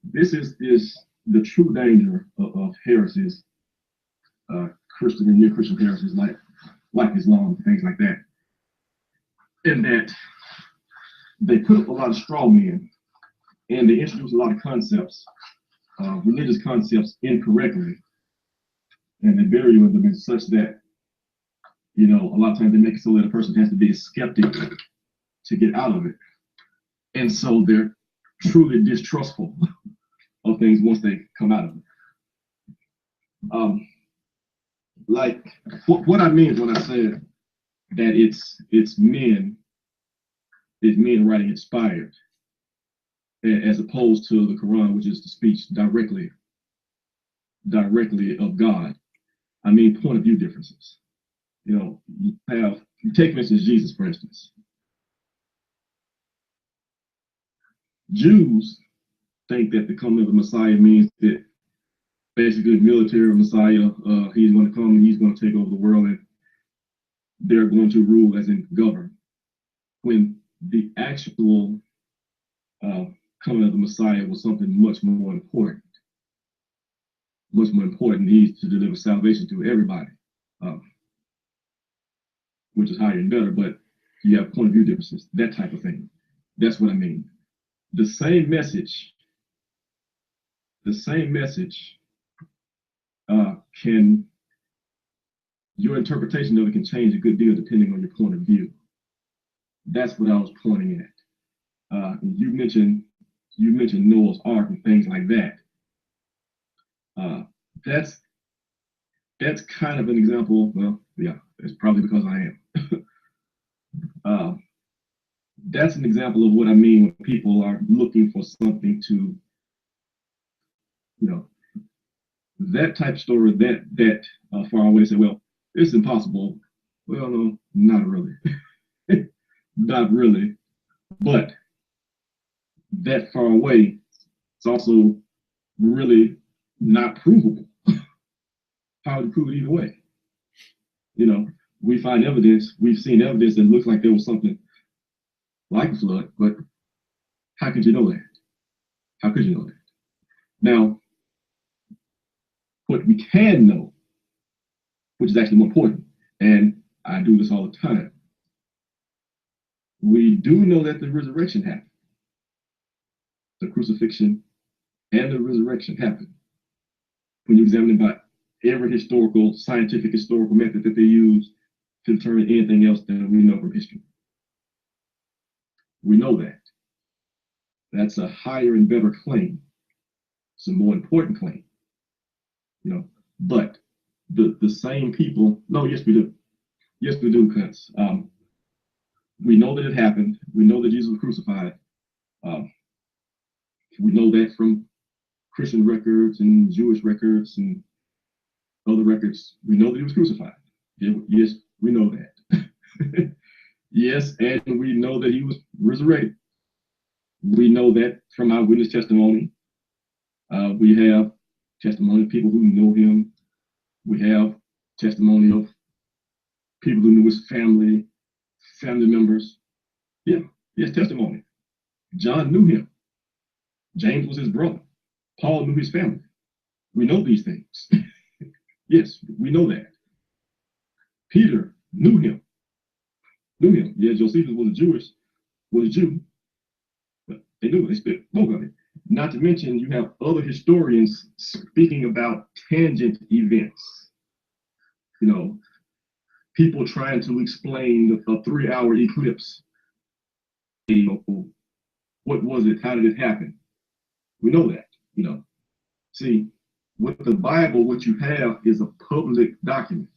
This is the true danger of heresies, Christian and near-Christian heresies like Islam, things like that, in that they put up a lot of straw men and they introduce a lot of concepts, religious concepts incorrectly, and they bury them in such that, a lot of times they make it so that a person has to be a skeptic to get out of it. And so they're truly distrustful of things once they come out of it. Like what I mean when I said that it's men writing inspired, as opposed to the Quran, which is the speech directly of God. I mean point of view differences. You take for instance Jesus, for instance. Jews think that the coming of the Messiah means that basically the military Messiah, he's going to come and he's going to take over the world and they're going to rule as in govern. When the actual coming of the Messiah was something much more important. Much more important. He's to deliver salvation to everybody, which is higher and better, but you have point of view differences, that type of thing. That's what I mean. The same message your interpretation of it can change a good deal depending on your point of view. That's what I was pointing at. You mentioned Noah's Ark and things like that. That's kind of an example. Well, yeah, it's probably because I am. That's an example of what I mean when people are looking for something to, that type of story that far away, say, well, it's impossible. Well, no, not really. Not really. But that far away, it's also really not provable. How to prove it either way? We find evidence, we've seen evidence that looks like there was something like a flood, but how could you know that? How could you know that? Now, what we can know, which is actually more important, and I do this all the time, we do know that the resurrection happened. The crucifixion and the resurrection happened. When you examine about every scientific historical method that they use to determine anything else that we know from history. We know that. That's a higher and better claim. It's a more important claim. But the same people, no, yes, we do. Yes, we do, Cunts. We know that it happened. We know that Jesus was crucified. We know that from Christian records and Jewish records and other records. We know that he was crucified. Yes, we know that. Yes, and we know that he was resurrected. We know that from our witness testimony. We have testimony of people who know him. We have testimony of people who knew his family members. Yeah, yes, testimony. John knew him. James was his brother. Paul knew his family. We know these things. Yes, we know that. Peter knew him. Yeah, Josephus was a Jew, but they knew it. They spoke of it. Not to mention, you have other historians speaking about tangent events. You know, people trying to explain a 3-hour eclipse. You know, what was it? How did it happen? We know that. You know, see, with the Bible, what you have is a public document.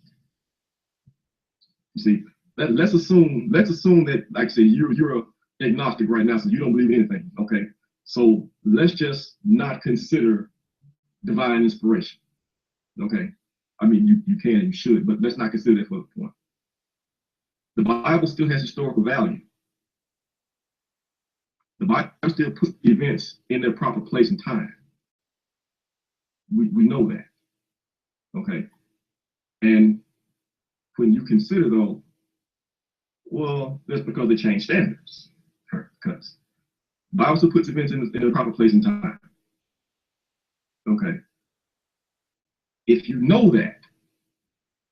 You see, let's assume that, like I say, you're an agnostic right now, so you don't believe in anything. Okay, so let's just not consider divine inspiration. Okay, I mean you can and you should, but let's not consider that for the point. The Bible still has historical value. The Bible still puts events in their proper place and time. We know that. Okay, and when you consider though, well, that's because they changed standards. Because the Bible still puts events in the proper place and time. Okay. If you know that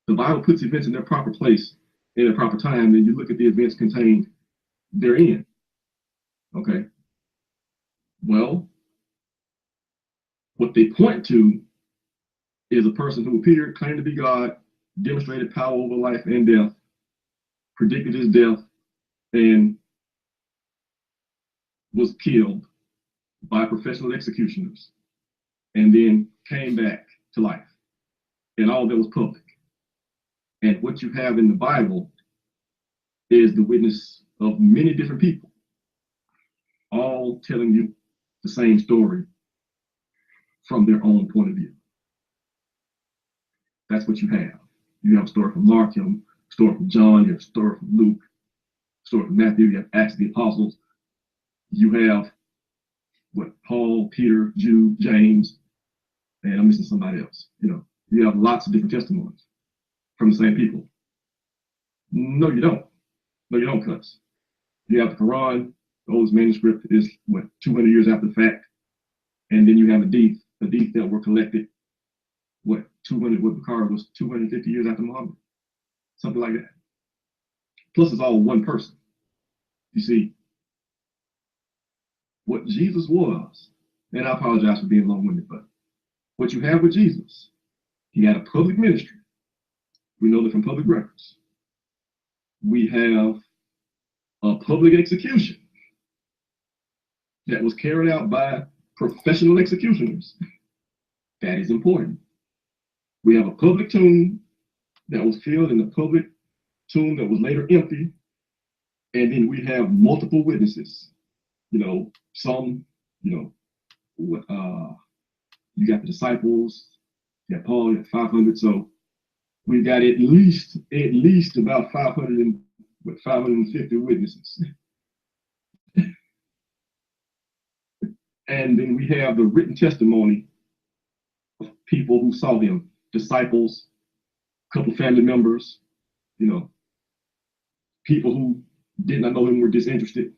the Bible puts events in their proper place in their proper time, then you look at the events contained therein. Okay. Well, what they point to is a person who appeared, claimed to be God, demonstrated power over life and death, predicted his death, and was killed by professional executioners, and then came back to life. And all that was public. And what you have in the Bible is the witness of many different people, all telling you the same story from their own point of view. That's what you have. You have a story from Mark, you have a story from John, you have a story from Luke, a story from Matthew, you have Acts of the Apostles, you have Paul, Peter, Jude, James, and I'm missing somebody else. You know, you have lots of different testimonies from the same people. No, you don't. No, you don't, cuz. You have the Quran, the oldest manuscript is 200 years after the fact, and then you have hadith that were collected 200, what Bukhari was 250 years after Muhammad, something like that. Plus, it's all one person. You see, what Jesus was, and I apologize for being long-winded, but what you have with Jesus, he had a public ministry. We know that from public records. We have a public execution that was carried out by professional executioners. That is important. We have a public tomb that was filled in a public tomb that was later empty. And then we have multiple witnesses. You know, some, you got the disciples, you got Paul, you got 500. So we got at least about 550 witnesses. And then we have the written testimony of people who saw him, disciples, a couple family members, you know, people who did not know him were disinterested.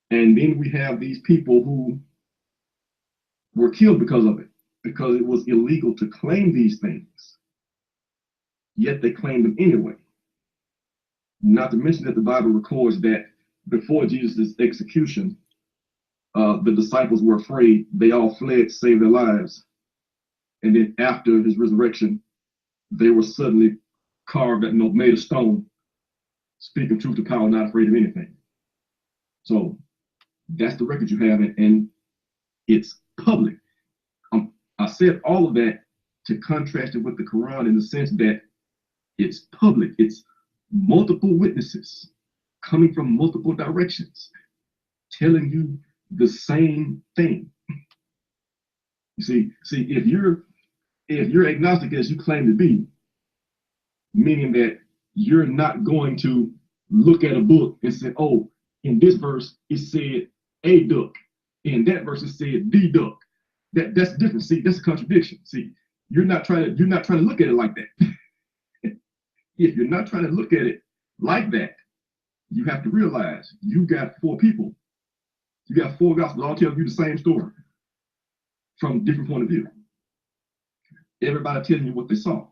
And then we have these people who were killed because of it, because it was illegal to claim these things. Yet they claimed them anyway. Not to mention that the Bible records that before Jesus' execution, the disciples were afraid. They all fled to save their lives. And then after his resurrection, they were suddenly carved, made of stone, speaking truth to power, not afraid of anything. So that's the record you have, and it's public. I said all of that to contrast it with the Quran in the sense that it's public. It's multiple witnesses coming from multiple directions, telling you the same thing. You see, if you're agnostic as you claim to be, meaning that you're not going to look at a book and say, oh, in this verse it said a duck, in that verse it said the duck. That's different. See, that's a contradiction. See, you're not trying to look at it like that. If you're not trying to look at it like that, you have to realize you got four people. You got four gospels all telling you the same story from a different point of view. Everybody telling you what they saw.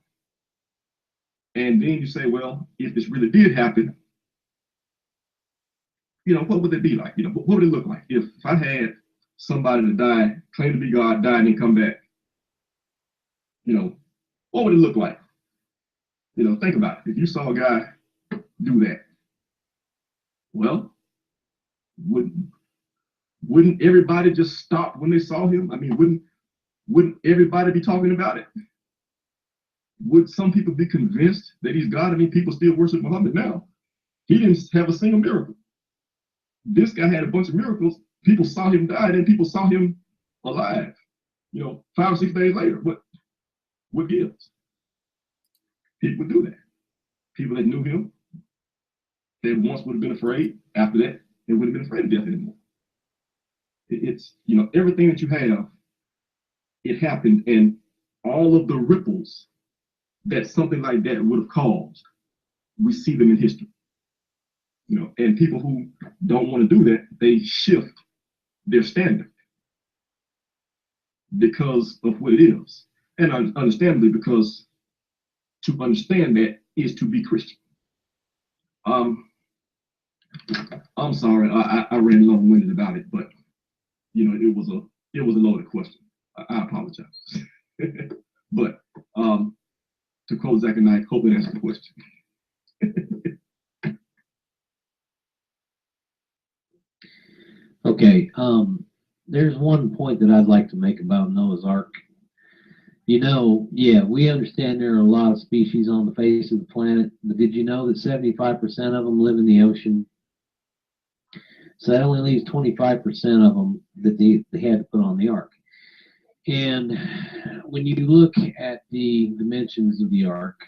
And then you say, well, if this really did happen, what would it be like? What would it look like if I had somebody that died, claimed to be God, died, and then come back? What would it look like? Think about it. If you saw a guy do that, well, wouldn't everybody just stop when they saw him? I mean, wouldn't everybody be talking about it? Would some people be convinced that he's God? I mean, people still worship Muhammad now. He didn't have a single miracle. This guy had a bunch of miracles. People saw him die, and people saw him alive. 5 or 6 days later. What gives? People would do that. People that knew him, they once would have been afraid. After that, they wouldn't have been afraid of death anymore. It's everything that you have, it happened, and all of the ripples that something like that would have caused, we see them in history. And people who don't want to do that, they shift their standard because of what it is. And understandably, because to understand that is to be Christian. I'm sorry, I ran long-winded about it, but it was a loaded question. I apologize. But to quote Zach and I, hope it answers the question. Okay, there's one point that I'd like to make about Noah's Ark. Yeah, we understand there are a lot of species on the face of the planet, but did you know that 75% of them live in the ocean? So that only leaves 25% of them that they had to put on the Ark. And when you look at the dimensions of the Ark,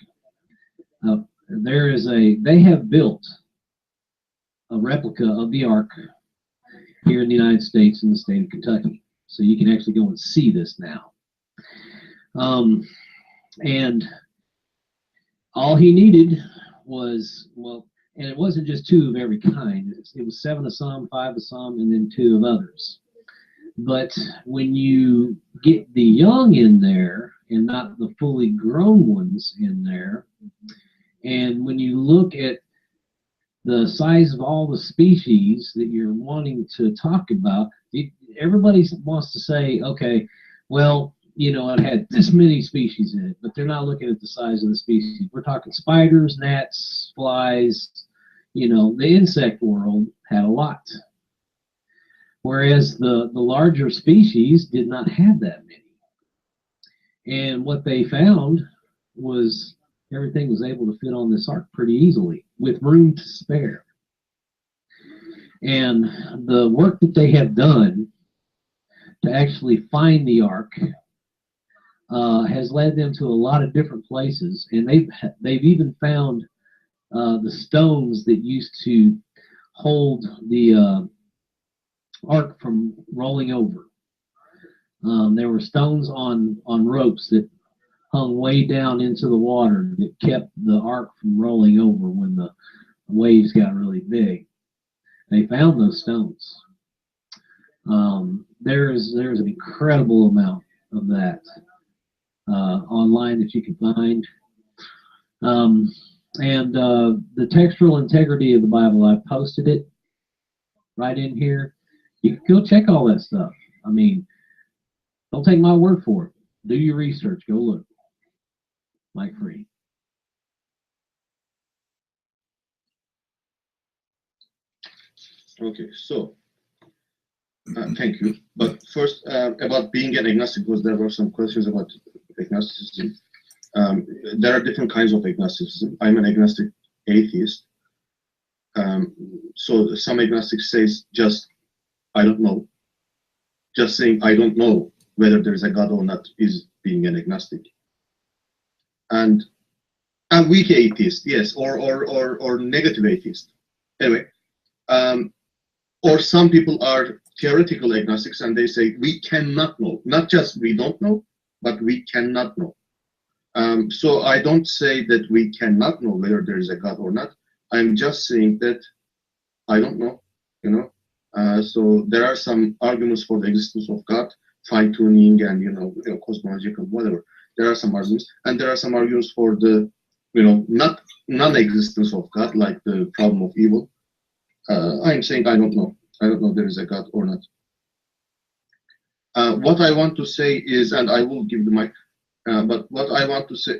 they have built a replica of the Ark here in the United States in the state of Kentucky. So you can actually go and see this now. And all he needed was, and it wasn't just 2 of every kind. It was 7 of some, 5 of some, and then 2 of others. But when you get the young in there and not the fully grown ones in there, and when you look at the size of all the species that you're wanting to talk about, everybody wants to say, okay, well, it had this many species in it, but they're not looking at the size of the species. We're talking spiders, gnats, flies, the insect world had a lot. Whereas the larger species did not have that many. And what they found was everything was able to fit on this Ark pretty easily with room to spare. And the work that they have done to actually find the Ark has led them to a lot of different places, and they've even found the stones that used to hold the Ark from rolling over. There were stones on ropes that hung way down into the water that kept the Ark from rolling over when the waves got really big. They found those stones. There's an incredible amount of that online that you can find. And the textual integrity of the Bible, I've posted it right in here. You can go check all that stuff. I mean, don't take my word for it. Do your research. Go look. Mike Free. Okay, so thank you. But first, about being an agnostic, because there were some questions about agnosticism. There are different kinds of agnosticism. I'm an agnostic atheist. So some agnostics says just, I don't know, just saying I don't know whether there is a God or not is being an agnostic. And a weak atheist, yes, or negative atheist. Anyway, or some people are theoretical agnostics and they say we cannot know, not just we don't know, but we cannot know. So I don't say that we cannot know whether there is a God or not. I'm just saying that I don't know, you know. So there are some arguments for the existence of God, fine-tuning and cosmological, whatever. There are some arguments, and there are some arguments for the not non-existence of God, like the problem of evil. I'm saying I don't know. I don't know there is a God or not. What I want to say is, and I will give the mic, but what I want to say.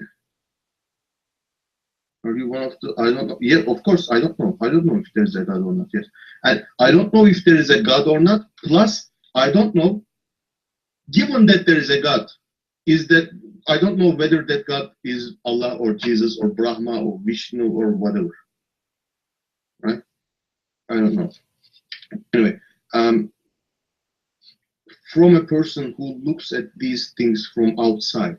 Are you one of the? I don't know. Yeah, of course, I don't know. I don't know if there is a God or not. Yes, and I don't know if there is a God or not. Plus, I don't know. Given that there is a God, is that I don't know whether that God is Allah or Jesus or Brahma or Vishnu or whatever. Right? I don't know. Anyway, from a person who looks at these things from outside,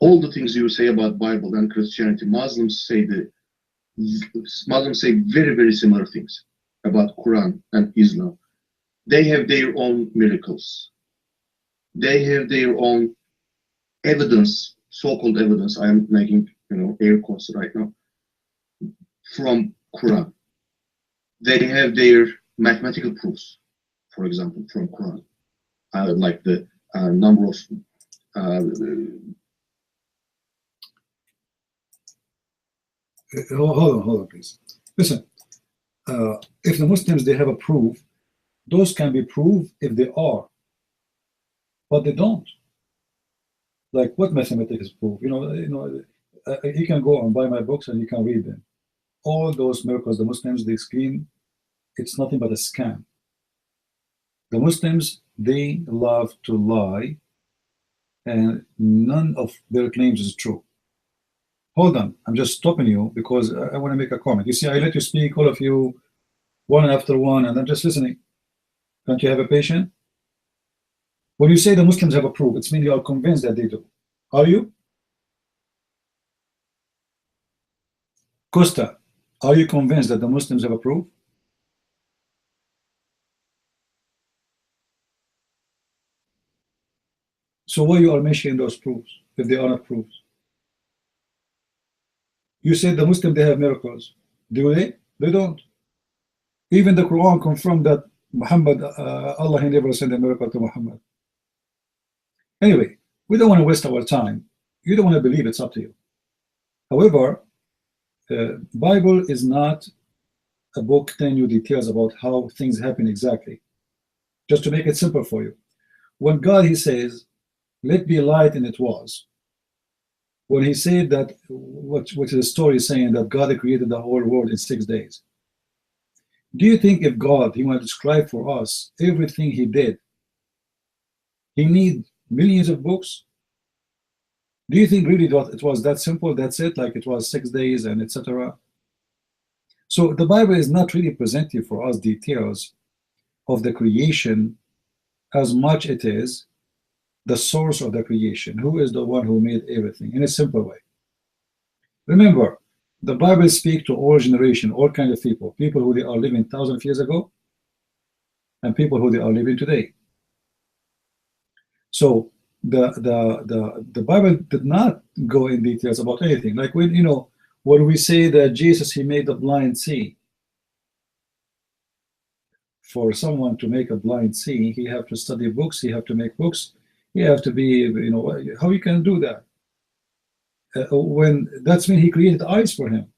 all the things you say about Bible and Christianity, Muslims say very, very similar things about Quran and Islam. They have their own miracles. They have their own evidence, so-called evidence. I am making air quotes right now, from Quran. They have their mathematical proofs, for example, from Quran, like the number of hold on, please. Listen, if the Muslims, they have a proof, those can be proved if they are, but they don't. Like what mathematics proof? You can go and buy my books and you can read them. All those miracles the Muslims they scream, it's nothing but a scam. The Muslims, they love to lie, and none of their claims is true. Hold on, I'm just stopping you because I want to make a comment. You see, I let you speak, all of you, one after one, and I'm just listening. Can't you have a patient? When you say the Muslims have a proof, it's mean you are convinced that they do. Are you? Costa, are you convinced that the Muslims have a proof? So why you are mentioning those proofs if they are not proofs? You said the Muslims, they have miracles. Do they? They don't. Even the Quran confirmed that Muhammad, Allah, he never sent a miracle to Muhammad. Anyway, we don't want to waste our time. You don't want to believe, it's up to you. However, Bible is not a book telling you details about how things happen exactly. Just to make it simple for you. When God, he says, let be light, and it was. When he said that, which is the story saying that God created the whole world in 6 days. Do you think if God, he wanted to describe for us everything he did, he need millions of books? Do you think really that it was that simple, that's it, like it was 6 days and etc.? So the Bible is not really presenting for us details of the creation as much it is the source of the creation, who is the one who made everything, in a simple way. Remember, the Bible speaks to all generation, all kind of people who they are living thousands of years ago, and people who they are living today. So the Bible did not go in details about anything. Like when we say that Jesus, he made the blind see. For someone to make a blind see, he have to study books, he have to make books, he have to be, how you can do that? When that's when he created eyes for him.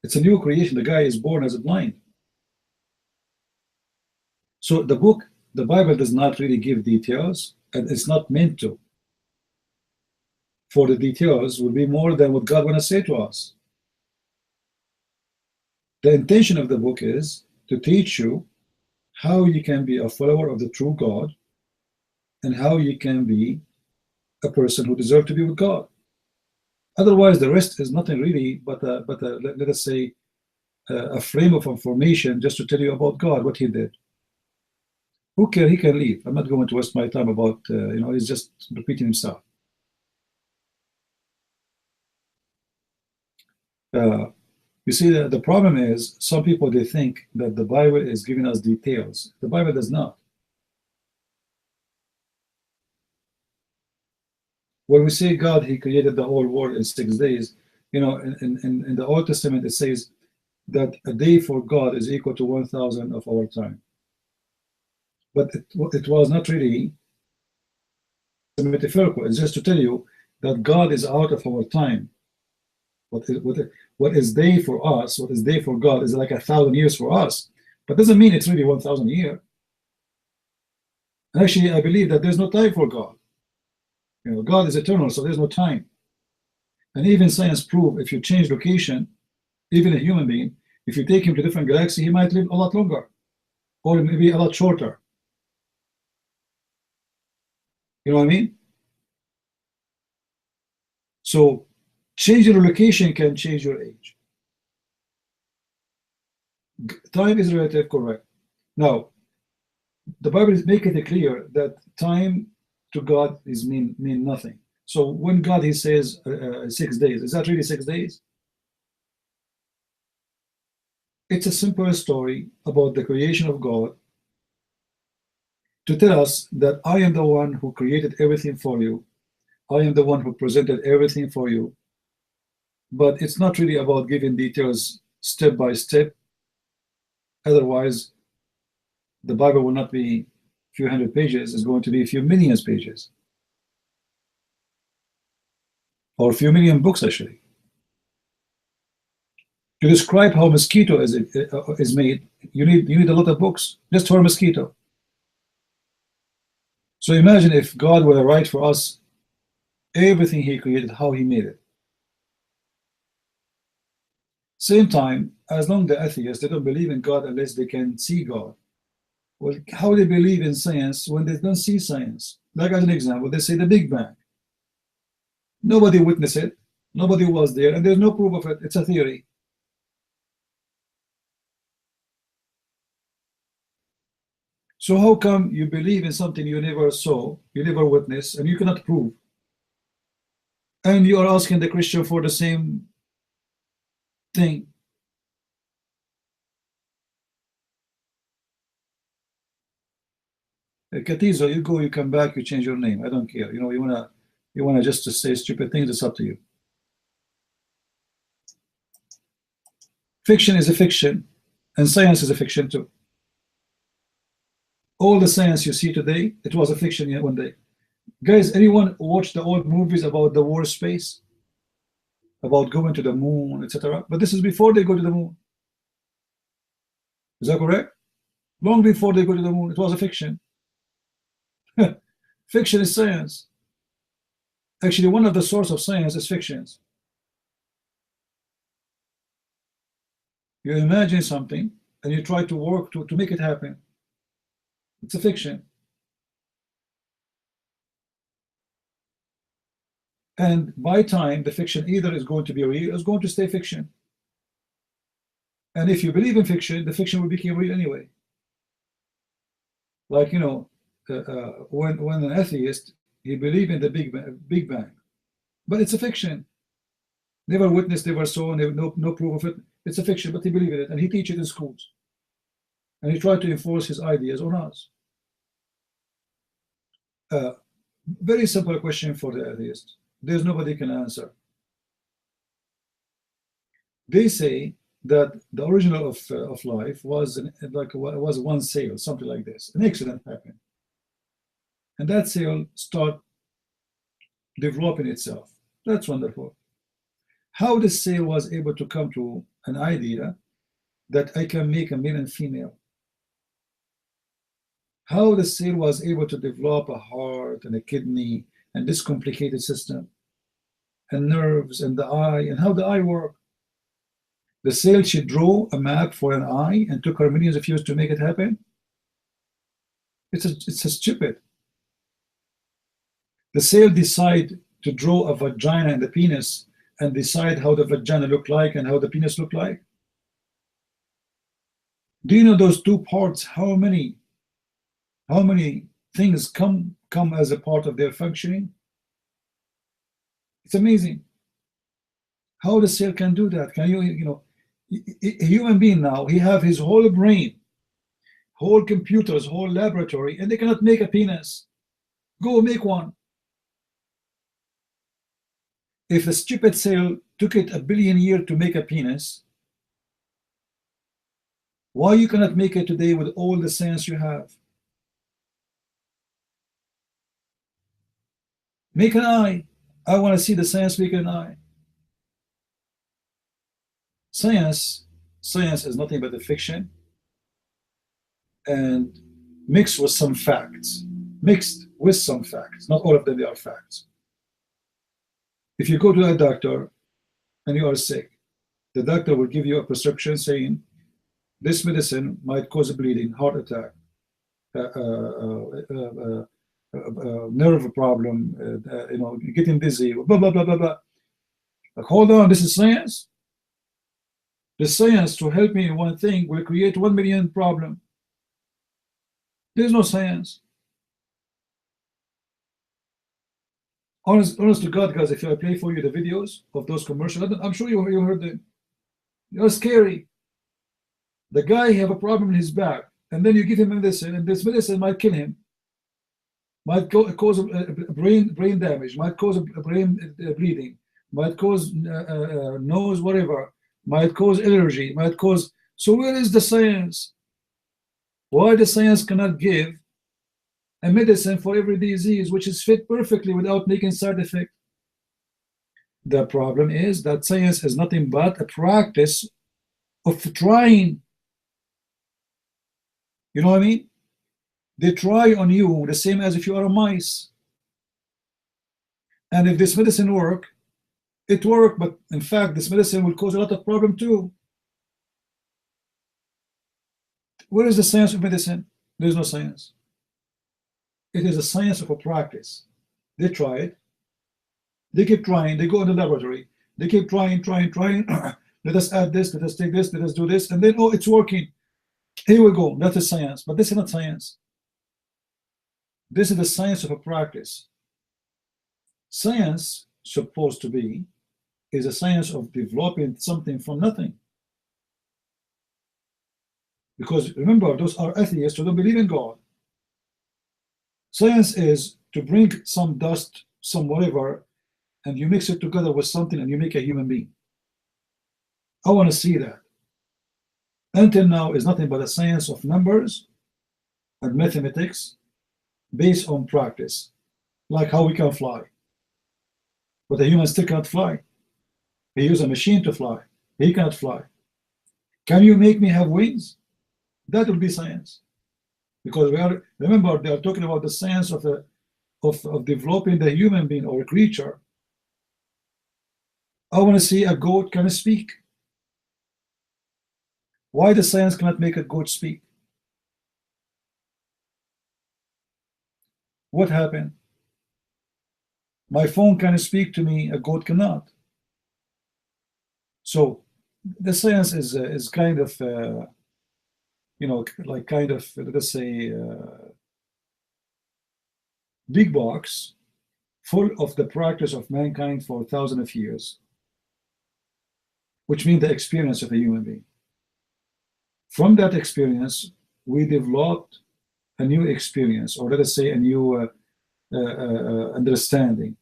It's a new creation. The guy is born as a blind. So the Bible does not really give details, and it's not meant to. For the details will be more than what God wants to say to us. The intention of the book is to teach you how you can be a follower of the true God, and how you can be a person who deserves to be with God. Otherwise, the rest is nothing really but let us say a frame of information just to tell you about God, what he did. Who cares? He can leave. I'm not going to waste my time about, he's just repeating himself. You see, the problem is some people, they think that the Bible is giving us details. The Bible does not. When we say God, he created the whole world in 6 days, in the Old Testament, it says that a day for God is equal to 1,000 of our time. But it was not really metaphorical. It's just to tell you that God is out of our time. What is day for us, what is day for God is like 1,000 years for us. But doesn't mean it's really 1,000 years. Actually, I believe that there's no time for God. God is eternal, so there's no time. And even science proves if you change location, even a human being, if you take him to a different galaxy, he might live a lot longer, or maybe a lot shorter. You know what I mean? So changing your location can change your age. Time is relative, correct. Now, the Bible is making it clear that time to God is mean nothing. So when God, he says 6 days, is that really 6 days? It's a simple story about the creation of God to tell us that I am the one who created everything for you. I am the one who presented everything for you. But it's not really about giving details step by step. Otherwise, the Bible will not be a few hundred pages. It's going to be a few million pages. Or a few million books, actually. To describe how mosquito is made, you need a lot of books just for a mosquito. So imagine if God were to write for us everything he created, how he made it. Same time, as long as the atheists, they don't believe in God unless they can see God. Well, how they believe in science when they don't see science? Like as an example, they say the Big Bang. Nobody witnessed it, nobody was there, and there's no proof of it. It's a theory. So how come you believe in something you never saw, you never witnessed, and you cannot prove? And you are asking the Christian for the same thing. Katizo, you go, you come back, you change your name. I don't care. You wanna just to say stupid things, it's up to you. Fiction is a fiction, and science is a fiction too. All the science you see today, it was a fiction yet one day. Guys, anyone watch the old movies about the war space? About going to the moon, etc. But this is before they go to the moon. Is that correct? Long before they go to the moon, it was a fiction. Fiction is science. Actually, one of the sources of science is fictions. You imagine something and you try to work to make it happen. It's a fiction. And by time, the fiction either is going to be real or is going to stay fiction. And if you believe in fiction, the fiction will become real anyway. Like, when an atheist, he believes in the Big Bang. But it's a fiction. Never witnessed, never saw, no proof of it. It's a fiction, but he believes in it, and he teaches it in schools. And he tried to enforce his ideas on us. Very simple question for the atheist. There's nobody can answer. They say that the original of life was was one cell, something like this. An accident happened, and that cell started developing itself. That's wonderful. How the cell was able to come to an idea that I can make a male and female? How the cell was able to develop a heart and a kidney and this complicated system and nerves and the eye, and how the eye works. The cell, she drew a map for an eye and took her millions of years to make it happen. It's a stupid. The cell decide to draw a vagina and the penis and decide how the vagina look like and how the penis look like. Do you know those two parts, how many things come as a part of their functioning? It's amazing how the cell can do that. Can you know, a human being now, he have his whole brain, whole computers, whole laboratory, and they cannot make a penis. Go make one. If a stupid cell took it 1 billion years to make a penis, why you cannot make it today with all the science you have? Make an eye. I want to see the science make an eye. Science is nothing but a fiction, and mixed with some facts. Not all of them are facts. If you go to a doctor and you are sick, the doctor will give you a prescription saying this medicine might cause a bleeding, heart attack, nerve problem, you know, getting dizzy, blah blah blah blah blah. Like, hold on, this is science. The science to help me in one thing will create 1 million problems. There's no science. Honest to God, guys, if I play for you the videos of those commercials, I'm sure you heard them. They're scary. The guy have a problem in his back, and then you give him medicine, and this medicine might kill him, might cause brain damage, might cause brain bleeding, might cause nose whatever, might cause allergy, might cause. So where is the science? Why the science cannot give a medicine for every disease which is fit perfectly without making side effect? The problem is that science is nothing but a practice of trying. You know what I mean? They try on you the same as if you are a mice. And if this medicine work, it work, but in fact this medicine will cause a lot of problem too. Where is the science of medicine? There's no science. It is a science of a practice. They try it. They keep trying. They go in the laboratory. They keep trying. Let us add this. Let us take this. Let us do this. And then, oh, it's working. Here we go. That is science. But this is not science. This is the science of a practice. Science, supposed to be, is a science of developing something from nothing. Because remember, those are atheists who don't believe in God. Science is to bring some dust, some whatever, and you mix it together with something and you make a human being. I want to see that. Until now is nothing but a science of numbers and mathematics based on practice, like how we can fly. But a human still cannot fly. He uses a machine to fly. He cannot fly. Can you make me have wings? That will be science. Because remember, they are talking about the science of developing the human being or a creature. I want to see a goat can speak. Why the science cannot make a goat speak? What happened? My phone can speak to me, a goat cannot. So the science is kind of, you know, like kind of, let's say, big box full of the practice of mankind for thousands of years, which means the experience of a human being. From that experience, we developed a new experience, or let us say a new understanding.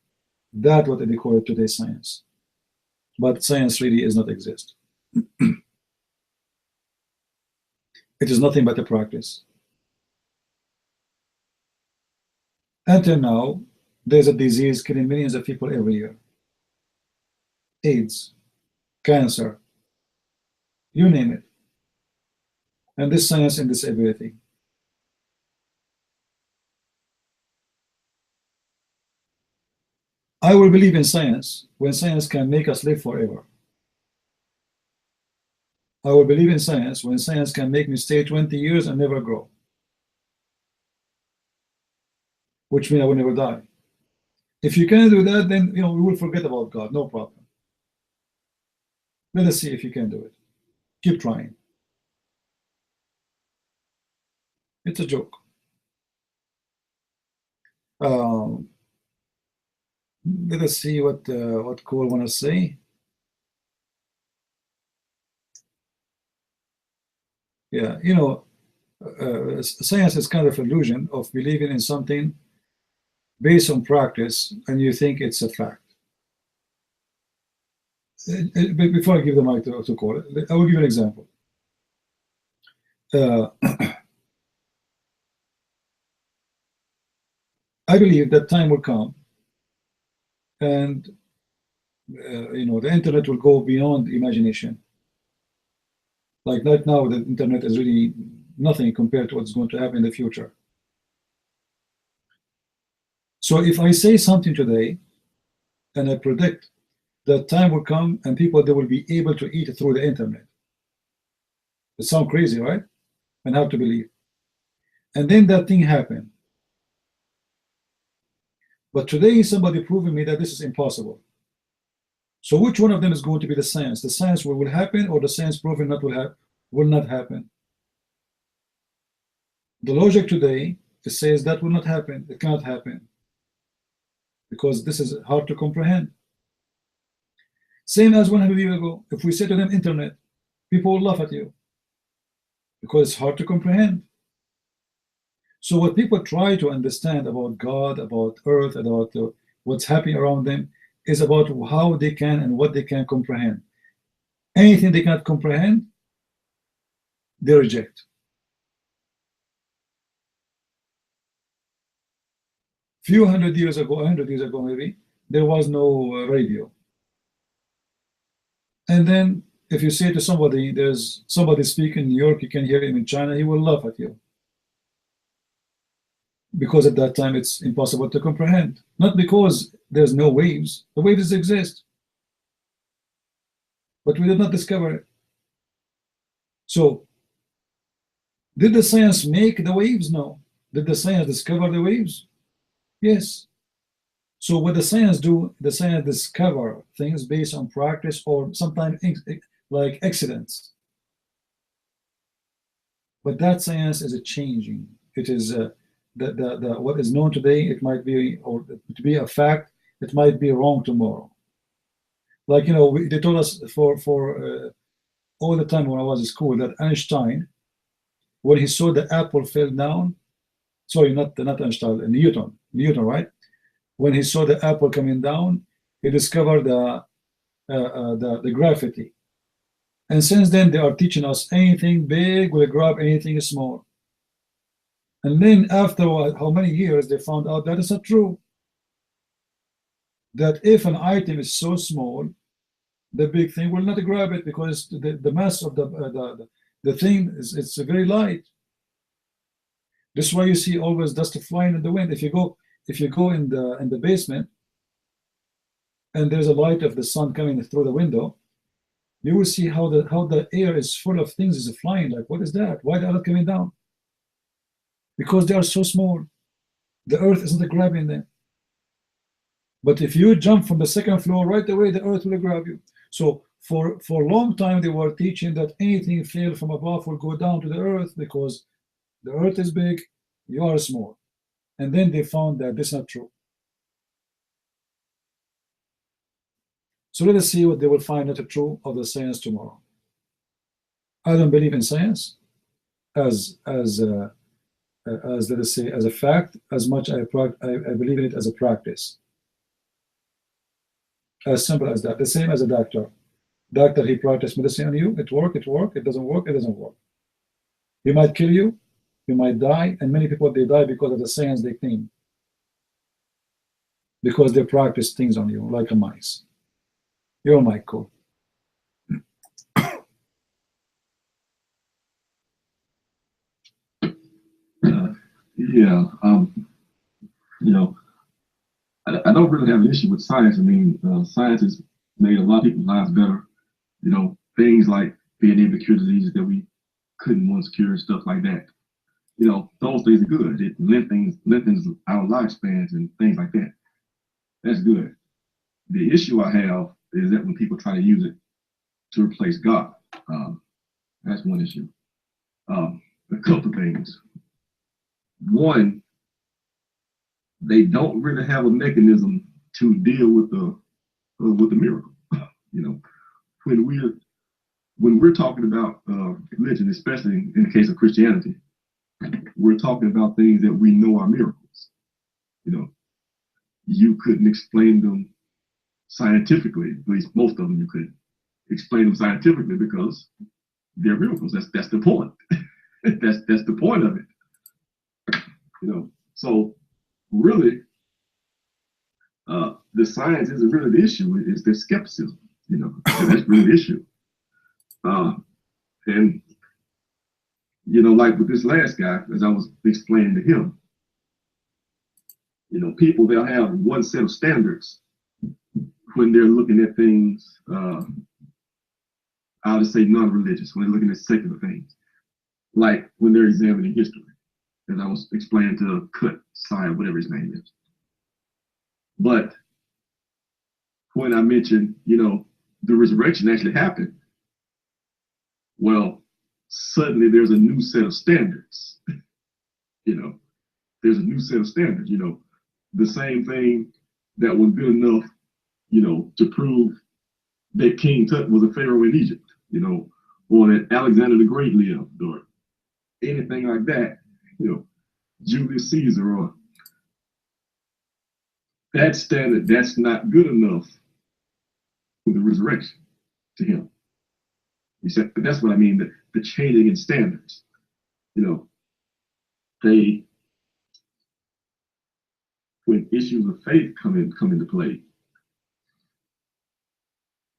That's what they call it today, science. But science really does not exist. It is nothing but a practice. Until now, there's a disease killing millions of people every year. AIDS, cancer, you name it. And this science and this everything. I will believe in science when science can make us live forever. I will believe in science when science can make me stay 20 years and never grow. Which means I will never die. If you can do that, then we will forget about God, no problem. Let us see if you can do it. Keep trying. It's a joke. Let us see what Cole want to say. Yeah, you know, science is kind of illusion of believing in something based on practice, and you think it's a fact. Before I give the mic to Cole, I will give you an example. I believe that time will come, and you know, the internet will go beyond imagination. Like right now, the internet is really nothing compared to what's going to happen in the future. So if I say something today, and I predict that time will come and people, they will be able to eat through the internet. It sounds crazy, right? And hard to believe. And then that thing happened. But today somebody proving me that this is impossible. So which one of them is going to be the science? The science will happen, or the science proving that will not happen? The logic today, it says that will not happen. It cannot happen. Because this is hard to comprehend. Same as 100 years ago. If we say to them internet, people will laugh at you. Because it's hard to comprehend. So what people try to understand about God, about earth, about what's happening around them, is about how they can and what they can comprehend. Anything they cannot comprehend, they reject. Few hundred years ago, 100 years ago maybe, there was no radio. And then if you say to somebody, there's somebody speaking in New York, you can hear him in China, he will laugh at you. Because at that time it's impossible to comprehend. Not because there's no waves. The waves exist. But we did not discover it. So, did the science make the waves? No. Did the science discover the waves? Yes. So what the science do, the science discover things based on practice or sometimes like accidents. But that science is changing. It is what is known today, it might be, or to be a fact, it might be wrong tomorrow. Like, you know, they told us for all the time when I was in school that Einstein, when he saw the apple fell down, sorry, not Einstein, Newton, right? When he saw the apple coming down, he discovered the gravity. And since then, they are teaching us anything big will grab anything small. And then after how many years, they found out that it's not true. That if an item is so small, the big thing will not grab it because the mass of the thing it's very light. This is why you see always dust flying in the wind. If you go in the basement and there's a light of the sun coming through the window, you will see how the air is full of things is flying. Like, what is that? Why they are not coming down? Because they are so small. The earth isn't grabbing them. But if you jump from the second floor right away, the earth will grab you. So for a long time, they were teaching that anything fell from above will go down to the earth because the earth is big, you are small. And then they found that this is not true. So let us see what they will find not true of the science tomorrow. I don't believe in science as let us say as a fact as much I believe in it as a practice. As simple as that. The same as a doctor. Doctor, he practiced medicine on you. It work. It doesn't work. It doesn't work. He might kill you. You might die. And many people, they die because of the science they claim. Because they practice things on you like a mice. You're Michael. Yeah. You know, I don't really have an issue with science. I mean, science has made a lot of people's lives better. You know, things like being able to cure diseases that we couldn't once cure, stuff like that. You know, those things are good. It lengthens our lifespans and things like that. That's good. The issue I have is that when people try to use it to replace God, that's one issue. A couple of things. one, they don't really have a mechanism to deal with the miracle. You know, when we're talking about religion, especially in the case of Christianity, we're talking about things that we know are miracles. You know, you couldn't explain them scientifically. At least most of them you could explain them scientifically because they're miracles. That's the point. that's the point of it. You know, so really, the science isn't really the issue. It's the skepticism. You know, that's really the issue. And you know, like with this last guy, as I was explaining to him, you know, people, they'll have one set of standards when they're looking at things. I'll just say non-religious, when they're looking at secular things, like when they're examining history, as I was explaining to Kut, Sai, whatever his name is. But when I mentioned, you know, the resurrection actually happened, well, suddenly there's a new set of standards. You know, there's a new set of standards. You know, the same thing that was good enough, you know, to prove that King Tut was a pharaoh in Egypt, you know, or that Alexander the Great lived, or anything like that, you know, Julius Caesar, or that standard, that's not good enough for the resurrection to him. He said, but that's what I mean, the changing in standards. You know, when issues of faith come into play,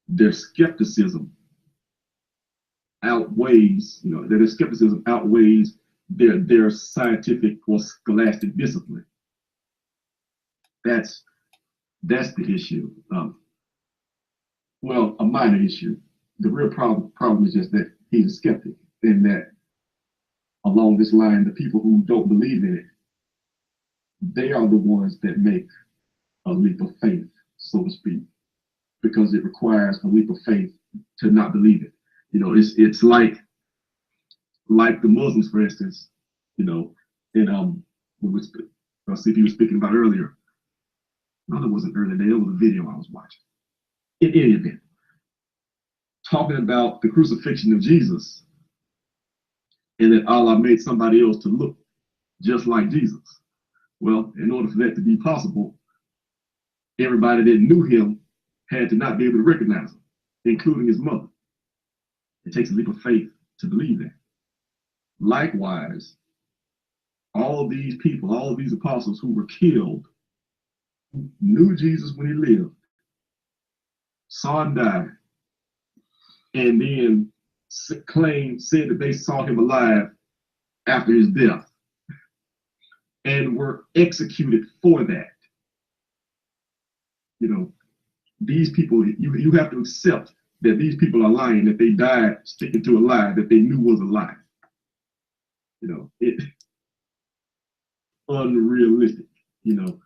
their skepticism outweighs, you know, their skepticism outweighs their scientific or scholastic discipline. That's the issue. Well, a minor issue. The real problem is just that he's a skeptic, and that along this line, the people who don't believe in it, they are the ones that make a leap of faith, so to speak, because it requires a leap of faith to not believe it. You know, it's like the Muslims, for instance, you know, and CP was speaking about earlier. No, it wasn't earlier. It was a video I was watching. In any event, talking about the crucifixion of Jesus, and that Allah made somebody else to look just like Jesus. Well, in order for that to be possible, everybody that knew him had to not be able to recognize him, including his mother. It takes a leap of faith to believe that. Likewise, all of these people, all of these apostles who were killed, knew Jesus when he lived, saw him die, and then said that they saw him alive after his death, and were executed for that. You know, these people, you have to accept that these people are lying, that they died sticking to a lie that they knew was a lie. You know, it's unrealistic, you know,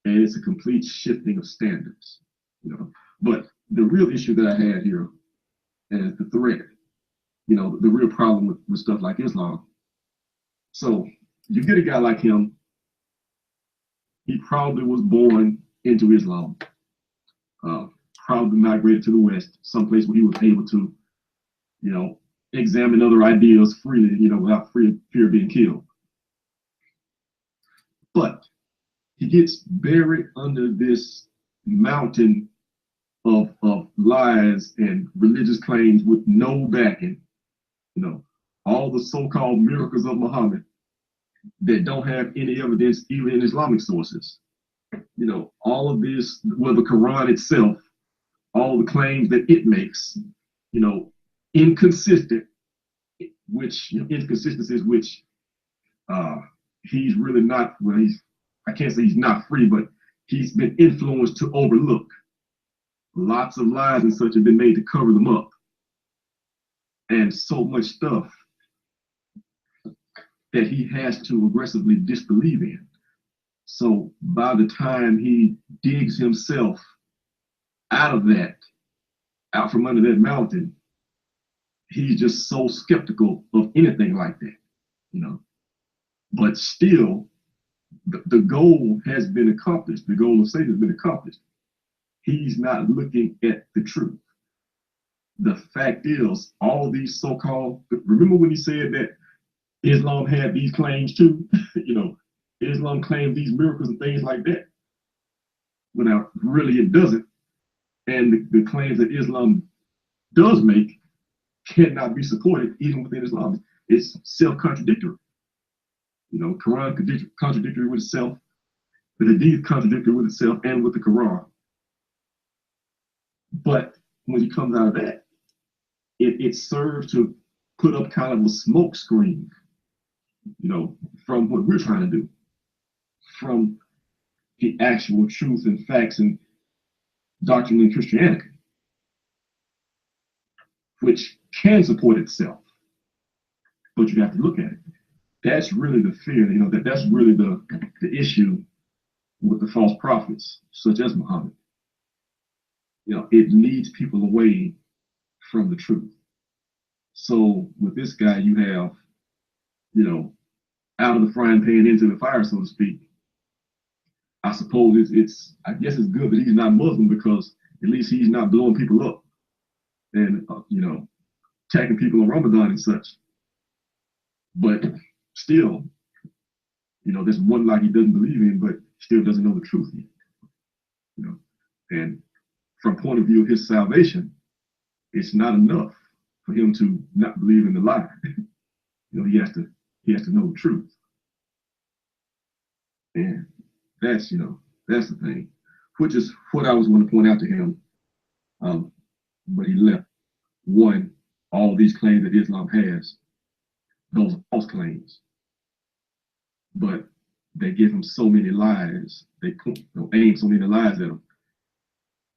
and it's a complete shifting of standards, you know. But the real issue that I had here is the threat, you know, the real problem with stuff like Islam. So you get a guy like him, he probably was born into Islam, probably migrated to the West, someplace where he was able to, you know, examine other ideas freely, you know, without fear of being killed. But he gets buried under this mountain of lies and religious claims with no backing. You know, all the so-called miracles of Muhammad that don't have any evidence even in Islamic sources. You know, all of this, well, the Quran itself, all the claims that it makes, you know, inconsistent, which, you know, inconsistencies which he's really not, well, I can't say he's not free, but he's been influenced to overlook. Lots of lies and such have been made to cover them up. And so much stuff that he has to aggressively disbelieve in. So by the time he digs himself out from under that mountain, he's just so skeptical of anything like that, you know. But still, the goal has been accomplished. The goal of Satan has been accomplished. He's not looking at the truth. The fact is, all these so-called, remember when he said that Islam had these claims too? Islam claims these miracles and things like that. Well, really it doesn't. And the claims that Islam does make cannot be supported even within Islam. It's self-contradictory. Quran contradictory with itself, the Hadith contradictory with itself and with the Quran. But when he comes out of that, it serves to put up kind of a smoke screen, from what we're trying to do, from the actual truth and facts and doctrine in Christianity, which can support itself, but you have to look at it. That's really the fear, that's really the issue with the false prophets, such as Muhammad. It leads people away from the truth. So with this guy, you have, out of the frying pan into the fire, so to speak. I suppose I guess it's good that he's not Muslim, because at least he's not blowing people up and, attacking people on Ramadan and such. But still, there's one lie he doesn't believe in, but still doesn't know the truth yet. And from point of view of his salvation, it's not enough for him to not believe in the lie. He has to know the truth. And that's the thing, which is what I was going to point out to him. But he left. One, all these claims that Islam has, those are false claims. But they give him so many lies, they aim so many lies at him,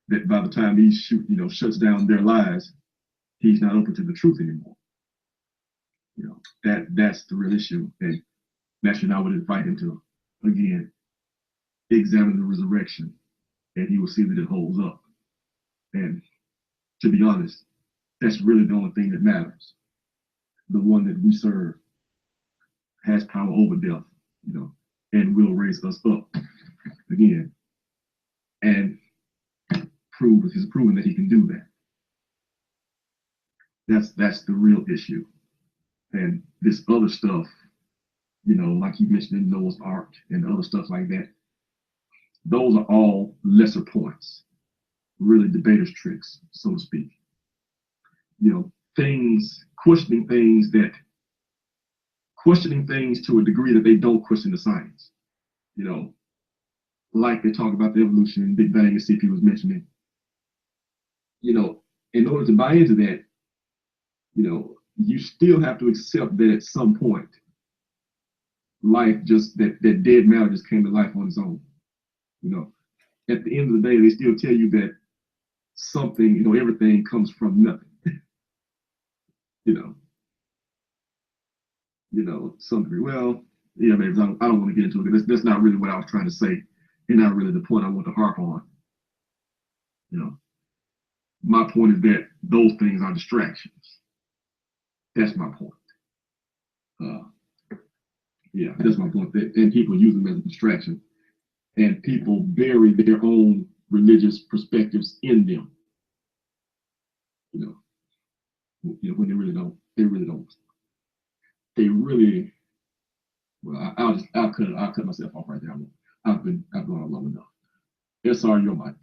that by the time he shuts down their lies, he's not open to the truth anymore. That's the real issue. And that's what I would invite him to, again, examine the resurrection, and he will see that it holds up. And to be honest, that's really the only thing that matters. The one that we serve has power over death, and will raise us up again, and he's proven that he can do that. That's the real issue. And this other stuff, like you mentioned in Noah's Ark and other stuff like that, those are all lesser points, really debaters' tricks, so to speak. Questioning things to a degree that they don't question the science. Like they talk about the evolution and Big Bang, as CP was mentioning. In order to buy into that, you still have to accept that at some point, life that dead matter just came to life on its own. At the end of the day, they still tell you that something, everything comes from nothing. Some degree. Well, yeah, maybe I don't want to get into it. That's not really what I was trying to say, and not really the point I want to harp on. My point is that those things are distractions. That's my point. That's my point. And people use them as a distraction, and people bury their own religious perspectives in them. When they really don't. They really. Well, I'll cut myself off right there. I've gone on long enough. SR, your mic.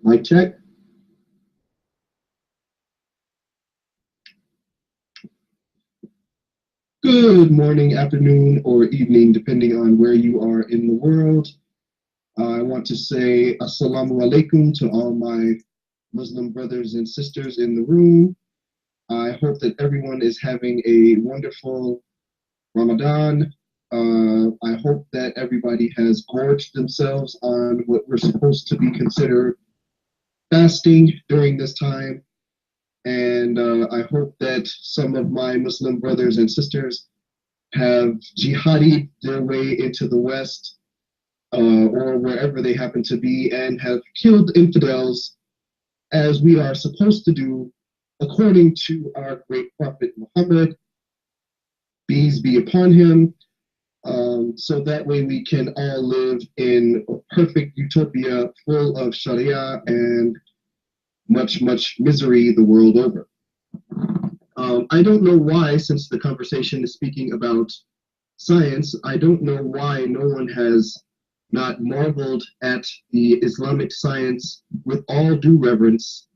Mic check. Good morning, afternoon, or evening, depending on where you are in the world. I want to say assalamu alaikum to all my Muslim brothers and sisters in the room. I hope that everyone is having a wonderful Ramadan. I hope that everybody has gorged themselves on what we're supposed to be considered fasting during this time. And I hope that some of my Muslim brothers and sisters have jihadied their way into the West or wherever they happen to be and have killed infidels as we are supposed to do according to our great prophet Muhammad, peace be upon him, so that way we can all live in a perfect utopia full of Sharia and much, much misery the world over. I don't know why, since the conversation is speaking about science, I don't know why no one has not marveled at the Islamic science with all due reverence.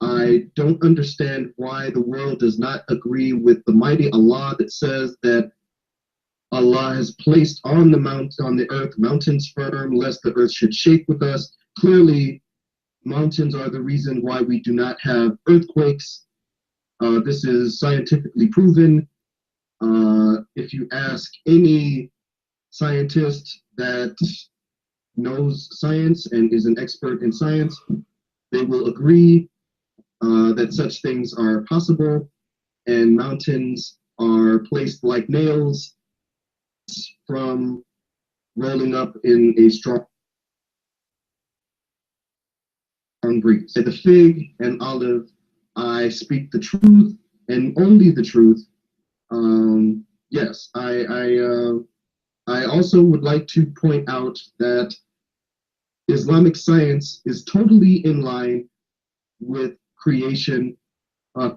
I don't understand why the world does not agree with the mighty Allah that says that Allah has placed on the earth mountains firm, lest the earth should shake with us. Clearly, mountains are the reason why we do not have earthquakes. This is scientifically proven. If you ask any scientist that knows science and is an expert in science, they will agree that such things are possible, and mountains are placed like nails from rolling up in a strong breeze. By the fig and olive, I speak the truth and only the truth. Yes, I also would like to point out that Islamic science is totally in line with creation.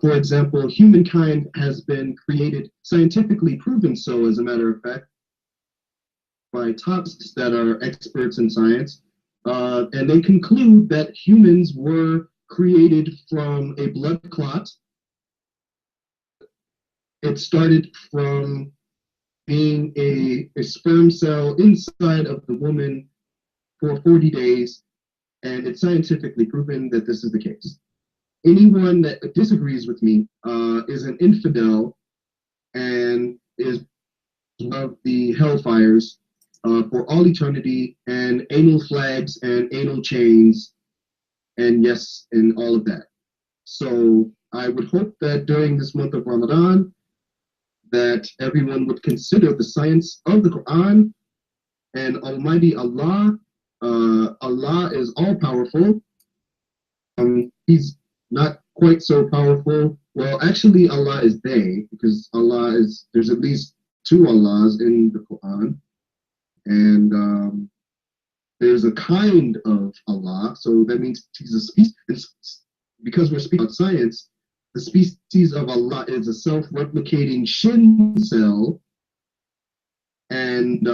For example, humankind has been created, scientifically proven so, as a matter of fact, by tops that are experts in science. And they conclude that humans were created from a blood clot. It started from being a sperm cell inside of the woman for 40 days, and it's scientifically proven that this is the case. Anyone that disagrees with me is an infidel and is of the hellfires for all eternity, and anal flags and anal chains, and yes, and all of that. So I would hope that during this month of Ramadan, that everyone would consider the science of the Quran and Almighty Allah. Allah is all powerful. He's not quite so powerful. Well, actually, Allah is they, because there's at least two Allahs in the Quran. And there's a kind of Allah, so that means he's a species. Because we're speaking about science, the species of Allah is a self-replicating shin cell. And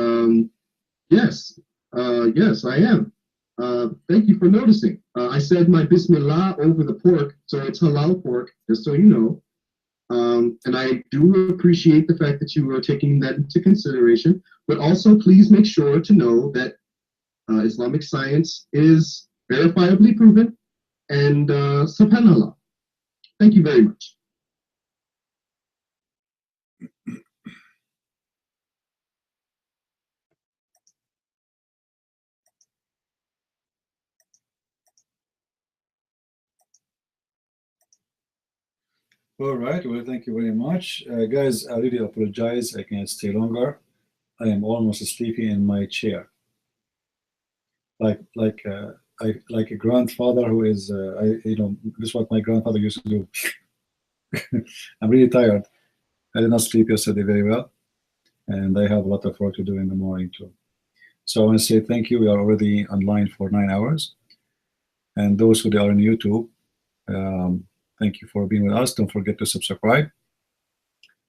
yes, I am. Thank you for noticing. I said my Bismillah over the pork, so it's halal pork, just so you know. And I do appreciate the fact that you are taking that into consideration, but also please make sure to know that Islamic science is verifiably proven, and subhanallah. Thank you very much. All right, well, thank you very much. Guys, I really apologize. I can't stay longer. I am almost sleepy in my chair. Like a grandfather who is, this is what my grandfather used to do. I'm really tired. I did not sleep yesterday very well, and I have a lot of work to do in the morning too. So I want to say thank you. We are already online for 9 hours. And those who are on YouTube, thank you for being with us. Don't forget to subscribe.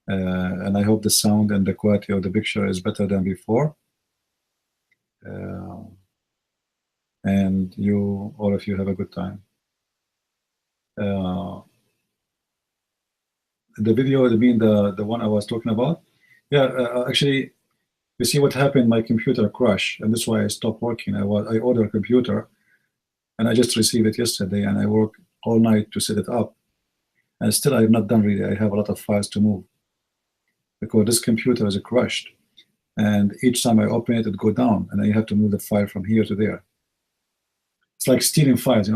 And I hope the sound and the quality of the picture is better than before. And all of you have a good time. The video, the one I was talking about, actually, you see what happened, my computer crashed, and that's why I stopped working. I ordered a computer, and I just received it yesterday, and I worked all night to set it up. And still I have not done really. I have a lot of files to move, because this computer is crushed, and each time I open it, it goes down, and then you have to move the file from here to there. It's like stealing files,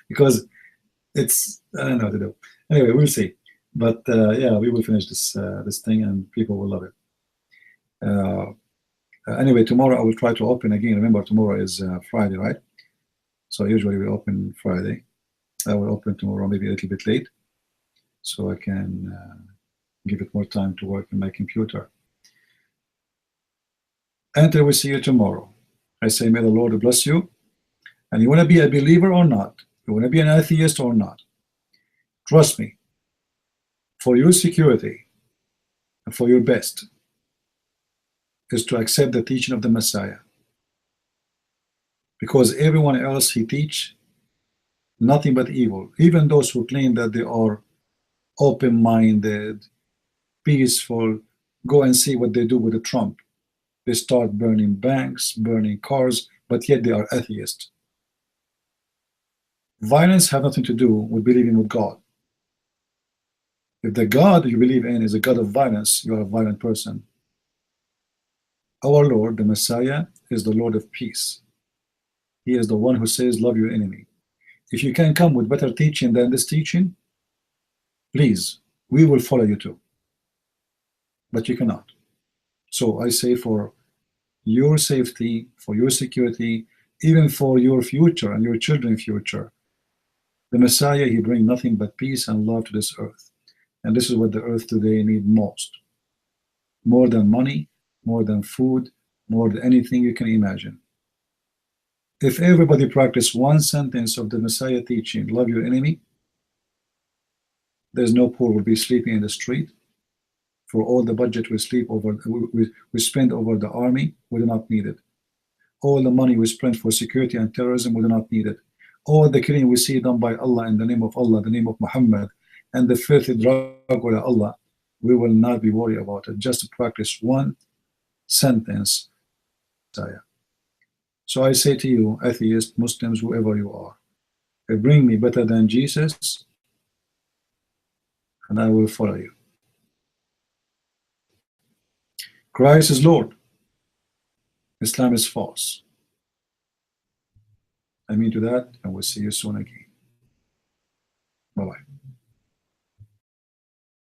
because it's, I don't know what to do. Anyway, we'll see. But yeah, we will finish this thing, and people will love it. Anyway, tomorrow I will try to open again. Remember, tomorrow is Friday, right? So usually we open Friday. I will open tomorrow, maybe a little bit late, so I can give it more time to work on my computer. Until we see you tomorrow, I say, may the Lord bless you. And you want to be a believer or not, you want to be an atheist or not, trust me, for your security and for your best is to accept the teaching of the Messiah. Because everyone else he teach nothing but evil. Even those who claim that they are open-minded, peaceful, go and see what they do with the Trump. They start burning banks, burning cars, but yet they are atheists. Violence has nothing to do with believing with God. If the God you believe in is a God of violence, you are a violent person. Our Lord, the Messiah, is the Lord of peace. He is the one who says, love your enemy. If you can come with better teaching than this teaching, please, we will follow you too. But you cannot. So I say, for your safety, for your security, even for your future and your children's future, the Messiah, he brings nothing but peace and love to this earth. And this is what the earth today needs most. More than money, more than food, more than anything you can imagine. If everybody practiced one sentence of the Messiah teaching, love your enemy, there's no poor will be sleeping in the street. For all the budget we spend over the army, we do not need it. All the money we spend for security and terrorism, we do not need it. All the killing we see done by Allah in the name of Allah, the name of Muhammad, and the filthy drug with Allah, we will not be worried about it. Just to practice one sentence, Messiah. So I say to you, atheists, Muslims, whoever you are, bring me better than Jesus, and I will follow you. Christ is Lord. Islam is false. I mean to that, and we'll see you soon again. Bye-bye.